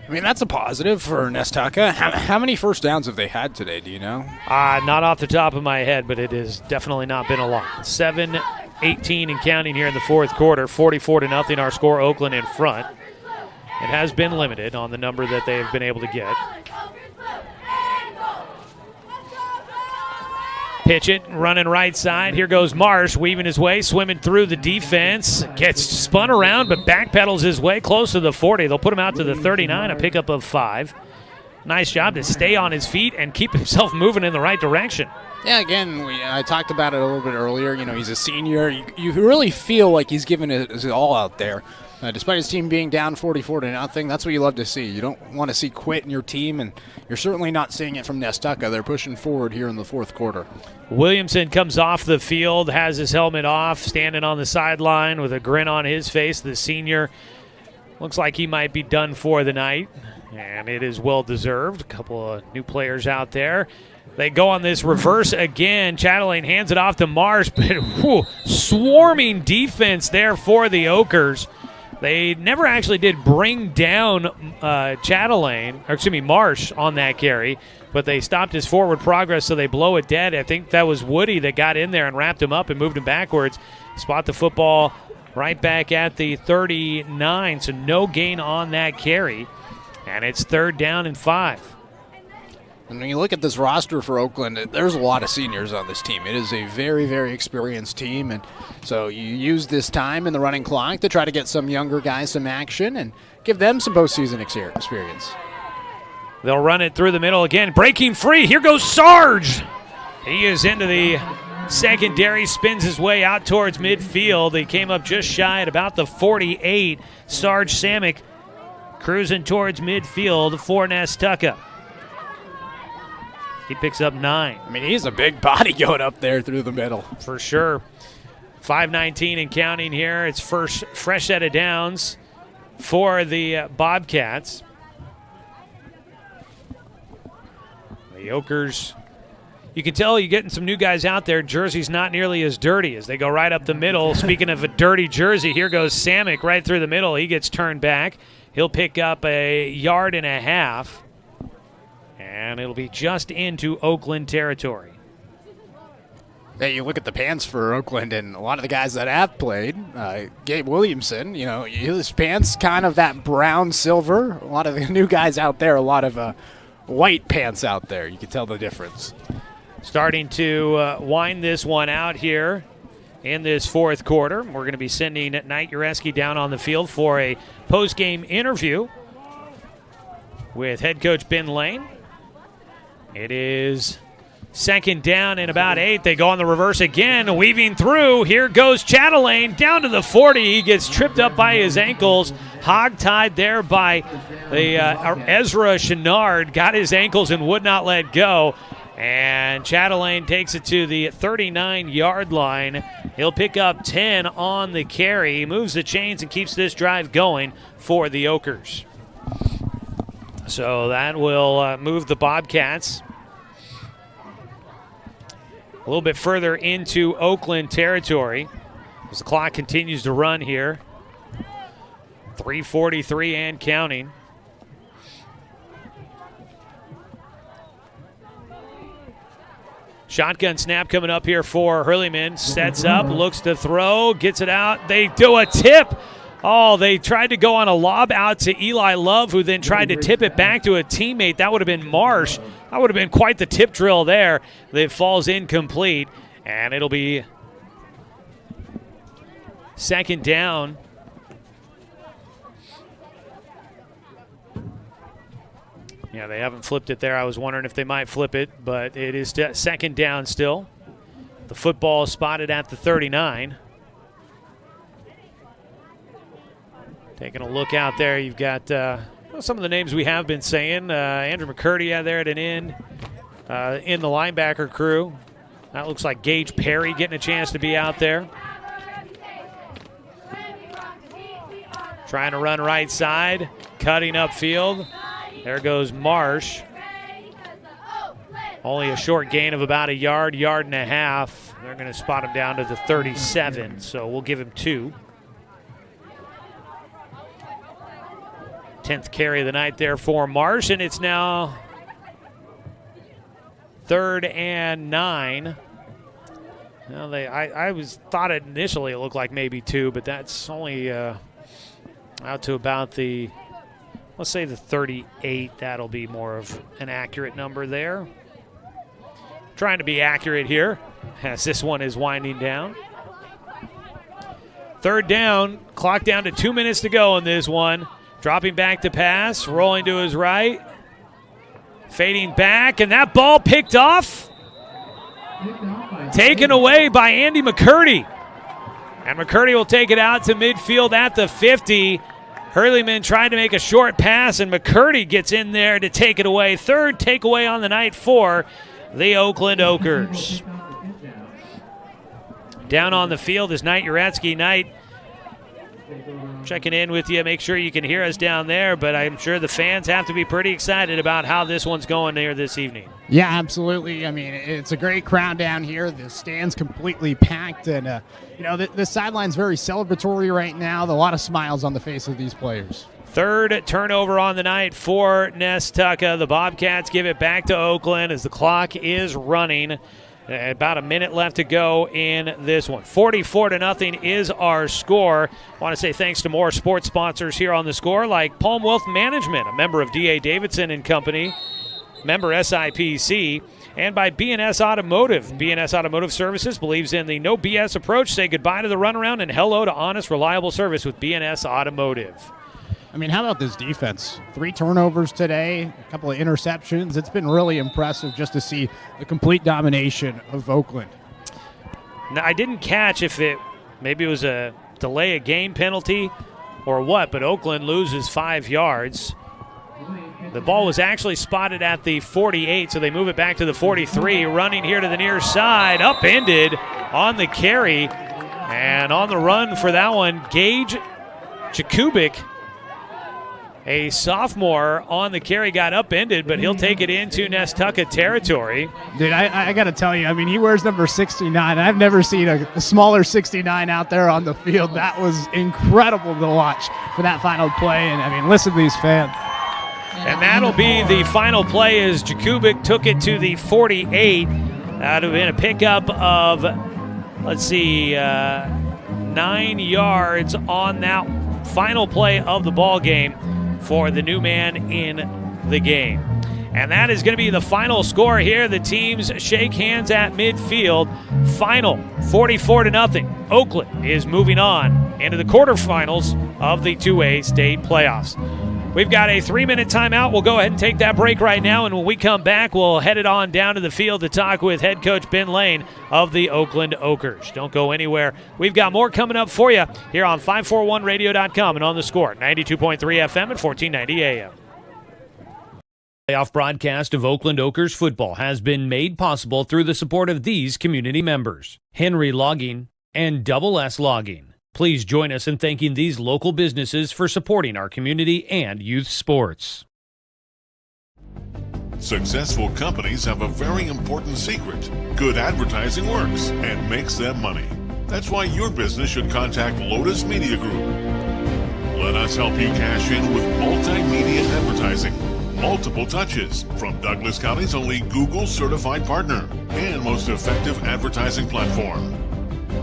I mean, that's a positive for Nestucca. How many first downs have they had today, do you know? Not off the top of my head, but it has definitely not been a lot. 7-18 and counting here in the fourth quarter, 44-0 our score, Oakland in front. It has been limited on the number that they've been able to get. pitch it, running right side. Here goes Marsh, weaving his way, swimming through the defense. Gets spun around, but backpedals his way close to the 40. They'll put him out to the 39, a pickup of 5. Nice job to stay on his feet and keep himself moving in the right direction. Yeah, again, I talked about it a little bit earlier. You know, he's a senior. You really feel like he's giving it his all out there. Despite his team being down 44-0, that's what you love to see. You don't want to see quit in your team, and you're certainly not seeing it from Nestucca. They're pushing forward here in the fourth quarter. Williamson comes off the field, has his helmet off, standing on the sideline with a grin on his face. The senior looks like he might be done for the night, and it is well-deserved. A couple of new players out there. They go on this reverse again. Chatelain hands it off to Marsh, but swarming defense there for the Oakers. They never actually did bring down Marsh on that carry, but they stopped his forward progress, so they blow it dead. I think that was Woody that got in there and wrapped him up and moved him backwards. Spot the football right back at the 39, so no gain on that carry, and it's 3rd down and 5. And when you look at this roster for Oakland, there's a lot of seniors on this team. It is a very, very experienced team, and so you use this time in the running clock to try to get some younger guys some action and give them some postseason experience. They'll run it through the middle again. Breaking free. Here goes Sarge. He is into the secondary, spins his way out towards midfield. He came up just shy at about the 48. Sarge Samick cruising towards midfield for Nestucca. He picks up 9. I mean, he's a big body going up there through the middle. For sure. 5:19 and counting here. It's first fresh set of downs for the Bobcats. The Oakers, you can tell you're getting some new guys out there. Jersey's not nearly as dirty as they go right up the middle. Speaking of a dirty jersey, here goes Samick right through the middle. He gets turned back. He'll pick up 1.5 yards. And it'll be just into Oakland territory. Hey, you look at the pants for Oakland, and a lot of the guys that have played, Gabe Williamson, his pants kind of that brown silver. A lot of the new guys out there, a lot of white pants out there. You can tell the difference. Starting to wind this one out here in this fourth quarter. We're going to be sending Knight Ureski down on the field for a post-game interview with head coach Ben Lane. It is 2nd down and about 8. They go on the reverse again, weaving through. Here goes Chatelain down to the 40. He gets tripped up by his ankles. Hog-tied there by the Ezra Chenard. Got his ankles and would not let go. And Chatelain takes it to the 39-yard line. He'll pick up 10 on the carry. He moves the chains and keeps this drive going for the Oakers. So that will move the Bobcats a little bit further into Oakland territory as the clock continues to run here. 3:43 and counting. Shotgun snap coming up here for Hurleyman. Sets up, looks to throw, gets it out. They do a tip. Oh, they tried to go on a lob out to Eli Love, who then tried to tip it back to a teammate. That would have been Marsh. That would have been quite the tip drill there. It falls incomplete, and it'll be 2nd down. Yeah, they haven't flipped it there. I was wondering if they might flip it, but it is 2nd down still. The football is spotted at the 39. Taking a look out there, you've got some of the names we have been saying. Andrew McCurdy out there at an end in the linebacker crew. That looks like Gage Perry getting a chance to be out there. Trying to run right side, cutting upfield. There goes Marsh. Only a short gain of about 1 yard, 1.5 yards. They're going to spot him down to the 37, so we'll give him 2. 10th carry of the night there for Marsh, and it's now 3rd and 9. Well, I thought it initially it looked like maybe 2, but that's only out to about the, let's say the 38. That'll be more of an accurate number there. trying to be accurate here as this one is winding down. Third down, clock down to 2 minutes to go in this one. Dropping back to pass, rolling to his right. Fading back, and that ball picked off. Taken away by Andy McCurdy. And McCurdy will take it out to midfield at the 50. Hurleyman tried to make a short pass, and McCurdy gets in there to take it away. Third takeaway on the night for the Oakland Okers. Down on the field is Knight Uretsky. Knight checking in with you. Make sure you can hear us down there, but I'm sure the fans have to be pretty excited about how this one's going there this evening. Yeah, absolutely. I mean, it's a great crowd down here. The stand's completely packed, and, the sideline's very celebratory right now. A lot of smiles on the face of these players. Third turnover on the night for Nestucca. The Bobcats give it back to Oakland as the clock is running. About a minute left to go in this one. 44-0 is our score. I want to say thanks to more sports sponsors here on the score, like Palm Wealth Management, a member of D.A. Davidson and Company, member SIPC, and by B&S Automotive. B&S Automotive Services believes in the no BS approach. Say goodbye to the runaround and hello to honest, reliable service with B&S Automotive. I mean, how about this defense? 3 turnovers today, a couple of interceptions. It's been really impressive just to see the complete domination of Oakland. Now, I didn't catch if maybe it was a delay of game penalty or what, but Oakland loses 5 yards. The ball was actually spotted at the 48, so they move it back to the 43. Running here to the near side, upended on the carry. And on the run for that one, Gage Jakubik, a sophomore on the carry, got upended, but he'll take it into Nestucca territory. Dude, I got to tell you, I mean, he wears number 69. I've never seen a smaller 69 out there on the field. That was incredible to watch for that final play. And, I mean, listen to these fans. And that'll be the final play as Jakubik took it to the 48. That would have been a pickup of, 9 yards on that final play of the ball game for the new man in the game. And that is going to be the final score here. The teams shake hands at midfield. Final 44-0. Oakland is moving on into the quarterfinals of the 2A state playoffs. We've got a 3-minute timeout. We'll go ahead and take that break right now, and when we come back, we'll head it on down to the field to talk with head coach Ben Lane of the Oakland Okers. Don't go anywhere. We've got more coming up for you here on 541radio.com and on the score, 92.3 FM and 1490 AM. Playoff broadcast of Oakland Okers football has been made possible through the support of these community members: Henry Logging and Double S Logging. Please join us in thanking these local businesses for supporting our community and youth sports. Successful companies have a very important secret. Good advertising works and makes them money. That's why your business should contact Lotus Media Group. Let us help you cash in with multimedia advertising. Multiple touches from Douglas County's only Google certified partner and most effective advertising platform.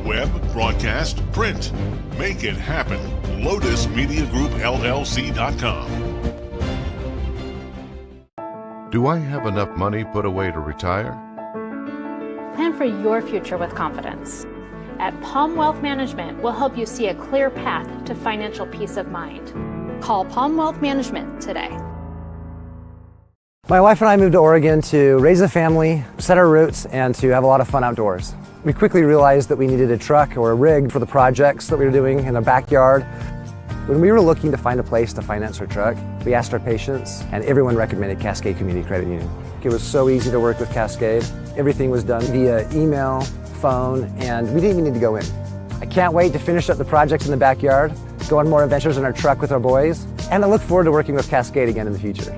Web, broadcast, print. Make it happen. LotusMediaGroupLLC.com. Do I have enough money put away to retire? Plan for your future with confidence. At Palm Wealth Management, we'll help you see a clear path to financial peace of mind. Call Palm Wealth Management today. My wife and I moved to Oregon to raise a family, set our roots, and to have a lot of fun outdoors. We quickly realized that we needed a truck or a rig for the projects that we were doing in the backyard. When we were looking to find a place to finance our truck, we asked our patients, and everyone recommended Cascade Community Credit Union. It was so easy to work with Cascade. Everything was done via email, phone, and we didn't even need to go in. I can't wait to finish up the projects in the backyard, go on more adventures in our truck with our boys, and I look forward to working with Cascade again in the future.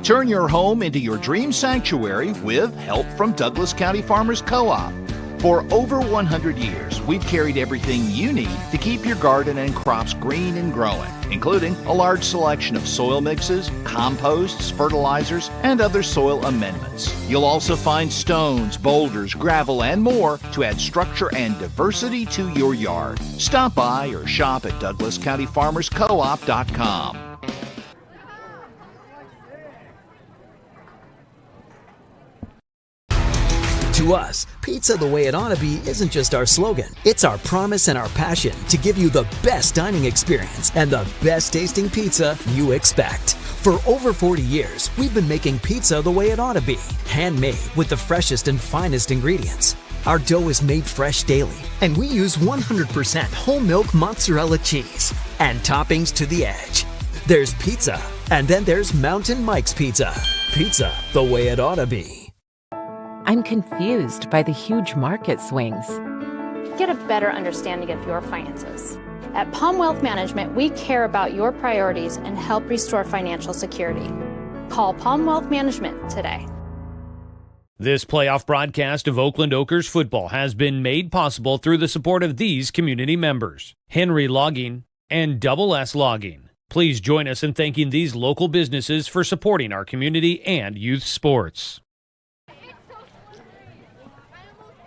Turn your home into your dream sanctuary with help from Douglas County Farmers Co-op. For over 100 years, we've carried everything you need to keep your garden and crops green and growing, including a large selection of soil mixes, composts, fertilizers, and other soil amendments. You'll also find stones, boulders, gravel, and more to add structure and diversity to your yard. Stop by or shop at DouglasCountyFarmersCoop.com. To us, pizza the way it ought to be isn't just our slogan. It's our promise and our passion to give you the best dining experience and the best tasting pizza you expect. For over 40 years, we've been making pizza the way it ought to be. Handmade with the freshest and finest ingredients. Our dough is made fresh daily, and we use 100% whole milk mozzarella cheese and toppings to the edge. There's pizza, and then there's Mountain Mike's Pizza. Pizza the way it ought to be. I'm confused by the huge market swings. Get a better understanding of your finances. At Palm Wealth Management, we care about your priorities and help restore financial security. Call Palm Wealth Management today. This playoff broadcast of Oakland Okers football has been made possible through the support of these community members: Henry Logging and Double S Logging. Please join us in thanking these local businesses for supporting our community and youth sports.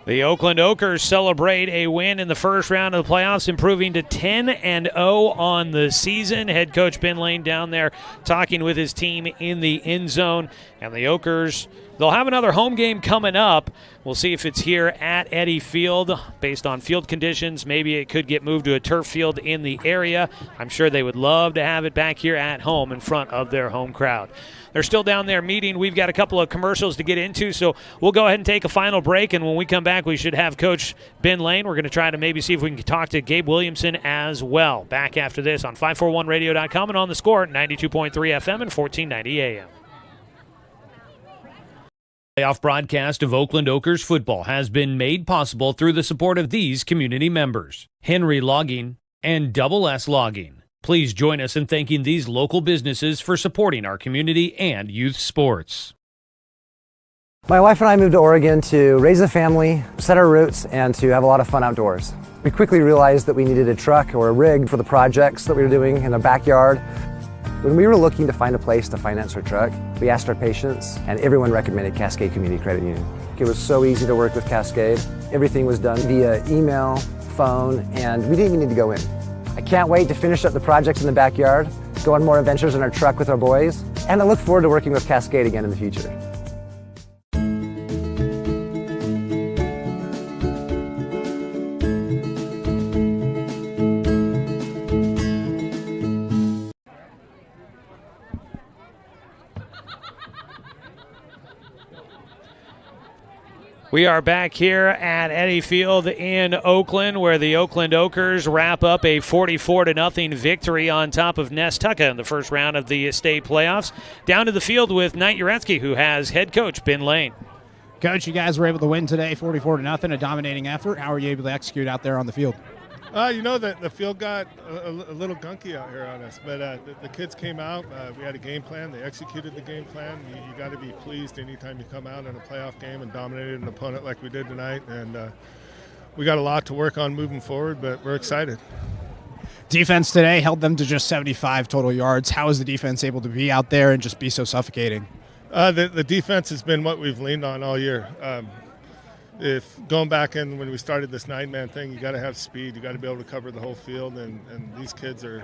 The Oakland Okers celebrate a win in the first round of the playoffs, improving to 10-0 on the season. Head coach Ben Lane down there talking with his team in the end zone. And the Okers, they'll have another home game coming up. We'll see if it's here at Eddy Field. Based on field conditions, maybe it could get moved to a turf field in the area. I'm sure they would love to have it back here at home in front of their home crowd. They're still down there meeting. We've got a couple of commercials to get into, so we'll go ahead and take a final break, and when we come back, we should have Coach Ben Lane. We're going to try to maybe see if we can talk to Gabe Williamson as well. Back after this on 541radio.com and on the Score, 92.3 FM and 1490 AM. Playoff broadcast of Oakland Okers football has been made possible through the support of these community members: Henry Logging and Double S Logging. Please join us in thanking these local businesses for supporting our community and youth sports. My wife and I moved to Oregon to raise a family, set our roots, and to have a lot of fun outdoors. We quickly realized that we needed a truck or a rig for the projects that we were doing in the backyard. When we were looking to find a place to finance our truck, we asked our patients, and everyone recommended Cascade Community Credit Union. It was so easy to work with Cascade. Everything was done via email, phone, and we didn't even need to go in. I can't wait to finish up the projects in the backyard, go on more adventures in our truck with our boys, and I look forward to working with Cascade again in the future. We are back here at Eddy Field in Oakland, where the Oakland Okers wrap up a 44-0 victory on top of Nestucca in the first round of the state playoffs. Down to the field with Knight Uretsky, who has head coach Ben Lane. Coach, you guys were able to win today, 44-0, a dominating effort. How were you able to execute out there on the field? The field got a little gunky out here on us, but the kids came out. We had a game plan. They executed the game plan. You got to be pleased anytime you come out in a playoff game and dominated an opponent like we did tonight. And we got a lot to work on moving forward, but we're excited. Defense today held them to just 75 total yards. How is the defense able to be out there and just be so suffocating? The defense has been what we've leaned on all year. If going back in when we started this 9-man thing, you got to have speed. You got to be able to cover the whole field, and these kids are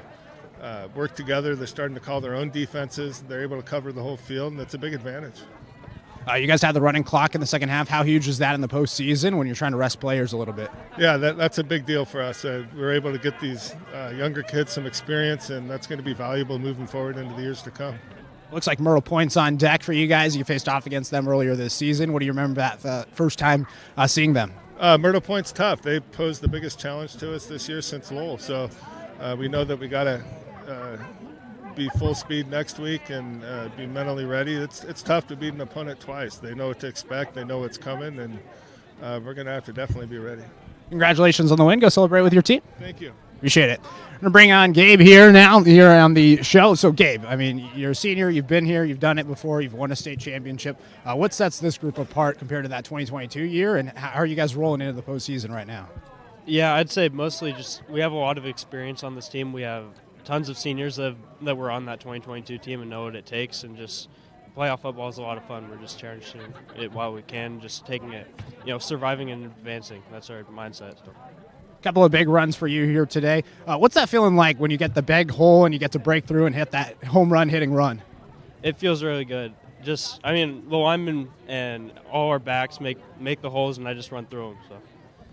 work together. They're starting to call their own defenses. They're able to cover the whole field, and that's a big advantage. You guys had the running clock in the second half. How huge is that in the postseason when you're trying to rest players a little bit? Yeah, that's a big deal for us. We're able to get these younger kids some experience, and that's going to be valuable moving forward into the years to come. Looks like Myrtle Point's on deck for you guys. You faced off against them earlier this season. What do you remember that first time seeing them? Myrtle Point's tough. They posed the biggest challenge to us this year since Lowell. So we know that we got to be full speed next week and be mentally ready. It's tough to beat an opponent twice. They know what to expect. They know what's coming, and we're going to have to definitely be ready. Congratulations on the win. Go celebrate with your team. Thank you. Appreciate it. I'm going to bring on Gabe here now, here on the show. So, Gabe, I mean, you're a senior. You've been here. You've done it before. You've won a state championship. What sets this group apart compared to that 2022 year, and how are you guys rolling into the postseason right now? Yeah, I'd say mostly just we have a lot of experience on this team. We have tons of seniors that were on that 2022 team and know what it takes, and just playoff football is a lot of fun. We're just cherishing it while we can, just taking it, surviving and advancing. That's our mindset. Couple of big runs for you here today. What's that feeling like when you get the big hole and you get to break through and hit that home run hitting run? It feels really good. the linemen and all our backs make the holes, and I just run through them. So.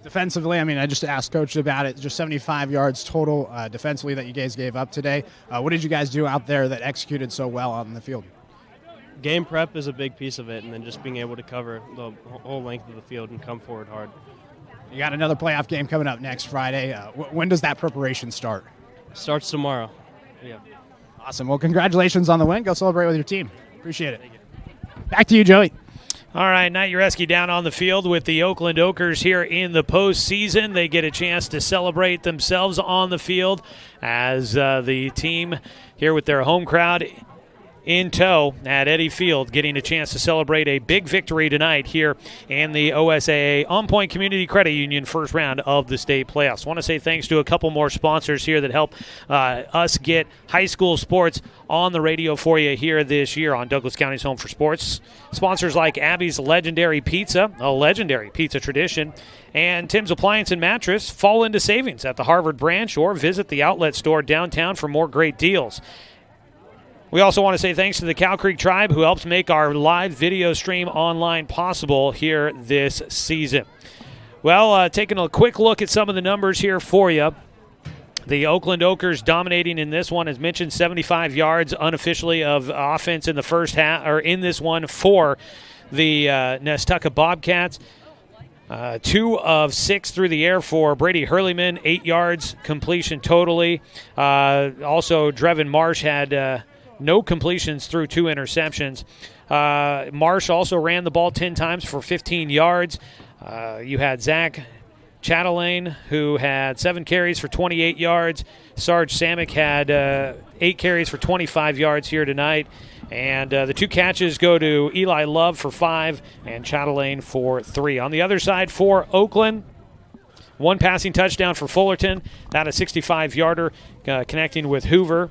Defensively, I just asked Coach about it. Just 75 yards total defensively that you guys gave up today. What did you guys do out there that executed so well out in the field? Game prep is a big piece of it, and then just being able to cover the whole length of the field and come forward hard. You got another playoff game coming up next Friday. When does that preparation start? Starts tomorrow. Yeah. Awesome. Well, congratulations on the win. Go celebrate with your team. Appreciate it. Back to you, Joey. All right, Knight Ureski down on the field with the Oakland Okers here in the postseason. They get a chance to celebrate themselves on the field as the team here with their home crowd in tow at Eddy Field, getting a chance to celebrate a big victory tonight here in the OSAA On Point Community Credit Union first round of the state playoffs. I want to say thanks to a couple more sponsors here that help us get high school sports on the radio for you here this year on Douglas County's Home for Sports. Sponsors like Abby's Legendary Pizza, a legendary pizza tradition, and Tim's Appliance and Mattress. Fall into savings at the Harvard branch or visit the outlet store downtown for more great deals. We also want to say thanks to the Cow Creek Tribe, who helps make our live video stream online possible here this season. Well, taking a quick look at some of the numbers here for you. The Oakland Okers dominating in this one, as mentioned, 75 yards unofficially of offense in the first half, or in this one for the Nestucca Bobcats. 2 of 6 through the air for Brady Hurleyman, 8 yards completion totally. Also, Drevin Marsh had no completions through 2 interceptions. Marsh also ran the ball 10 times for 15 yards. You had Zach Chatelaine, who had 7 carries for 28 yards. Sarge Samick had 8 carries for 25 yards here tonight. And the 2 catches go to Eli Love for 5 and Chatelaine for 3. On the other side for Oakland, 1 passing touchdown for Fullerton. That a 65-yarder connecting with Hoover,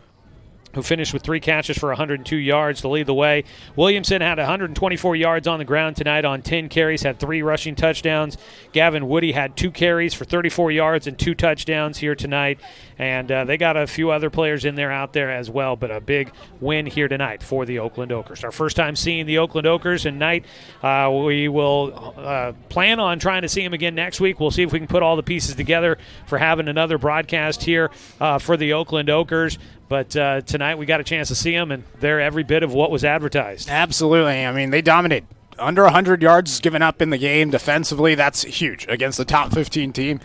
who finished with 3 catches for 102 yards to lead the way. Williamson had 124 yards on the ground tonight on 10 carries, had 3 rushing touchdowns. Gavin Woody had 2 carries for 34 yards and 2 touchdowns here tonight. And they got a few other players in there out there as well, but a big win here tonight for the Oakland Okers. Our first time seeing the Oakland Okers, and Knight, we will plan on trying to see them again next week. We'll see if we can put all the pieces together for having another broadcast here for the Oakland Okers. But tonight we got a chance to see them, and they're every bit of what was advertised. Absolutely. They dominated. Under 100 yards given up in the game defensively. That's huge against the top 15 team.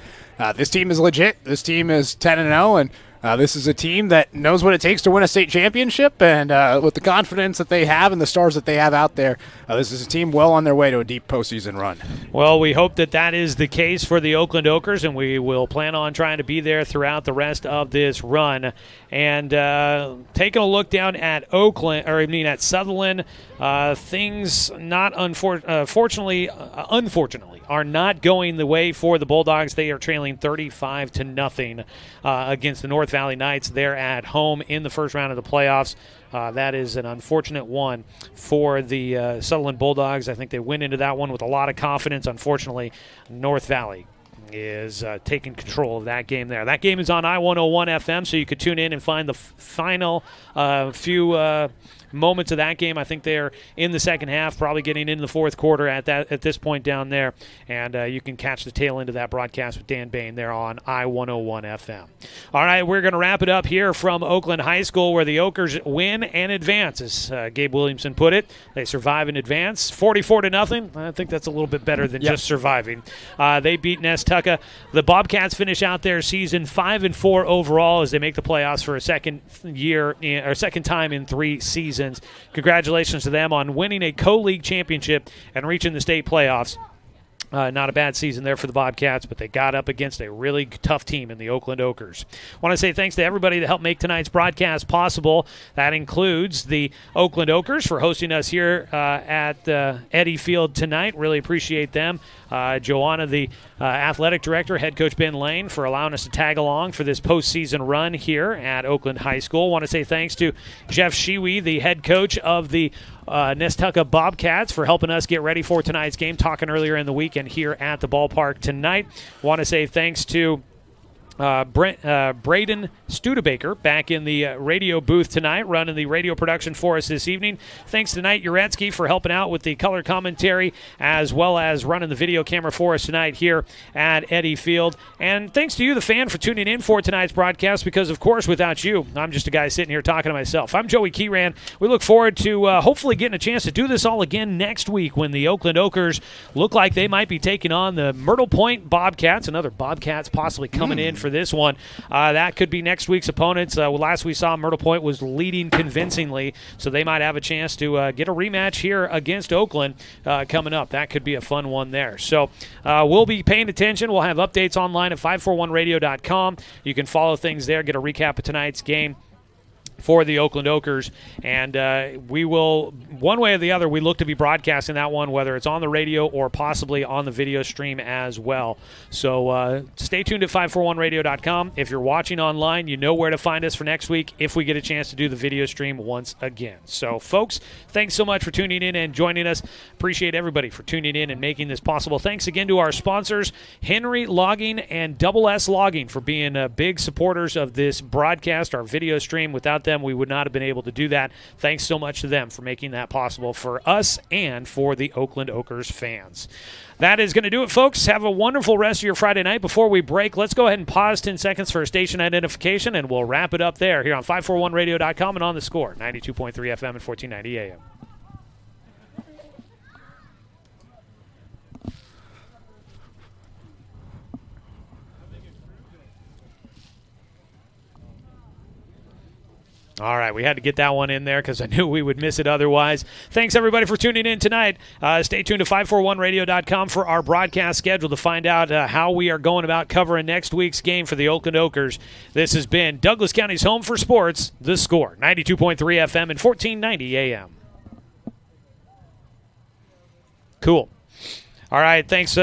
This team is legit. This team is 10-0, and this is a team that knows what it takes to win a state championship, and with the confidence that they have and the stars that they have out there, this is a team well on their way to a deep postseason run. Well, we hope that is the case for the Oakland Okers, and we will plan on trying to be there throughout the rest of this run. And taking a look down at at Sutherland, things not unfortunately are not going the way for the Bulldogs. They are trailing 35-0 against the North Valley Knights. They're at home in the first round of the playoffs. That is an unfortunate one for the Sutherland Bulldogs. I think they went into that one with a lot of confidence. Unfortunately, North Valley is taking control of that game there. That game is on I-101 FM, so you could tune in and find the final few moments of that game. I think they're in the second half, probably getting into the fourth quarter at this point down there, and you can catch the tail end of that broadcast with Dan Bain there on I-101 FM. All right, we're going to wrap it up here from Oakland High School, where the Okers win and advance, as Gabe Williamson put it. They survive and advance, 44-0. I think that's a little bit better than just surviving. They beat Nestucca. The Bobcats finish out their season 5-4 overall as they make the playoffs for a second time in 3 seasons. Congratulations to them on winning a co-league championship and reaching the state playoffs. Not a bad season there for the Bobcats, but they got up against a really tough team in the Oakland Okers. I want to say thanks to everybody that helped make tonight's broadcast possible. That includes the Oakland Okers for hosting us here at Eddy Field tonight. Really appreciate them. Joanna, the athletic director, head coach Ben Lane, for allowing us to tag along for this postseason run here at Oakland High School. I want to say thanks to Jeff Shiwi, the head coach of the Nestucca Bobcats, for helping us get ready for tonight's game, talking earlier in the weekend here at the ballpark tonight. Want to say thanks to Braden Studebaker back in the radio booth tonight, running the radio production for us this evening. Thanks to Knight Uretsky for helping out with the color commentary, as well as running the video camera for us tonight here at Eddy Field. And thanks to you, the fan, for tuning in for tonight's broadcast, because, of course, without you, I'm just a guy sitting here talking to myself. I'm Joey Keyran. We look forward to hopefully getting a chance to do this all again next week when the Oakland Okers look like they might be taking on the Myrtle Point Bobcats, another Bobcats possibly coming in for this one. That could be next week's opponents. Last we saw, Myrtle Point was leading convincingly, so they might have a chance to get a rematch here against Oakland coming up. That could be a fun one there. So we'll be paying attention. We'll have updates online at 541radio.com. You can follow things there, get a recap of tonight's game for the Oakland Okers, and we will, one way or the other, we look to be broadcasting that one, whether it's on the radio or possibly on the video stream as well. So stay tuned at 541radio.com. If you're watching online, you know where to find us for next week if we get a chance to do the video stream once again. So, folks, thanks so much for tuning in and joining us. Appreciate everybody for tuning in and making this possible. Thanks again to our sponsors, Henry Logging and Double S Logging, for being big supporters of this broadcast, our video stream. Without them, we would not have been able to do that. Thanks so much to them for making that possible for us and for the Oakland Okers fans. That is going to do it, folks. Have a wonderful rest of your Friday night. Before we break, let's go ahead and pause 10 seconds for a station identification, and we'll wrap it up there here on 541radio.com and on the Score, 92.3 FM and 1490 AM. All right, we had to get that one in there because I knew we would miss it otherwise. Thanks, everybody, for tuning in tonight. Stay tuned to 541radio.com for our broadcast schedule to find out how we are going about covering next week's game for the Oakland Okers. This has been Douglas County's home for sports, The Score, 92.3 FM and 1490 AM. Cool. All right, thanks.